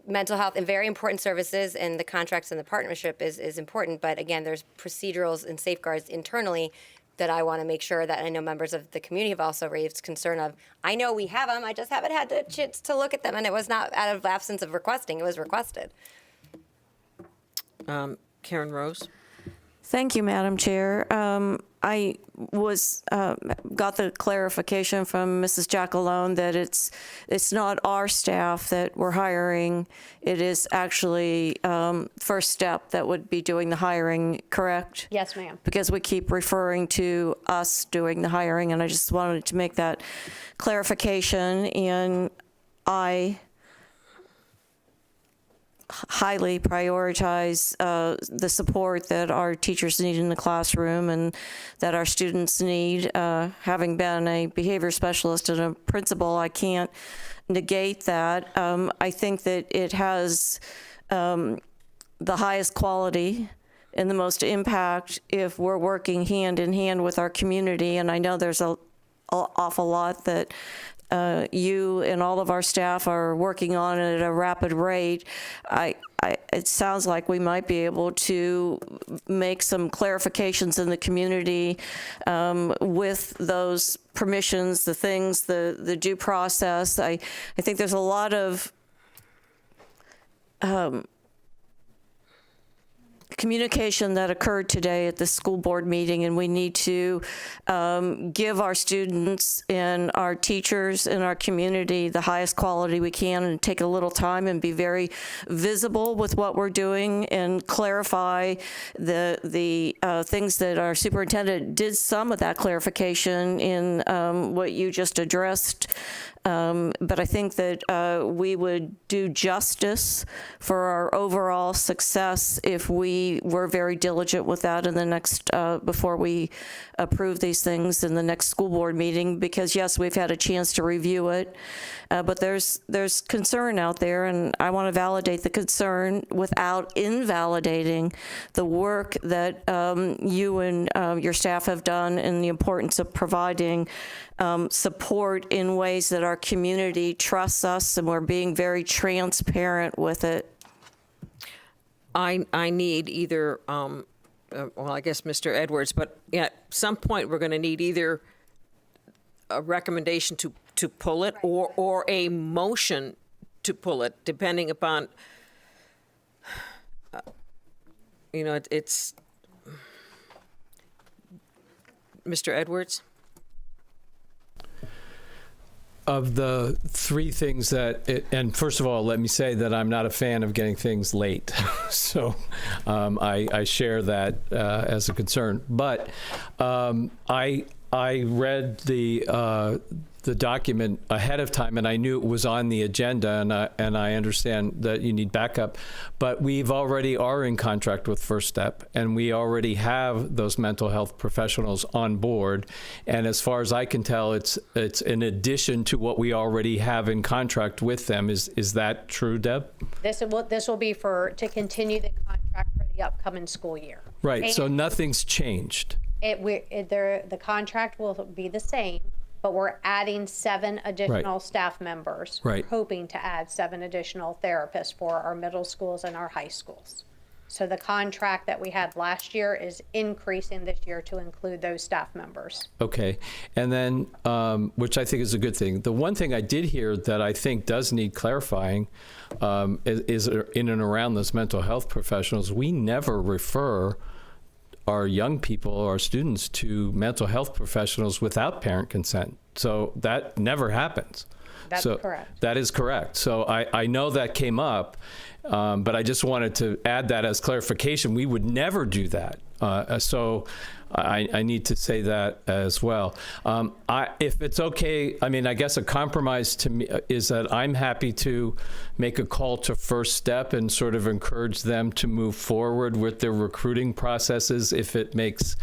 mental health and very important services, and the contracts and the partnership is important. But again, there's procedurals and safeguards internally that I want to make sure that I know members of the community have also raised concern of. I know we have them, I just haven't had the chance to look at them, and it was not out of absence of requesting, it was requested. Karen Rose? Thank you, Madam Chair. I got the clarification from Mrs. Jackalone that it's not our staff that we're hiring. It is actually First Step that would be doing the hiring, correct? Yes, ma'am. Because we keep referring to us doing the hiring, and I just wanted to make that clarification. And highly prioritize the support that our teachers need in the classroom and that our students need. Having been a behavior specialist and a principal, I can't negate that. I think that it has the highest quality and the most impact if we're working hand in hand with our community. And I know there's an awful lot that you and all of our staff are working on at a rapid rate. It sounds like we might be able to make some clarifications in the community with those permissions, the things, the due process. I think there's a lot of communication that occurred today at the school board meeting, and we need to give our students and our teachers and our community the highest quality we can, and take a little time and be very visible with what we're doing and clarify the things that our superintendent did. Some of that clarification in what you just addressed. But I think that we would do justice for our overall success if we were very diligent with that in the next, before we approve these things in the next school board meeting, because yes, we've had a chance to review it, but there's concern out there, and I want to validate the concern without invalidating the work that you and your staff have done, and the importance of providing support in ways that our community trusts us, and we're being very transparent with it. I need either, well, I guess Mr. Edwards, but at some point we're going to need either a recommendation to pull it or a motion to pull it, depending upon, it's Mr. Edwards? Of the three things and first of all, let me say that I'm not a fan of getting things late. So I share that as a concern. But I read the document ahead of time, and I knew it was on the agenda, and I understand that you need backup. But we've already are in contract with First Step, and we already have those mental health professionals on board. And as far as I can tell, it's in addition to what we already have in contract with them. Is that true, Deb? This will be to continue the contract for the upcoming school year. Right. And so nothing's changed. The contract will be the same, but we're adding 7 additional staff members. Right. We're hoping to add 7 additional therapists for our middle schools and our high schools. So the contract that we had last year is increasing this year to include those staff members. Okay. And then, which I think is a good thing. The one thing I did hear that I think does need clarifying is in and around those mental health professionals, we never refer our young people, our students, to mental health professionals without parent consent. So that never happens. That's correct. That is correct. So I know that came up, but I just wanted to add that as clarification. We would never do that. So I need to say that as well. If it's okay, I mean, I guess a compromise to me is that I'm happy to make a call to First Step and sort of encourage them to move forward with their recruiting processes if it makes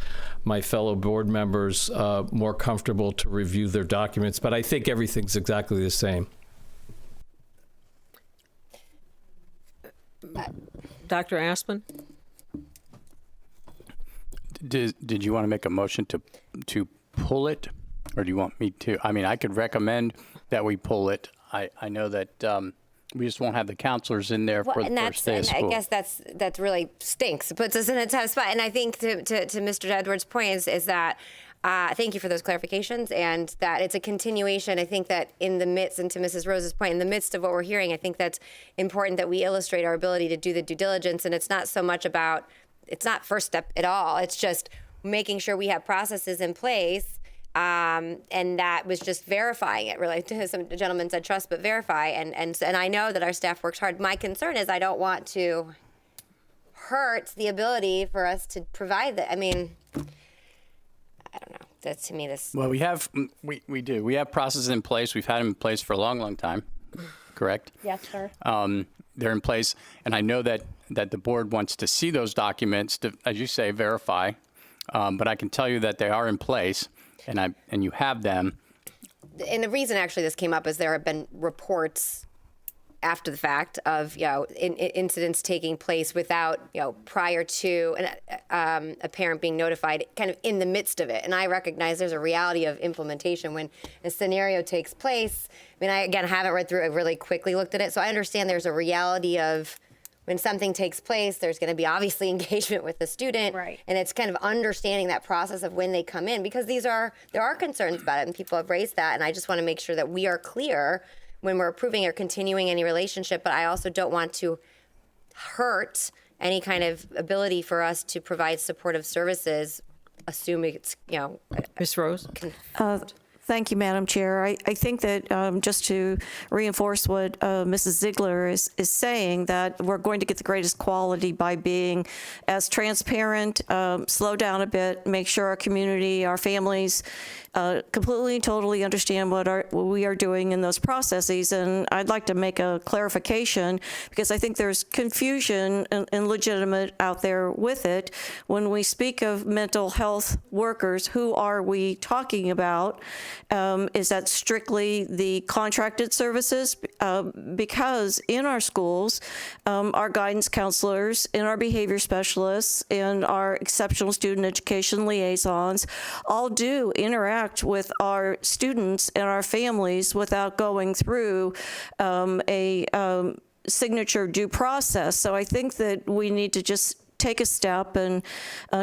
my fellow board members more comfortable to review their documents. But I think everything's exactly the same. Dr. Asplin? Did you want to make a motion to pull it, or do you want me to? I mean, I could recommend that we pull it. I know that we just won't have the counselors in there for the first day of school. I guess that's really stinks. It puts us in a tough spot. And I think to Mr. Edwards' point is that thank you for those clarifications, and that it's a continuation. I think that in the midst, and to Mrs. Rose's point, in the midst of what we're hearing, I think that's important that we illustrate our ability to do the due diligence. And it's not so much about, it's not First Step at all. It's just making sure we have processes in place. And that was just verifying it, really. Some gentleman said trust but verify. And I know that our staff works hard. My concern is I don't want to hurt the ability for us to provide that. I mean, I don't know. That's, to me, this. Well, we do. We have processes in place. We've had them in place for a long, long time. Correct? Yes, sir. they're in place. And I know that the board wants to see those documents to, as you say, verify. But I can tell you that they are in place, and you have them. And the reason actually this came up is there have been reports after the fact of, incidents taking place without, prior to a parent being notified, kind of in the midst of it. And I recognize there's a reality of implementation when a scenario takes place. I mean, I, again, haven't read through it, really quickly looked at it. So I understand there's a reality of when something takes place, there's going to be obviously engagement with the student. Right. And it's kind of understanding that process of when they come in, because there are concerns about it and people have raised that. And I just want to make sure that we are clear when we're approving or continuing any relationship, but I also don't want to hurt any kind of ability for us to provide supportive services, assuming it's, Ms. Rose? Thank you, Madam Chair. I think that just to reinforce what Mrs. Ziegler is saying, that we're going to get the greatest quality by being as transparent, slow down a bit, make sure our community, our families completely, totally understand what we are doing in those processes. And I'd like to make a clarification, because I think there's confusion and legitimate out there with it. When we speak of mental health workers, who are we talking about? Is that strictly the contracted services? Because in our schools, our guidance counselors and our behavior specialists and our exceptional student education liaisons all do interact with our students and our families without going through a signature due process. So I think that we need to just take a step and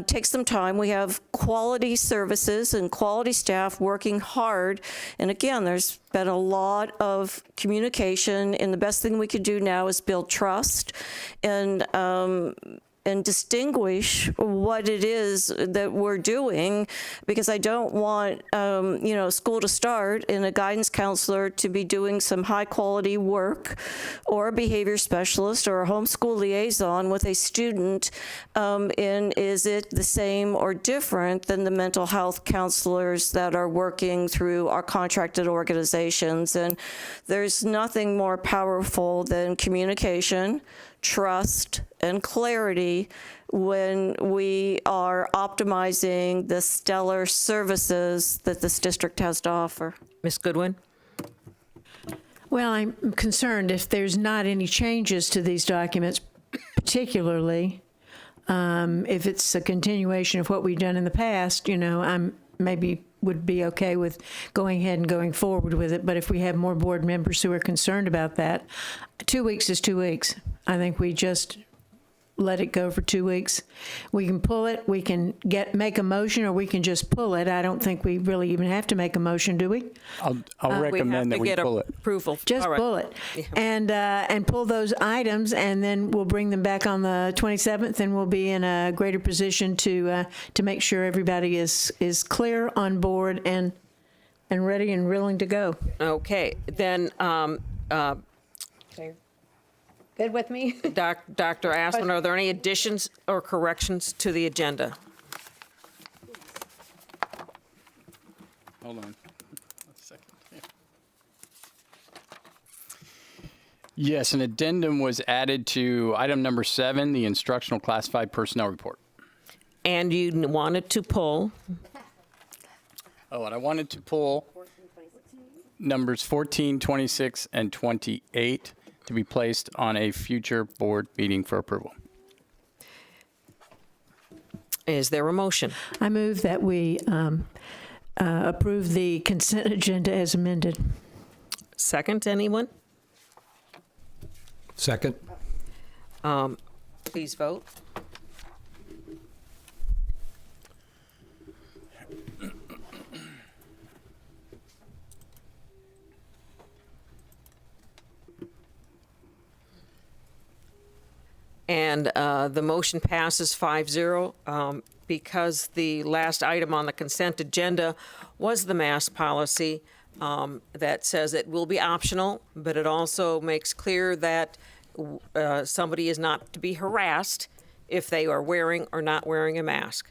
take some time. We have quality services and quality staff working hard. And again, there's been a lot of communication, and the best thing we could do now is build trust and distinguish what it is that we're doing, because I don't want, school to start and a guidance counselor to be doing some high quality work, or a behavior specialist or a homeschool liaison with a student. And is it the same or different than the mental health counselors that are working through our contracted organizations? And there's nothing more powerful than communication, trust, and clarity when we are optimizing the stellar services that this district has to offer. Ms. Goodwin? Well, I'm concerned if there's not any changes to these documents, particularly if it's a continuation of what we've done in the past, I'm maybe would be okay with going ahead and going forward with it. But if we have more board members who are concerned about that, 2 weeks is 2 weeks. I think we just let it go for 2 weeks. We can pull it, we can make a motion, or we can just pull it. I don't think we really even have to make a motion, do we? I'll recommend that we pull it. Approval. Just pull it. Yeah. And pull those items, and then we'll bring them back on the 27th, and we'll be in a greater position to make sure everybody is clear, on board, and ready and willing to go. Okay, then Good with me? Dr. Asplund, are there any additions or corrections to the agenda? Hold on. A second. Yeah. Yes, an addendum was added to item number 7, the instructional classified personnel report. And you wanted to pull? Oh, and I wanted to pull numbers 14, 26, and 28 to be placed on a future board meeting for approval. Is there a motion? I move that we approve the consent agenda as amended. Second, anyone? Second. Please vote. And the motion passes 5-0 because the last item on the consent agenda was the mask policy that says it will be optional, but it also makes clear that somebody is not to be harassed if they are wearing or not wearing a mask.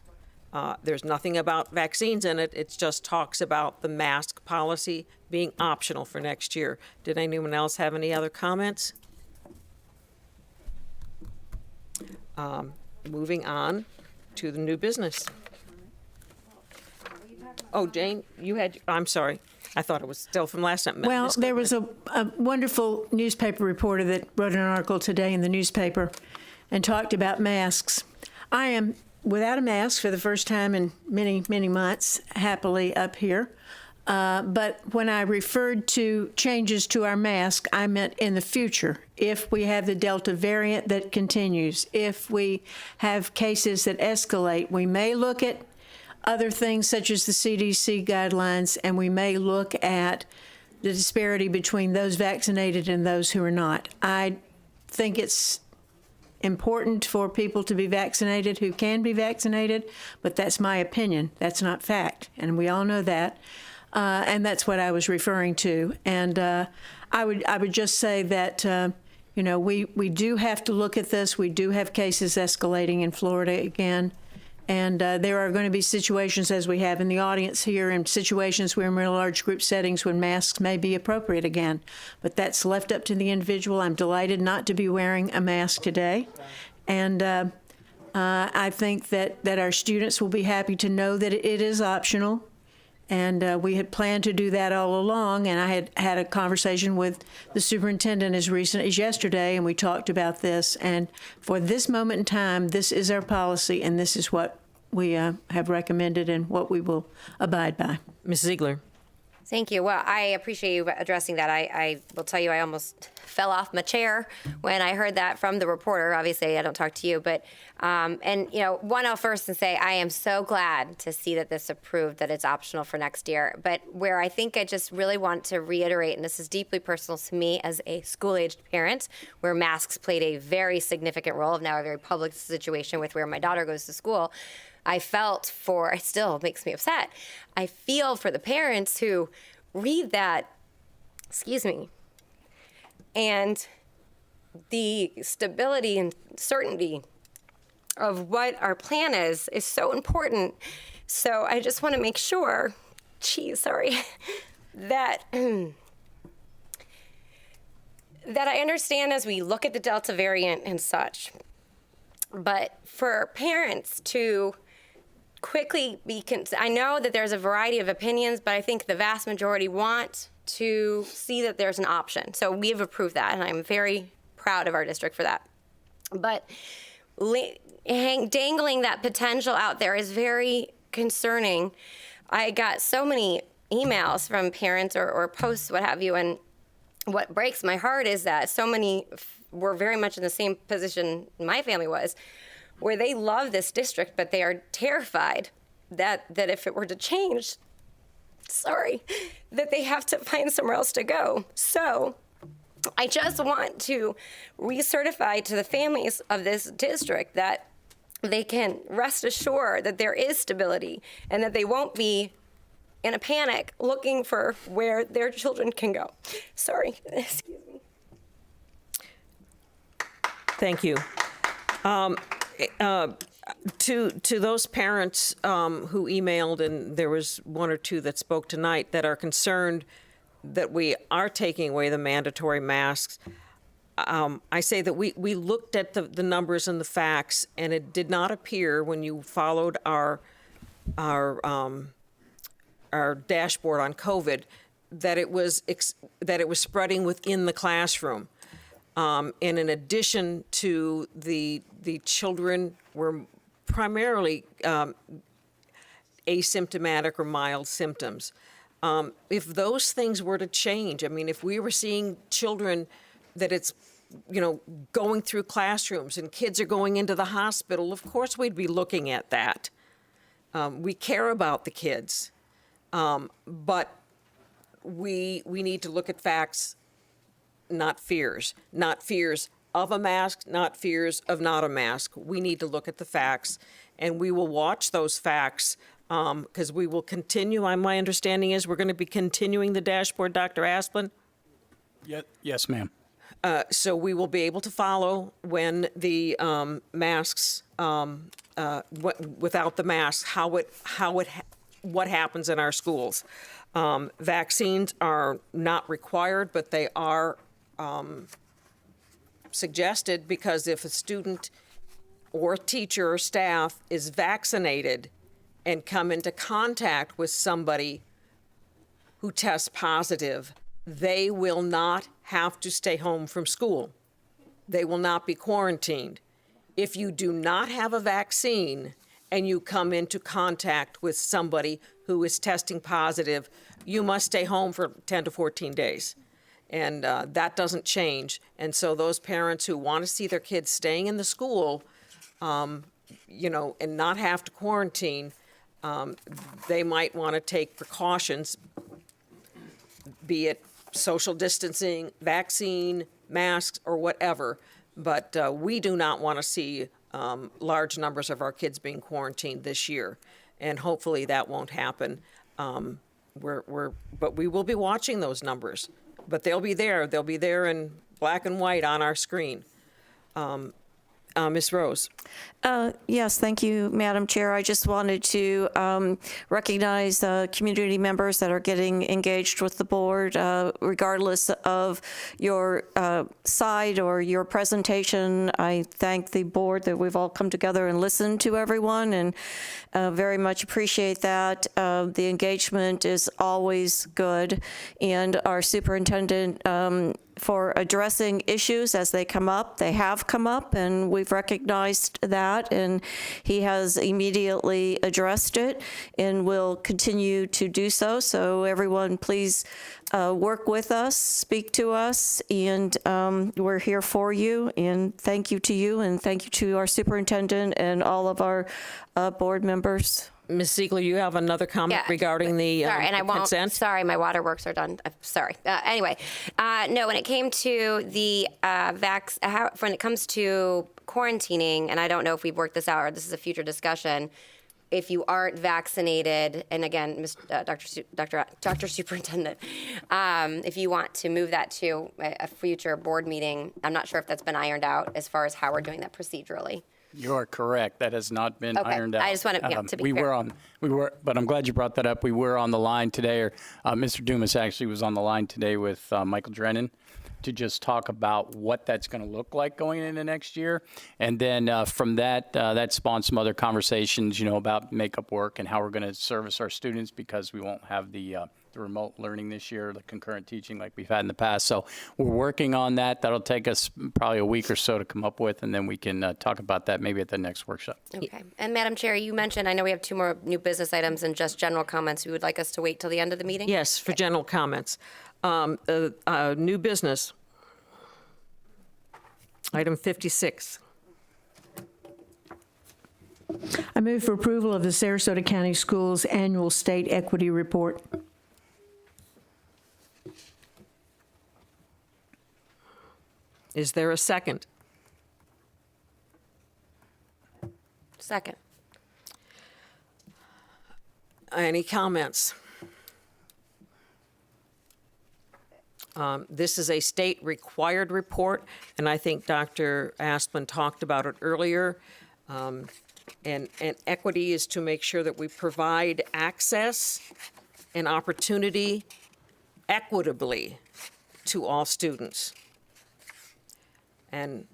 There's nothing about vaccines in it. It just talks about the mask policy being optional for next year. Did anyone else have any other comments? Moving on to the new business. Oh, Jane, I'm sorry. I thought it was still from last time. Well, there was a wonderful newspaper reporter that wrote an article today in the newspaper and talked about masks. I am without a mask for the first time in many, many months, happily up here. But when I referred to changes to our mask, I meant in the future. If we have the Delta variant that continues, if we have cases that escalate, we may look at other things such as the CDC guidelines, and we may look at the disparity between those vaccinated and those who are not. I think it's important for people to be vaccinated who can be vaccinated, but that's my opinion. That's not fact, and we all know that. And that's what I was referring to. And I would just say that we do have to look at this. We do have cases escalating in Florida again. And there are going to be situations, as we have in the audience here, and situations where we're in large group settings when masks may be appropriate again. But that's left up to the individual. I'm delighted not to be wearing a mask today. And I think that our students will be happy to know that it is optional. And we had planned to do that all along, and I had a conversation with the superintendent as recent as yesterday, and we talked about this. And for this moment in time, this is our policy, and this is what we have recommended and what we will abide by. Ms. Ziegler. Thank you. Well, I appreciate you addressing that. I will tell you, I almost fell off my chair when I heard that from the reporter. Obviously, I don't talk to you, but I'll first and say I am so glad to see that this approved, that it's optional for next year. But where I think I just really want to reiterate, and this is deeply personal to me as a school-aged parent, where masks played a very significant role of now a very public situation with where my daughter goes to school. I felt it still makes me upset. I feel for the parents who read that, and the stability and certainty of what our plan is so important. So I just want to make sure, that that I understand as we look at the Delta variant and such. But for parents to quickly I know that there's a variety of opinions, but I think the vast majority want to see that there's an option. So we have approved that, and I'm very proud of our district for that. But dangling that potential out there is very concerning. I got so many emails from parents or posts, what have you, and what breaks my heart is that so many were very much in the same position my family was, where they love this district, but they are terrified that if it were to change, that they have to find somewhere else to go. So I just want to recertify to the families of this district that they can rest assured that there is stability and that they won't be in a panic looking for where their children can go. Excuse me. Thank you. To those parents who emailed, and there was one or two that spoke tonight that are concerned that we are taking away the mandatory masks, I say that we looked at the numbers and the facts, and it did not appear when you followed our dashboard on COVID that it was spreading within the classroom. And in addition to the children were primarily asymptomatic or mild symptoms. If those things were to change, I mean, if we were seeing children that it's, going through classrooms and kids are going into the hospital, of course we'd be looking at that. We care about the kids, but we need to look at facts, not fears of a mask, not fears of not a mask. We need to look at the facts, and we will watch those facts because we will continue. My understanding is we're going to be continuing the dashboard, Dr. Asplin? Yes, ma'am. So we will be able to follow when the masks, without the mask, what happens in our schools. Vaccines are not required, but they are suggested because if a student or teacher or staff is vaccinated and come into contact with somebody who tests positive, they will not have to stay home from school. They will not be quarantined. If you do not have a vaccine and you come into contact with somebody who is testing positive, you must stay home for 10 to 14 days. And that doesn't change. And so those parents who want to see their kids staying in the school, you know, and not have to quarantine, they might want to take precautions, be it social distancing, vaccine, masks, or whatever. But we do not want to see large numbers of our kids being quarantined this year. And hopefully that won't happen. But we will be watching those numbers. But they'll be there. They'll be there in black and white on our screen. Ms. Rose. Yes, thank you, Madam Chair. I just wanted to recognize community members that are getting engaged with the board, regardless of your side or your presentation. I thank the board that we've all come together and listened to everyone, and very much appreciate that. The engagement is always good, and our superintendent for addressing issues as they come up. They have come up, and we've recognized that, and he has immediately addressed it and will continue to do so. So everyone, please work with us, speak to us, and we're here for you. And thank you to you, and thank you to our superintendent and all of our board members. Ms. Ziegler, you have another comment regarding the sorry, and I won't. consent? Sorry, my waterworks are done. Sorry. Anyway, no. When it came to the when it comes to quarantining, and I don't know if we've worked this out or this is a future discussion. If you aren't vaccinated, and again, Dr. Superintendent, if you want to move that to a future board meeting, I'm not sure if that's been ironed out as far as how we're doing that procedurally. You are correct. That has not been ironed out. I just want to be clear. But I'm glad you brought that up. We were on the line today, or Mr. Dumas actually was on the line today with Michael Drennan to just talk about what that's going to look like going into next year. And then from that, that spawned some other conversations, you know, about makeup work and how we're going to service our students, because we won't have the remote learning this year, the concurrent teaching like we've had in the past. So we're working on that. That'll take us probably a week or so to come up with, and then we can talk about that maybe at the next workshop. Okay. And Madam Chair, you mentioned, I know we have 2 more new business items and just general comments. You would like us to wait till the end of the meeting? Yes, for general comments. New business. Item 56. I move for approval of the Sarasota County Schools Annual State Equity Report. Is there a second? Second. Any comments? This is a state-required report, and I think Dr. Asplund talked about it earlier. And equity is to make sure that we provide access and opportunity equitably to all students. And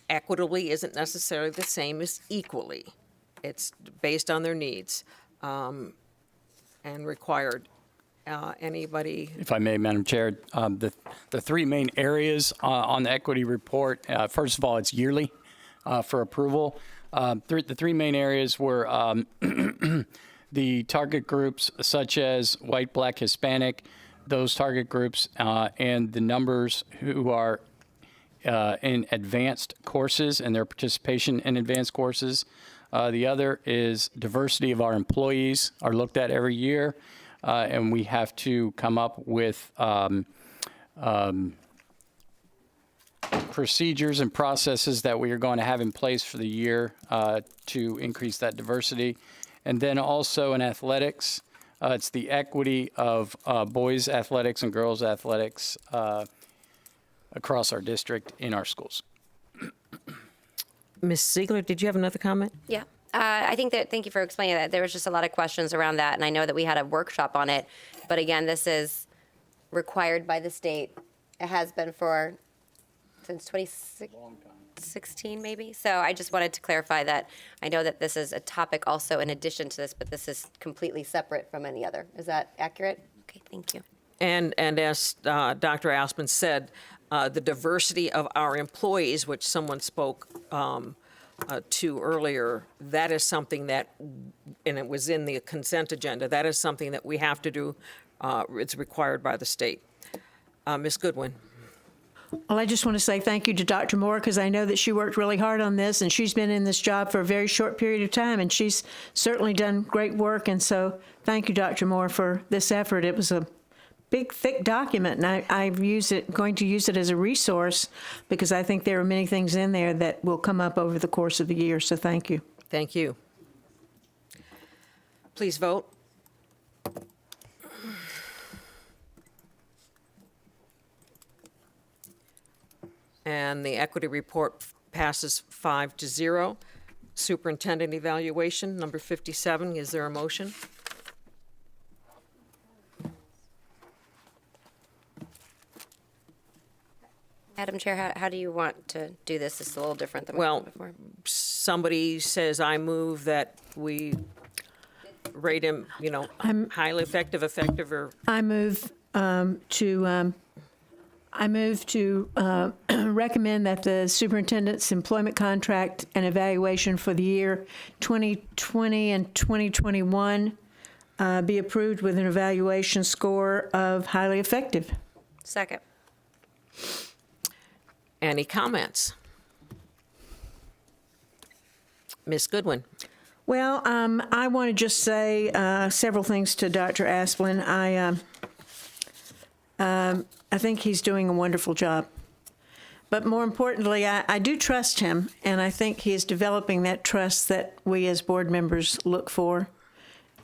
equitably isn't necessarily the same as equally. It's based on their needs and required. Anybody? If I may, Madam Chair, the 3 main areas on the equity report, first of all, it's yearly for approval. The 3 main areas were the target groups such as white, black, Hispanic, those target groups, and the numbers who are in advanced courses and their participation in advanced courses. The other is diversity of our employees are looked at every year, and we have to come up with procedures and processes that we are going to have in place for the year to increase that diversity. And then also in athletics, it's the equity of boys athletics and girls athletics across our district in our schools. Ms. Ziegler, did you have another comment? Yeah. I think that, thank you for explaining that. There was just a lot of questions around that, and I know that we had a workshop on it. But again, this is required by the state. It has been since 16 maybe. So I just wanted to clarify that I know that this is a topic also in addition to this, but this is completely separate from any other. Is that accurate? Okay, thank you. And as Dr. Aspin said, the diversity of our employees, which someone spoke to earlier, that is something that, and it was in the consent agenda, that is something that we have to do. It's required by the state. Ms. Goodwin. Well, I just want to say thank you to Dr. Moore, because I know that she worked really hard on this, and she's been in this job for a very short period of time, and she's certainly done great work. And so thank you, Dr. Moore, for this effort. It was a big, thick document, and I'm going to use it as a resource, because I think there are many things in there that will come up over the course of the year. So thank you. Thank you. Please vote. And the equity report passes 5-0. Superintendent evaluation, number 57. Is there a motion? Madam Chair, how do you want to do this? This is a little different than Well, before. somebody says, I move that we rate him, highly effective, or... I move to recommend that the superintendent's employment contract and evaluation for the year 2020 and 2021 be approved with an evaluation score of highly effective. Second. Any comments? Ms. Goodwin. Well, I want to just say several things to Dr. Asplin. I think he's doing a wonderful job. But more importantly, I do trust him, and I think he is developing that trust that we as board members look for,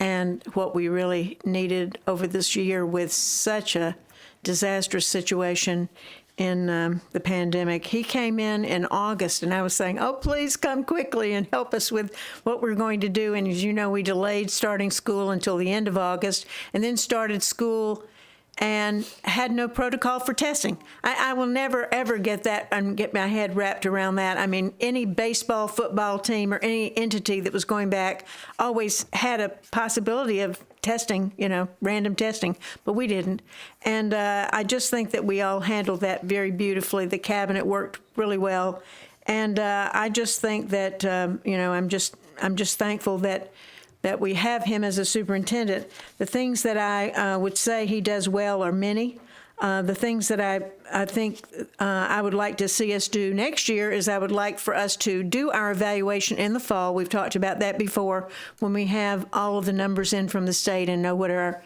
and what we really needed over this year with such a disastrous situation in the pandemic. He came in August, and I was saying, oh, please come quickly and help us with what we're going to do. And as you know, we delayed starting school until the end of August, and then started school and had no protocol for testing. I will never, ever get that and get my head wrapped around that. I mean, any baseball, football team, or any entity that was going back always had a possibility of testing, random testing, but we didn't. And I just think that we all handled that very beautifully. The cabinet worked really well. And I just think that, I'm just thankful that we have him as a superintendent. The things that I would say he does well are many. The things that I think I would like to see us do next year is I would like for us to do our evaluation in the fall. We've talked about that before, when we have all of the numbers in from the state and know what our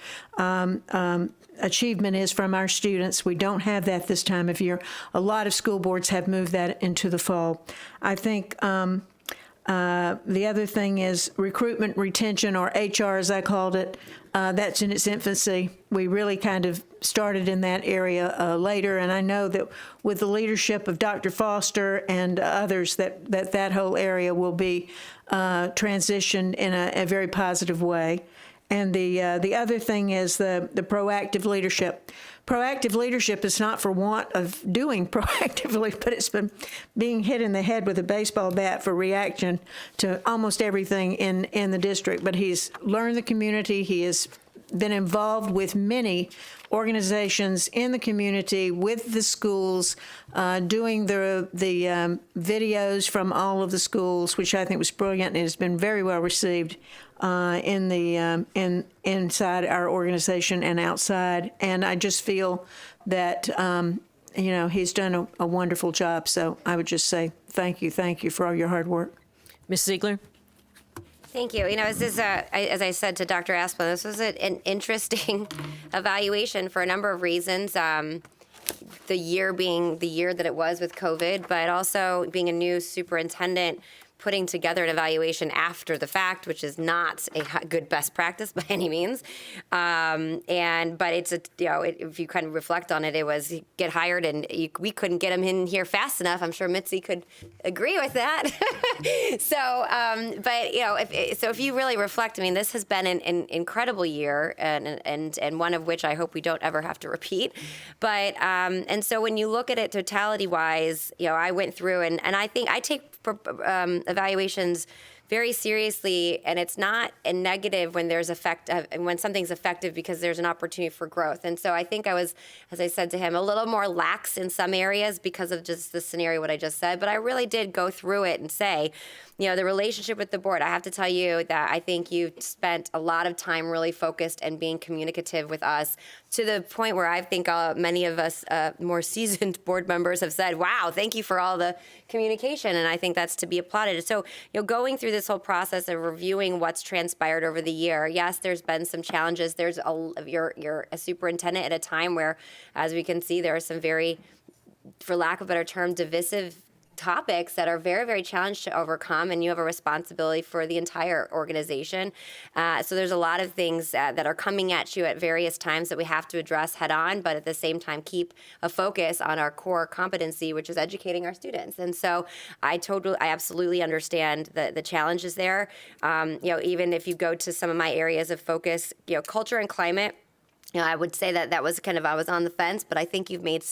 achievement is from our students. We don't have that this time of year. A lot of school boards have moved that into the fall. I think the other thing is recruitment, retention, or HR as I called it. That's in its infancy. We really kind of started in that area later, and I know that with the leadership of Dr. Foster and others, that whole area will be transitioned in a very positive way. And the other thing is the proactive leadership. Proactive leadership is not for want of doing proactively, but it's been being hit in the head with a baseball bat for reaction to almost everything in the district. But he's learned the community. He has been involved with many organizations in the community, with the schools, doing the videos from all of the schools, which I think was brilliant and has been very well received inside our organization and outside. And I just feel that he's done a wonderful job. So I would just say thank you for all your hard work. Ms. Ziegler. Thank you. As I said to Dr. Asplin, this was an interesting evaluation for a number of reasons. The year being the year that it was with COVID, but also being a new superintendent putting together an evaluation after the fact, which is not a good best practice by any means. But it's if you kind of reflect on it, it was get hired and we couldn't get him in here fast enough. I'm sure Mitzi could agree with that. If you really reflect, I mean, this has been an incredible year and one of which I hope we don't ever have to repeat. But and so when you look at it totality wise, I went through and I think I take evaluations very seriously, and it's not a negative when there's when something's effective because there's an opportunity for growth. And so I think I was, as I said to him, a little more lax in some areas because of just the scenario, what I just said, but I really did go through it and say, the relationship with the board, I have to tell you that I think you spent a lot of time really focused and being communicative with us to the point where I think many of us more seasoned board members have said, wow, thank you for all the communication. And I think that's to be applauded. So, going through this whole process of reviewing what's transpired over the year, yes, there's been some challenges. You're a superintendent at a time where, as we can see, there are some very, for lack of a better term, divisive topics that are very, very challenged to overcome, and you have a responsibility for the entire organization. So there's a lot of things that are coming at you at various times that we have to address head on, but at the same time keep a focus on our core competency, which is educating our students. And so I absolutely understand the challenges there. Even if you go to some of my areas of focus, culture and climate, I would say that was kind of, I was on the fence, but I think you've made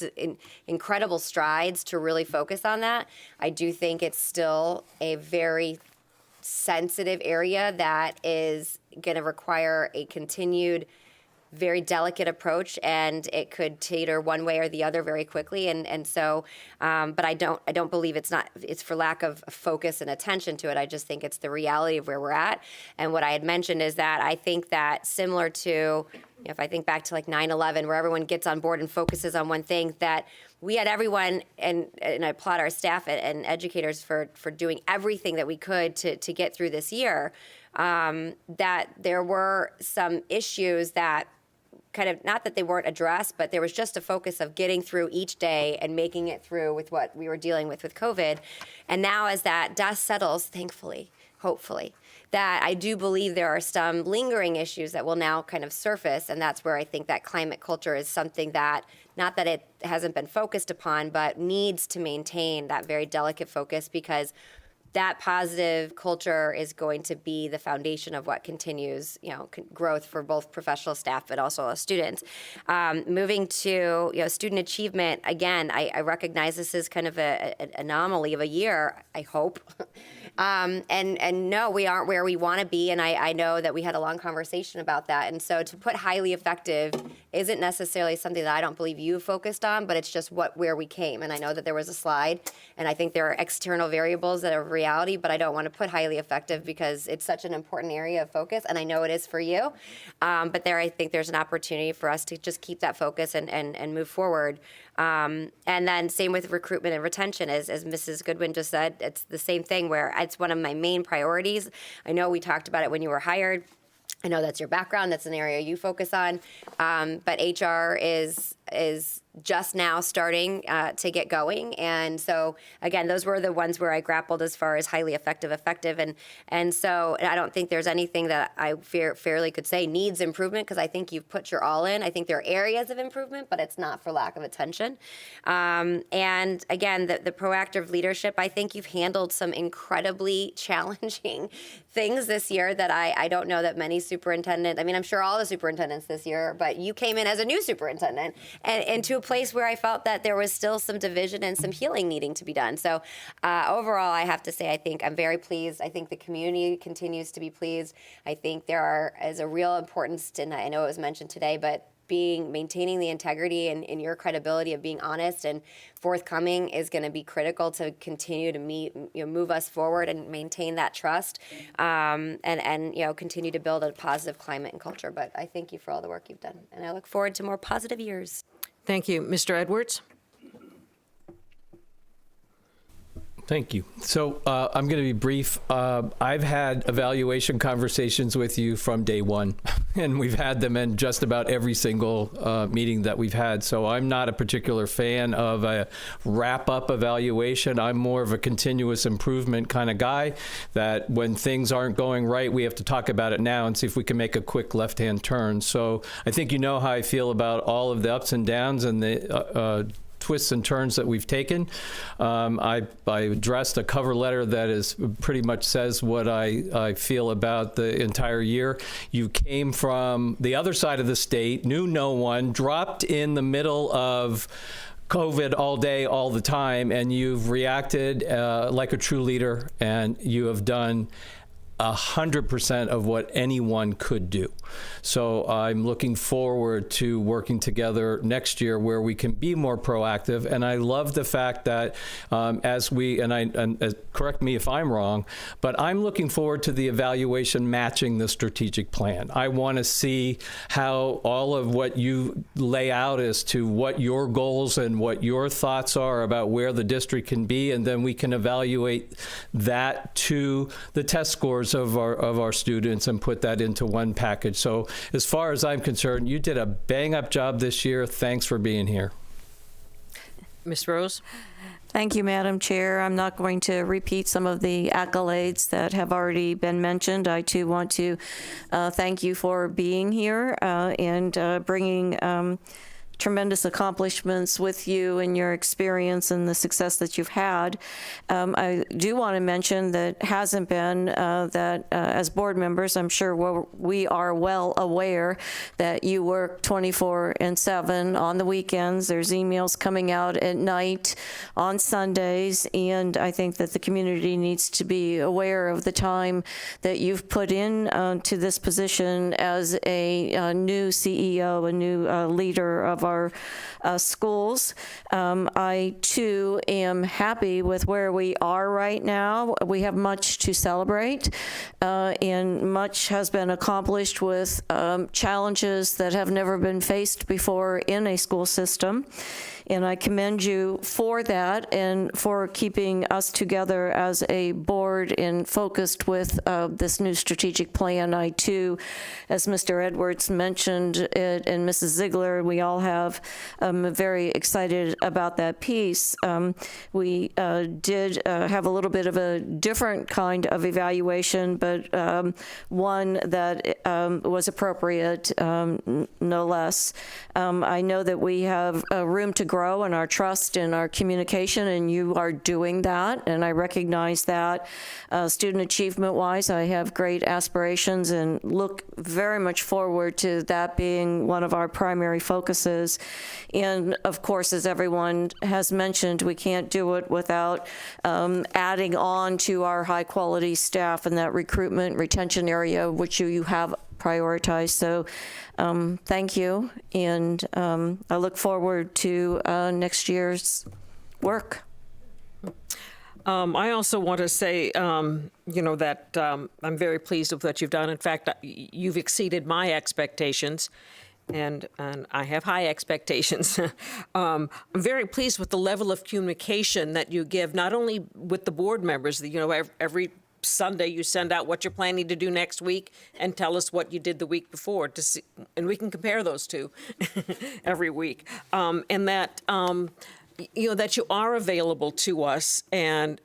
incredible strides to really focus on that. I do think it's still a very sensitive area that is going to require a continued, very delicate approach, and it could teeter one way or the other very quickly. And so, but I don't believe it's for lack of focus and attention to it. I just think it's the reality of where we're at. And what I had mentioned is that I think that similar to, if I think back to like 9/11, where everyone gets on board and focuses on one thing, that we had everyone, and I applaud our staff and educators for doing everything that we could to get through this year, that there were some issues that kind of, not that they weren't addressed, but there was just a focus of getting through each day and making it through with what we were dealing with COVID. And now as that dust settles, thankfully, hopefully, that I do believe there are some lingering issues that will now kind of surface, and that's where I think that climate culture is something that, not that it hasn't been focused upon, but needs to maintain that very delicate focus, because that positive culture is going to be the foundation of what continues, growth for both professional staff, but also students. Moving to, student achievement, again, I recognize this is kind of an anomaly of a year, I hope. And no, we aren't where we want to be, and I know that we had a long conversation about that. And so to put highly effective isn't necessarily something that I don't believe you focused on, but it's just where we came. And I know that there was a slide, and I think there are external variables that are reality, but I don't want to put highly effective because it's such an important area of focus, and I know it is for you. But I think there's an opportunity for us to just keep that focus and move forward. And then same with recruitment and retention, as Mrs. Goodwin just said, it's the same thing where it's one of my main priorities. I know we talked about it when you were hired. I know that's your background, that's an area you focus on, but HR is just now starting to get going. And so, again, those were the ones where I grappled as far as highly effective. And so I don't think there's anything that I fairly could say needs improvement, because I think you've put your all in. I think there are areas of improvement, but it's not for lack of attention. And again, the proactive leadership, I think you've handled some incredibly challenging things this year that I don't know that many superintendents, I mean, I'm sure all the superintendents this year, but you came in as a new superintendent and to a place where I felt that there was still some division and some healing needing to be done. So overall, I have to say, I think I'm very pleased. I think the community continues to be pleased. I think is a real importance, and I know it was mentioned today, but maintaining the integrity and your credibility of being honest and forthcoming is going to be critical to continue to move us forward and maintain that trust, and continue to build a positive climate and culture. But I thank you for all the work you've done, and I look forward to more positive years. Thank you. Mr. Edwards? Thank you. So I'm going to be brief. I've had evaluation conversations with you from day one, and we've had them in just about every single meeting that we've had. So I'm not a particular fan of a wrap-up evaluation. I'm more of a continuous improvement kind of guy, that when things aren't going right, we have to talk about it now and see if we can make a quick left-hand turn. So I think you know how I feel about all of the ups and downs and the twists and turns that we've taken. I addressed a cover letter that is pretty much says what I feel about the entire year. You came from the other side of the state, knew no one, dropped in the middle of COVID all day, all the time, and you've reacted like a true leader, and you have done 100% of what anyone could do. So I'm looking forward to working together next year where we can be more proactive. And I love the fact that correct me if I'm wrong, but I'm looking forward to the evaluation matching the strategic plan. I want to see how all of what you lay out as to what your goals and what your thoughts are about where the district can be, and then we can evaluate that to the test scores of our students and put that into one package. So as far as I'm concerned, you did a bang-up job this year. Thanks for being here. Ms. Rose? Thank you, Madam Chair. I'm not going to repeat some of the accolades that have already been mentioned. I, too, want to thank you for being here and bringing tremendous accomplishments with you and your experience and the success that you've had. I do want to mention that hasn't been that as board members, I'm sure we are well aware that you work 24/7 on the weekends. There's emails coming out at night on Sundays, and I think that the community needs to be aware of the time that you've put in to this position as a new CEO, a new leader of our schools. I, too, am happy with where we are right now. We have much to celebrate, and much has been accomplished with challenges that have never been faced before in a school system. And I commend you for that and for keeping us together as a board and focused with this new strategic plan. I, too, as Mr. Edwards mentioned it, and Mrs. Ziegler, we all have very excited about that piece. We did have a little bit of a different kind of evaluation, but one that was appropriate, no less. I know that we have room to grow in our trust and our communication, and you are doing that, and I recognize that. Student achievement-wise, I have great aspirations and look very much forward to that being one of our primary focuses. And of course, as everyone has mentioned, we can't do it without adding on to our high-quality staff in that recruitment, retention area, which you have prioritized. So thank you, and I look forward to next year's work. I also want to say, that I'm very pleased with what you've done. In fact, you've exceeded my expectations, and I have high expectations. I'm very pleased with the level of communication that you give, not only with the board members, every Sunday you send out what you're planning to do next week and tell us what you did the week before to see, and we can compare those two every week. And that, that you are available to us and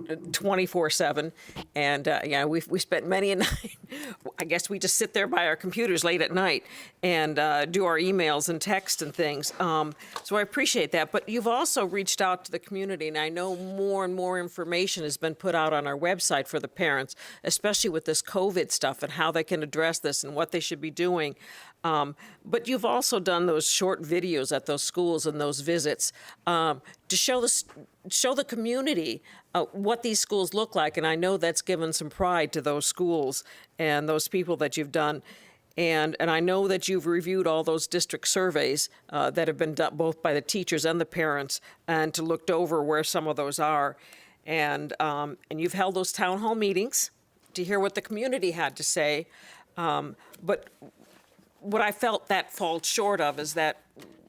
24/7. And we spent many a night. I guess we just sit there by our computers late at night and do our emails and text and things. So I appreciate that. But you've also reached out to the community, and I know more and more information has been put out on our website for the parents, especially with this COVID stuff and how they can address this and what they should be doing. But you've also done those short videos at those schools and those visits to show the community what these schools look like. And I know that's given some pride to those schools and those people that you've done. And I know that you've reviewed all those district surveys that have been done both by the teachers and the parents, and to looked over where some of those are. And you've held those town hall meetings to hear what the community had to say. But what I felt that falls short of is that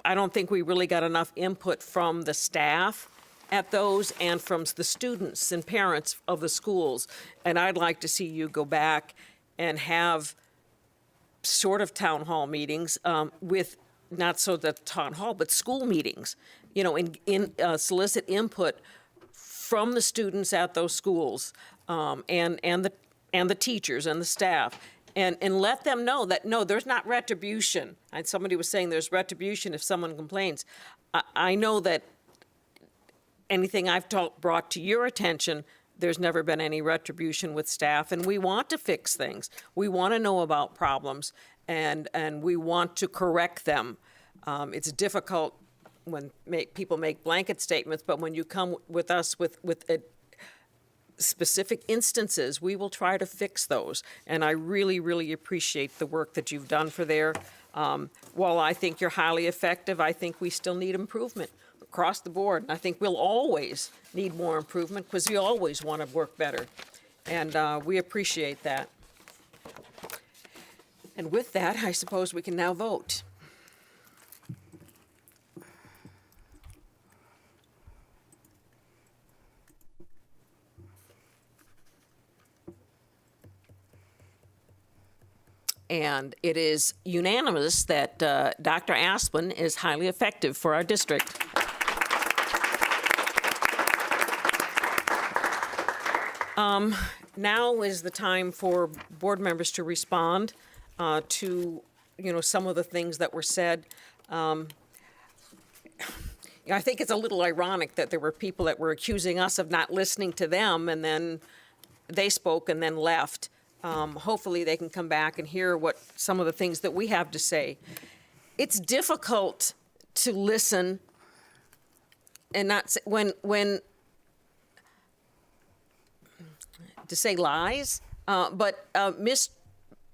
I don't think we really got enough input from the staff at those and from the students and parents of the schools. And I'd like to see you go back and have sort of town hall meetings with, not so the town hall, but school meetings, you know, solicit input from the students at those schools and the teachers and the staff. And let them know that, no, there's not retribution. And somebody was saying there's retribution if someone complains. I know that anything I've brought to your attention, there's never been any retribution with staff, and we want to fix things. We want to know about problems, and we want to correct them. It's difficult when people make blanket statements, but when you come with us with specific instances, we will try to fix those. And I really, really appreciate the work that you've done for there. While I think you're highly effective, I think we still need improvement across the board. And I think we'll always need more improvement because we always want to work better. And we appreciate that. And with that, I suppose we can now vote. And it is unanimous that Dr. Asplin is highly effective for our district. Now is the time for board members to respond to, you know, some of the things that were said. I think it's a little ironic that there were people that were accusing us of not listening to them, and then they spoke and then left. Hopefully they can come back and hear what some of the things that we have to say. It's difficult to listen and not say, when to say lies, but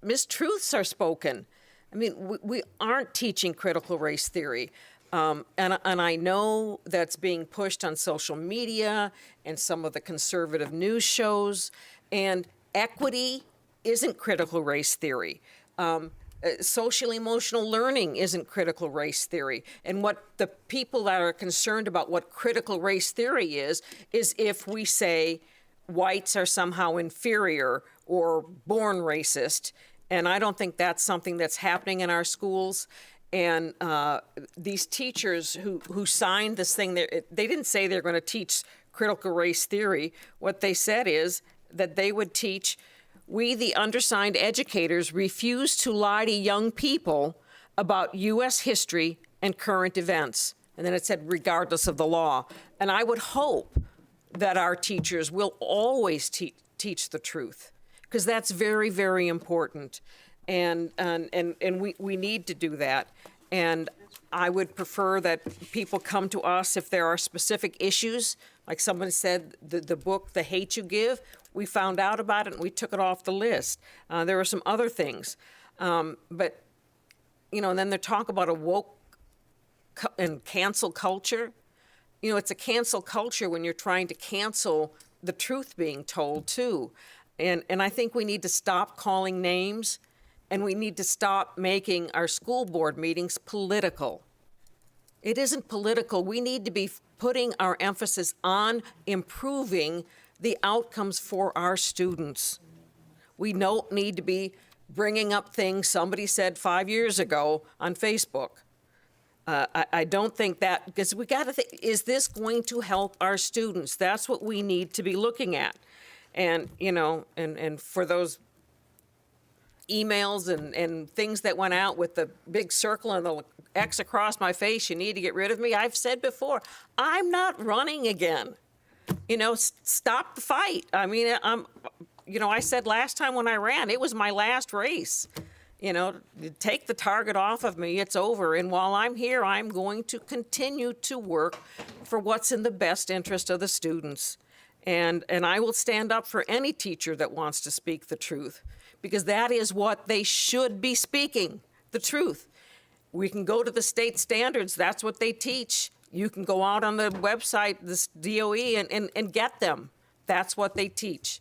mistruths are spoken. I mean, we aren't teaching critical race theory. And I know that's being pushed on social media and some of the conservative news shows, and equity isn't critical race theory. Social emotional learning isn't critical race theory. And what the people that are concerned about what critical race theory is if we say whites are somehow inferior or born racist. And I don't think that's something that's happening in our schools. And these teachers who signed this thing, they didn't say they're going to teach critical race theory. What they said is that they would teach, we, the undersigned educators, refuse to lie to young people about U.S. history and current events. And then it said, regardless of the law. And I would hope that our teachers will always teach the truth, because that's very, very important. And we need to do that. And I would prefer that people come to us if there are specific issues. Like someone said, the book, The Hate You Give, we found out about it and we took it off the list. There were some other things. But, you know, and then they talk about a woke and cancel culture. You know, it's a cancel culture when you're trying to cancel the truth being told, too. And I think we need to stop calling names, and we need to stop making our school board meetings political. It isn't political. We need to be putting our emphasis on improving the outcomes for our students. We don't need to be bringing up things somebody said 5 years ago on Facebook. I don't think that, because we got to think, is this going to help our students? That's what we need to be looking at. And, you know, and for those emails and things that went out with the big circle and the X across my face, you need to get rid of me. I've said before, I'm not running again. You know, stop the fight. I mean, I said last time when I ran, it was my last race. You know, take the target off of me, it's over. And while I'm here, I'm going to continue to work for what's in the best interest of the students. And I will stand up for any teacher that wants to speak the truth, because that is what they should be speaking, the truth. We can go to the state standards, that's what they teach. You can go out on the website, this DOE, and get them. That's what they teach.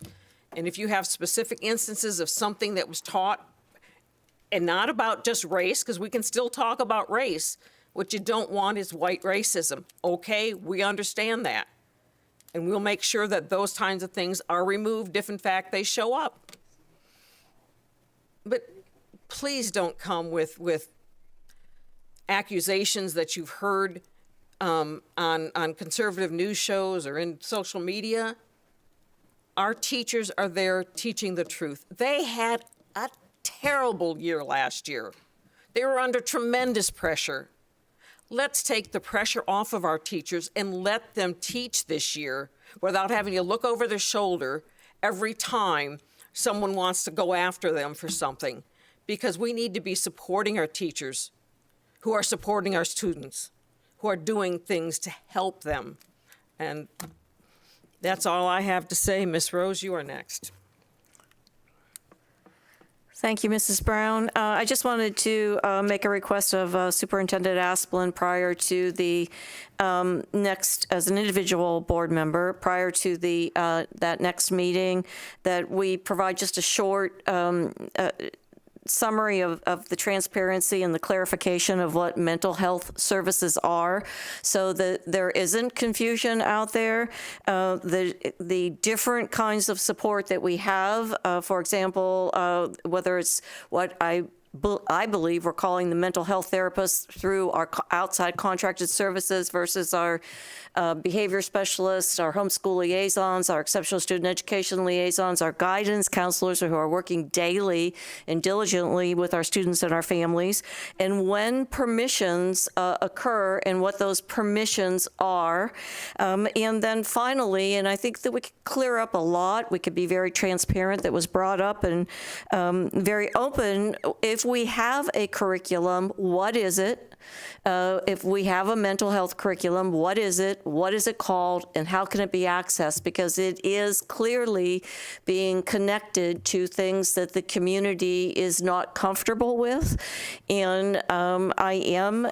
And if you have specific instances of something that was taught, and not about just race, because we can still talk about race, what you don't want is white racism. Okay, we understand that. And we'll make sure that those kinds of things are removed if, in fact, they show up. But please don't come with accusations that you've heard on conservative news shows or in social media. Our teachers are there teaching the truth. They had a terrible year last year. They were under tremendous pressure. Let's take the pressure off of our teachers and let them teach this year without having to look over their shoulder every time someone wants to go after them for something, because we need to be supporting our teachers who are supporting our students, who are doing things to help them. And that's all I have to say. Ms. Rose, you are next. Thank you, Mrs. Brown. I just wanted to make a request of Superintendent Asplin prior to the next, as an individual board member, prior to the that next meeting, that we provide just a short summary of the transparency and the clarification of what mental health services are, so that there isn't confusion out there. The different kinds of support that we have, for example, whether it's what I believe we're calling the mental health therapists through our outside contracted services versus our behavior specialists, our homeschool liaisons, our exceptional student education liaisons, our guidance counselors who are working daily and diligently with our students and our families, and when permissions occur and what those permissions are. And then finally, and I think that we could clear up a lot, we could be very transparent, that was brought up, and very open. If we have a curriculum, what is it? If we have a mental health curriculum, what is it? What is it called? And how can it be accessed? Because it is clearly being connected to things that the community is not comfortable with. And I am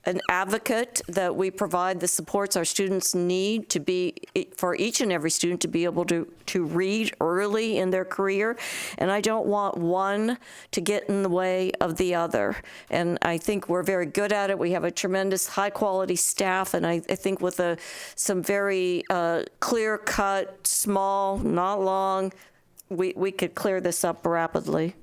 an advocate that we provide the supports our students need to be, for each and every student to be able to read early in their career. And I don't want one to get in the way of the other. And I think we're very good at it. We have a tremendous high quality staff. And I think with some very clear-cut, small, not long, we could clear this up rapidly.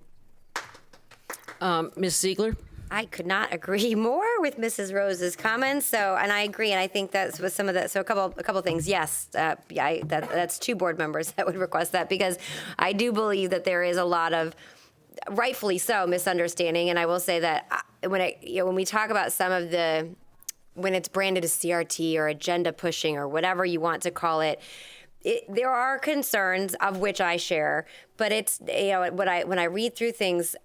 Ms. Ziegler? I could not agree more with Mrs. Rose's comments. So, and I agree, and I think that's with some of that. So, a couple things. Yes, that's two board members that would request that, because I do believe that there is a lot of, rightfully so, misunderstanding. And I will say that when we talk about some of the, when it's branded as CRT or agenda pushing or whatever you want to call it, there are concerns of which I share. But it's, when I read through things,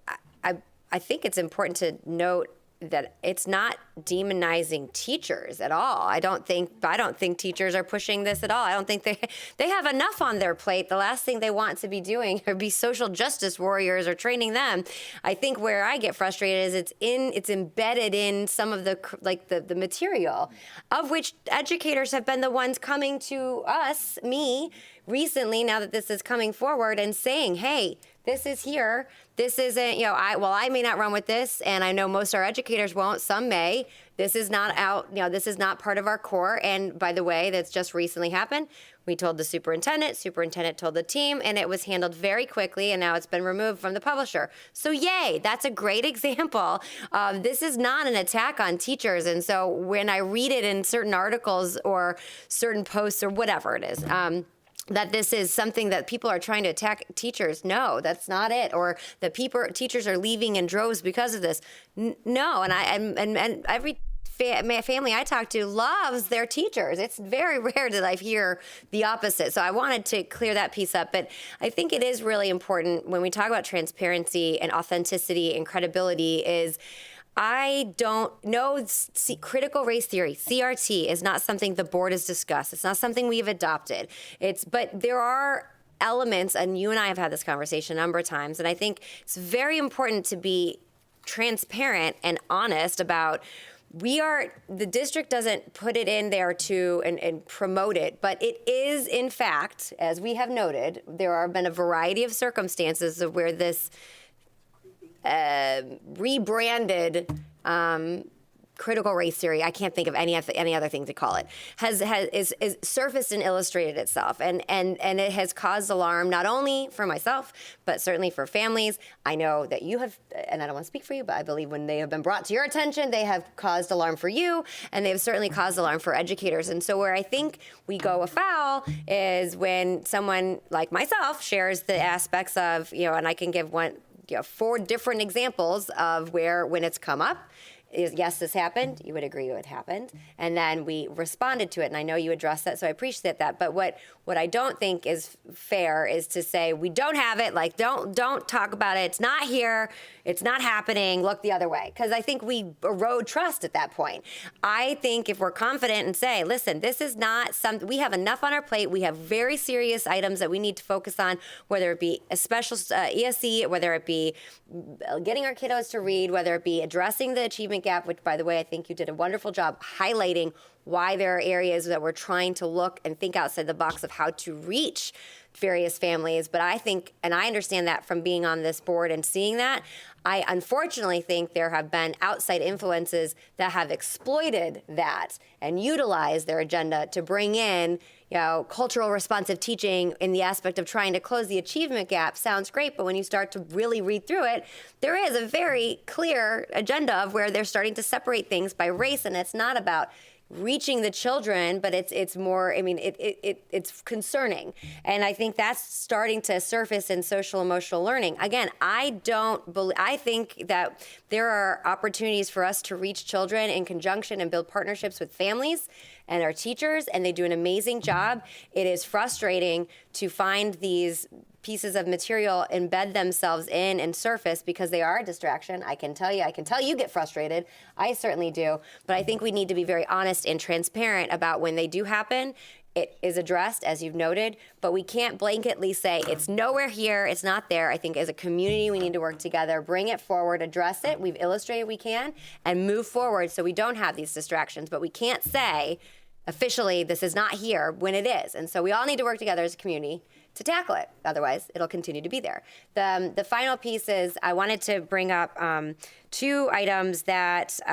I think it's important to note that it's not demonizing teachers at all. I don't think teachers are pushing this at all. I don't think they have enough on their plate. The last thing they want to be doing or be social justice warriors or training them. I think where I get frustrated is it's embedded in some of the material, of which educators have been the ones coming to us, me, recently, now that this is coming forward and saying, hey, this is here. This isn't, I may not run with this, and I know most of our educators won't. Some may. This is not out, this is not part of our core. And by the way, that's just recently happened. We told the superintendent told the team, and it was handled very quickly, and now it's been removed from the publisher. So yay, that's a great example. This is not an attack on teachers. And so when I read it in certain articles or certain posts or whatever it is, that this is something that people are trying to attack teachers. No, that's not it. Or that teachers are leaving in droves because of this. No, and every family I talk to loves their teachers. It's very rare that I hear the opposite. So I wanted to clear that piece up. But I think it is really important when we talk about transparency and authenticity and credibility is, I don't know, critical race theory, CRT, is not something the board has discussed. It's not something we've adopted. But there are elements, and you and I have had this conversation a number of times, and I think it's very important to be transparent and honest about the district doesn't put it in there to and promote it, but it is, in fact, as we have noted, there have been a variety of circumstances of where this rebranded critical race theory, I can't think of any other thing to call it, is surfaced and illustrated itself. And it has caused alarm, not only for myself, but certainly for families. I know that you have, and I don't want to speak for you, but I believe when they have been brought to your attention, they have caused alarm for you, and they've certainly caused alarm for educators. And so where I think we go afoul is when someone like myself shares the aspects of, and I can give 4 different examples of where, when it's come up, is yes, this happened. You would agree it happened. And then we responded to it. And I know you addressed that, so I appreciate that. But what I don't think is fair is to say we don't have it, like don't talk about it. It's not here. It's not happening. Look the other way. Because I think we erode trust at that point. I think if we're confident and say, listen, this is not something, we have enough on our plate. We have very serious items that we need to focus on, whether it be a special ESC, whether it be getting our kiddos to read, whether it be addressing the achievement gap, which, by the way, I think you did a wonderful job highlighting why there are areas that we're trying to look and think outside the box of how to reach various families. But I think, and I understand that from being on this board and seeing that, I unfortunately think there have been outside influences that have exploited that and utilized their agenda to bring in, cultural responsive teaching in the aspect of trying to close the achievement gap. Sounds great, but when you start to really read through it, there is a very clear agenda of where they're starting to separate things by race, and it's not about reaching the children, but it's more, it's concerning. And I think that's starting to surface in social emotional learning. Again, I think that there are opportunities for us to reach children in conjunction and build partnerships with families and our teachers, and they do an amazing job. It is frustrating to find these pieces of material embed themselves in and surface because they are a distraction. I can tell you get frustrated. I certainly do. But I think we need to be very honest and transparent about when they do happen. It is addressed, as you've noted, but we can't blanketly say it's nowhere here, it's not there. I think as a community, we need to work together, bring it forward, address it. We've illustrated we can, and move forward so we don't have these distractions. But we can't say officially this is not here when it is. And so we all need to work together as a community to tackle it. Otherwise, it'll continue to be there. The final piece is I wanted to bring up 2 items that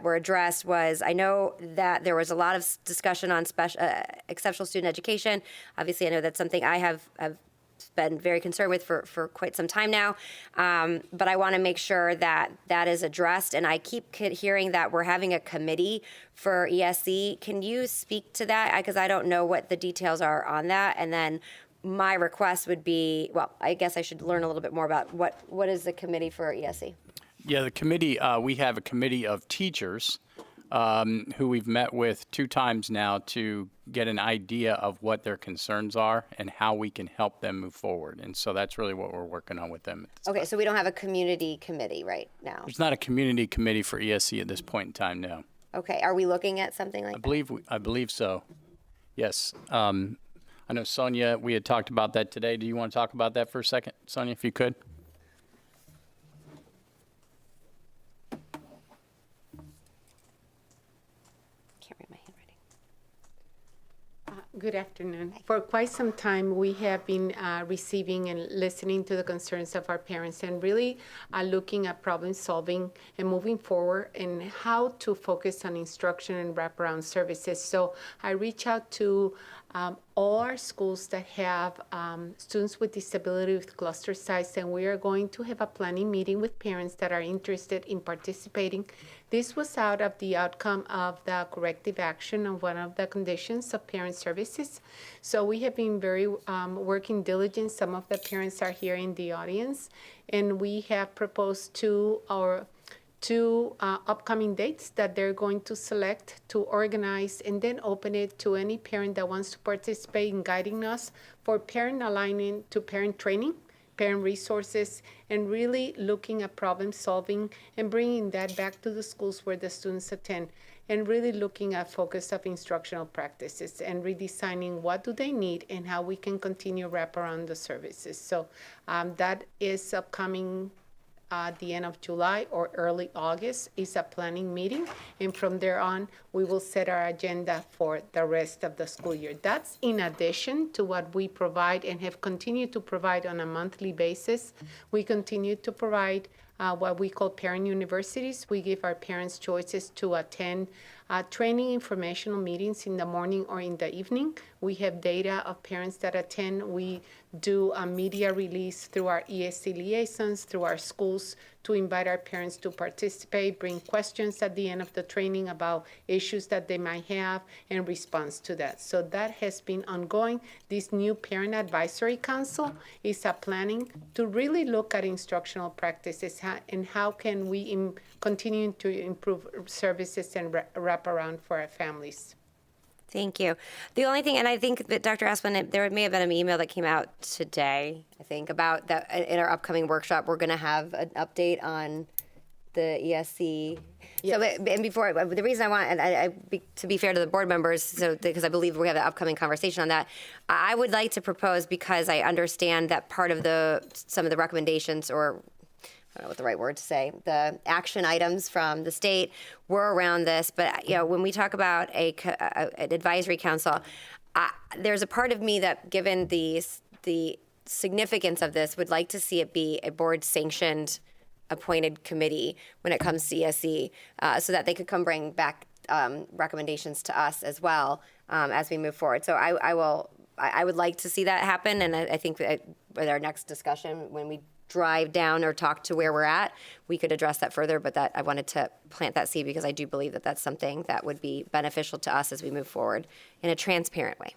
were addressed. Was I know that there was a lot of discussion on exceptional student education. Obviously, I know that's something I have been very concerned with for quite some time now. But I want to make sure that that is addressed. And I keep hearing that we're having a committee for ESC. Can you speak to that? Because I don't know what the details are on that. And then my request would be, well, I guess I should learn a little bit more about what is the committee for ESC? Yeah, the committee, we have a committee of teachers who we've met with 2 times now to get an idea of what their concerns are and how we can help them move forward. And so that's really what we're working on with them. Okay, so we don't have a community committee right now. There's not a community committee for ESC at this point in time, no. Okay, are we looking at something like that? I believe so. Yes. I know, Sonia, we had talked about that today. Do you want to talk about that for a second, Sonia, if you could? Good afternoon. For quite some time, we have been receiving and listening to the concerns of our parents and really looking at problem solving and moving forward and how to focus on instruction and wraparound services. So I reach out to all our schools that have students with disability with cluster sites, and we are going to have a planning meeting with parents that are interested in participating. This was out of the outcome of the corrective action on one of the conditions of parent services. So we have been very working diligent. Some of the parents are here in the audience, and we have proposed two upcoming dates that they're going to select to organize and then open it to any parent that wants to participate in guiding us for parent aligning to parent training, parent resources, and really looking at problem solving and bringing that back to the schools where the students attend, and really looking at focus of instructional practices and redesigning what do they need and how we can continue wrap around the services. So that is upcoming the end of July or early August is a planning meeting. And from there on, we will set our agenda for the rest of the school year. That's in addition to what we provide and have continued to provide on a monthly basis. We continue to provide what we call parent universities. We give our parents choices to attend training informational meetings in the morning or in the evening. We have data of parents that attend. We do a media release through our ESC liaisons, through our schools, to invite our parents to participate, bring questions at the end of the training about issues that they might have, and response to that. So that has been ongoing. This new Parent Advisory Council is planning to really look at instructional practices and how can we continue to improve services and wrap around for our families. Thank you. The only thing, and I think that Dr. Asplund, there may have been an email that came out today, I think, about that in our upcoming workshop, we're going to have an update on the ESC. Yes. So, and before, the reason I want, and to be fair to the board members, so because I believe we have an upcoming conversation on that, I would like to propose, because I understand that part of some of the recommendations, or I don't know what the right word to say, the action items from the state were around this. But, when we talk about an advisory council, there's a part of me that, given the significance of this, would like to see it be a board-sanctioned appointed committee when it comes to ESC, so that they could come bring back recommendations to us as well as we move forward. So I would like to see that happen, and I think that with our next discussion, when we drive down or talk to where we're at, we could address that further, but that I wanted to plant that seed because I do believe that that's something that would be beneficial to us as we move forward in a transparent way.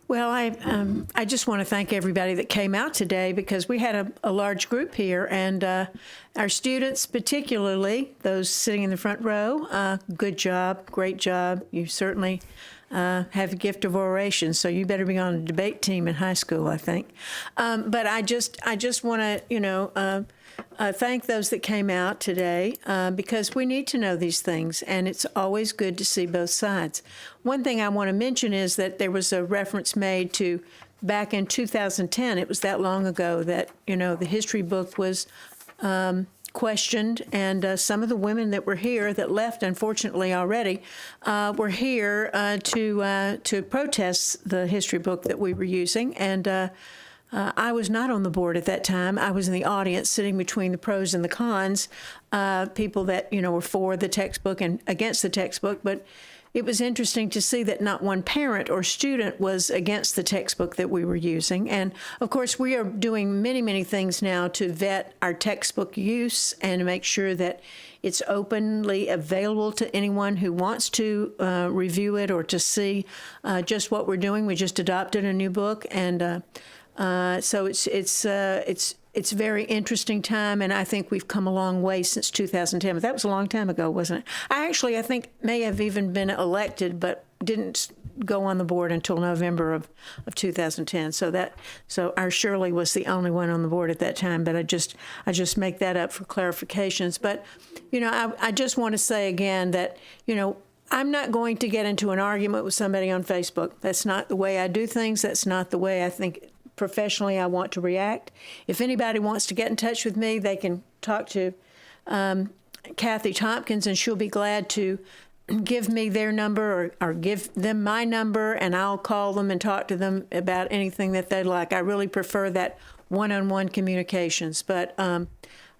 Well, I just want to thank everybody that came out today, because we had a large group here, and our students, particularly those sitting in the front row, good job, great job. You certainly have a gift of oration, so you better be on a debate team in high school, I think. But I just want to, thank those that came out today, because we need to know these things, and it's always good to see both sides. One thing I want to mention is that there was a reference made to back in 2010. It was that long ago that, the history book was questioned, and some of the women that were here that left, unfortunately, already, were here to protest the history book that we were using. And I was not on the board at that time. I was in the audience, sitting between the pros and the cons, people that were for the textbook and against the textbook. But it was interesting to see that not one parent or student was against the textbook that we were using. And of course, we are doing many, many things now to vet our textbook use and to make sure that it's openly available to anyone who wants to review it or to see just what we're doing. We just adopted a new book, and so it's a very interesting time, and I think we've come a long way since 2010. But that was a long time ago, wasn't it? I think may have even been elected, but didn't go on the board until November of 2010. So our Shirley was the only one on the board at that time. But I just make that up for clarifications. But I just want to say again that I'm not going to get into an argument with somebody on Facebook. That's not the way I do things. That's not the way I think professionally I want to react. If anybody wants to get in touch with me, they can talk to Kathy Tompkins, and she'll be glad to give me their number or give them my number, and I'll call them and talk to them about anything that they'd like. I really prefer that one-on-one communications. But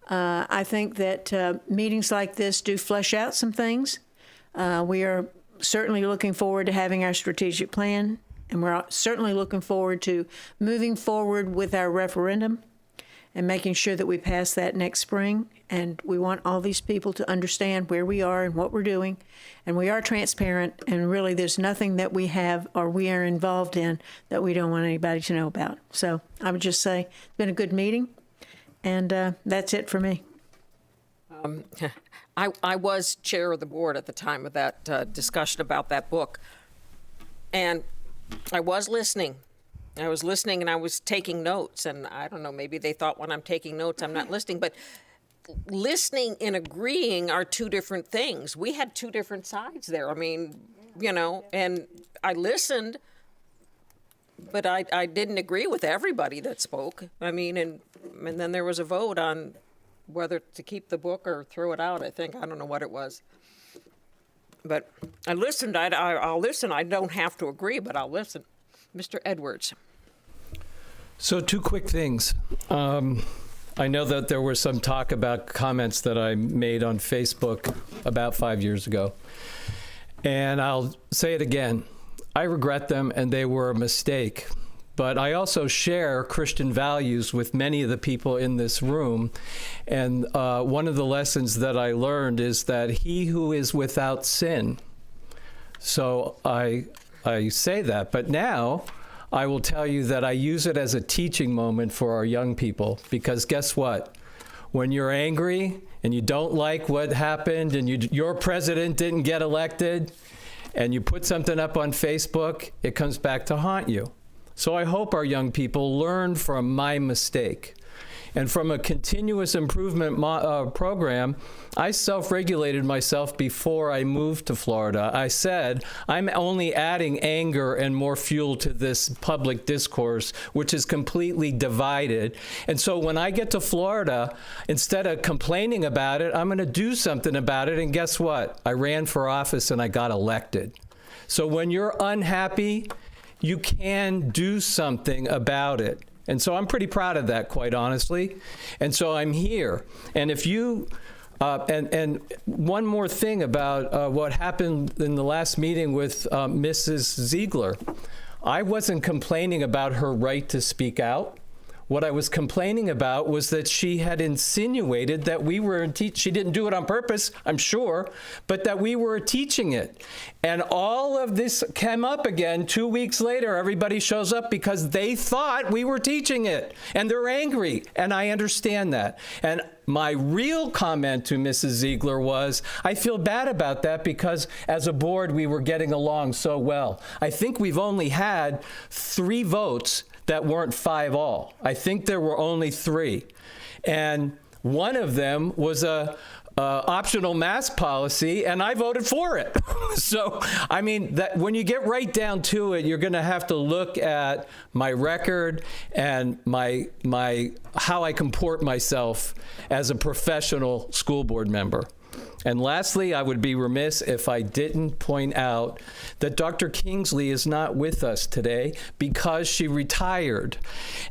I think that meetings like this do flesh out some things. We are certainly looking forward to having our strategic plan, and we're certainly looking forward to moving forward with our referendum and making sure that we pass that next spring. And we want all these people to understand where we are and what we're doing. And we are transparent, and really there's nothing that we have or we are involved in that we don't want anybody to know about. So I would just say it's been a good meeting, and that's it for me. I was chair of the board at the time of that discussion about that book. And I was listening. I was listening, and I was taking notes. And I don't know, maybe they thought when I'm taking notes, I'm not listening. But listening and agreeing are two different things. We had two different sides there. I mean, and I listened, but I didn't agree with everybody that spoke. I mean, and then there was a vote on whether to keep the book or throw it out, I think. I don't know what it was. But I listened. I'll listen. I don't have to agree, but I'll listen. Mr. Edwards. So 2 quick things. I know that there was some talk about comments that I made on Facebook about 5 years ago. And I'll say it again. I regret them, and they were a mistake. But I also share Christian values with many of the people in this room. And one of the lessons that I learned is that he who is without sin. So I say that. But now I will tell you that I use it as a teaching moment for our young people. Because guess what? When you're angry and you don't like what happened and your president didn't get elected and you put something up on Facebook, it comes back to haunt you. So I hope our young people learn from my mistake. And from a continuous improvement program, I self-regulated myself before I moved to Florida. I said, I'm only adding anger and more fuel to this public discourse, which is completely divided. And so when I get to Florida, instead of complaining about it, I'm going to do something about it. And guess what? I ran for office and I got elected. So when you're unhappy, you can do something about it. And so I'm pretty proud of that, quite honestly. And so I'm here. And if you, and one more thing about what happened in the last meeting with Mrs. Ziegler. I wasn't complaining about her right to speak out. What I was complaining about was that she had insinuated that we were she didn't do it on purpose, I'm sure, but that we were teaching it. And all of this came up again 2 weeks later. Everybody shows up because they thought we were teaching it. And they're angry. And I understand that. And my real comment to Mrs. Ziegler was, I feel bad about that because as a board, we were getting along so well. I think we've only had 3 votes that weren't 5-all. I think there were only 3. And one of them was a optional mask policy, and I voted for it. So, I mean, that when you get right down to it, you're gonna have to look at my record and my how I comport myself as a professional school board member. And lastly, I would be remiss if I didn't point out that Dr. Kingsley is not with us today because she retired.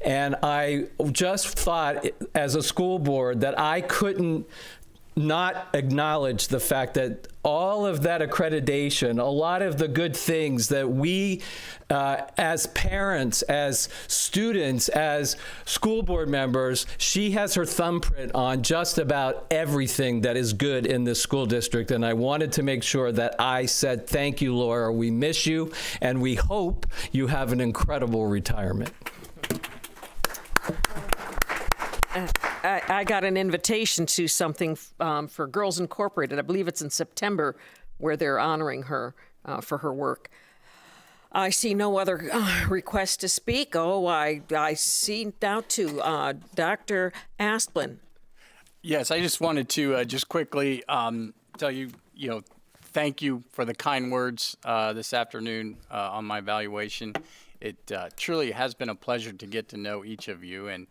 And I just thought as a school board that I couldn't not acknowledge the fact that all of that accreditation, a lot of the good things that we, as parents, as students, as school board members, she has her thumbprint on just about everything that is good in this school district. And I wanted to make sure that I said, thank you, Laura. We miss you, and we hope you have an incredible retirement. I got an invitation to something for Girls Incorporated. I believe it's in September, where they're honoring her for her work. I see no other requests to speak. Oh, I see now to Dr. Asplin. Yes, I just wanted to just quickly tell you, thank you for the kind words this afternoon on my evaluation. It truly has been a pleasure to get to know each of you, and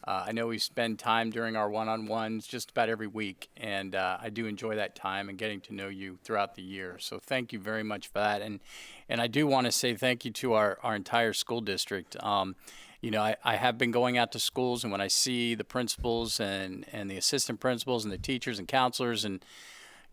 I know we spend time during our one-on-ones just about every week, and I do enjoy that time and getting to know you throughout the year. So thank you very much for that. And I do want to say thank you to our entire school district. I have been going out to schools, and when I see the principals and the assistant principals and the teachers and counselors and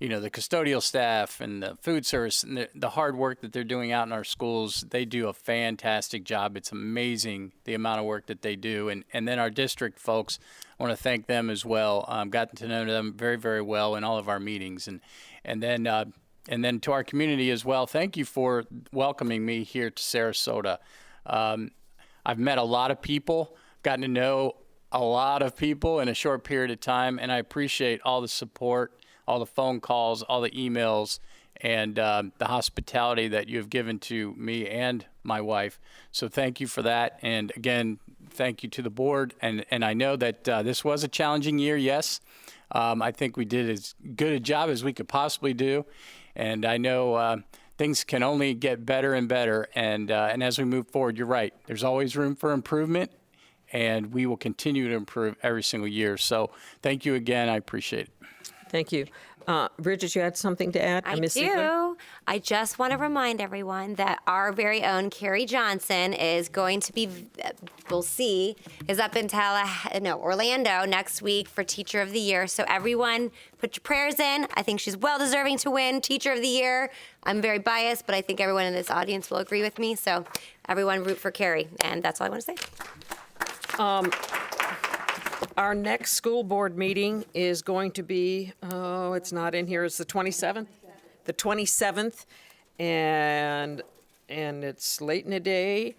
the custodial staff and the food service and the hard work that they're doing out in our schools, they do a fantastic job. It's amazing the amount of work that they do. And then our district folks, I want to thank them as well. Gotten to know them very, very well in all of our meetings. And then to our community as well, thank you for welcoming me here to Sarasota. I've met a lot of people, gotten to know a lot of people in a short period of time, and I appreciate all the support, all the phone calls, all the emails, and the hospitality that you have given to me and my wife. So thank you for that. And again, thank you to the board. And I know that this was a challenging year, yes. I think we did as good a job as we could possibly do. And I know things can only get better and better. And as we move forward, you're right. There's always room for improvement, and we will continue to improve every single year. So thank you again. I appreciate it. Thank you. Bridget, you had something to add? I do. I just want to remind everyone that our very own Carrie Johnson is going to be, we'll see, is up in Orlando next week for Teacher of the Year. So everyone, put your prayers in. I think she's well deserving to win Teacher of the Year. I'm very biased, but I think everyone in this audience will agree with me. So everyone root for Carrie, and that's all I want to say. Our next school board meeting is going to be, oh, it's not in here, it's the 27th? The 27th, and it's late in the day,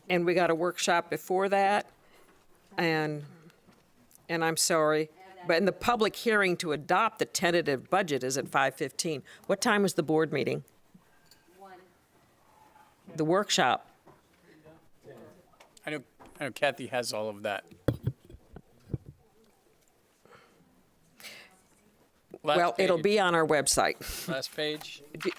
and we got a workshop before that, and I'm sorry, but in the public hearing to adopt the tentative budget is at 5:15. What time is the board meeting? 1. The workshop? I know Kathy has all of that. Well, it'll be on our website. Last page. Do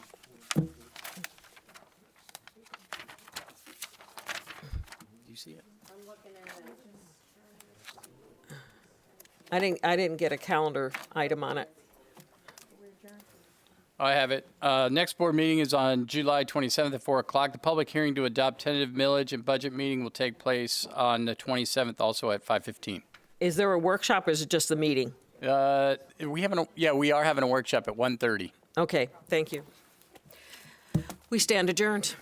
you see it? I didn't get a calendar item on it. I have it. Next board meeting is on July 27th at 4 o'clock. The public hearing to adopt tentative millage and budget meeting will take place on the 27th, also at 5:15. Is there a workshop, or is it just the meeting? We are having a workshop at 1:30. Okay, thank you. We stand adjourned.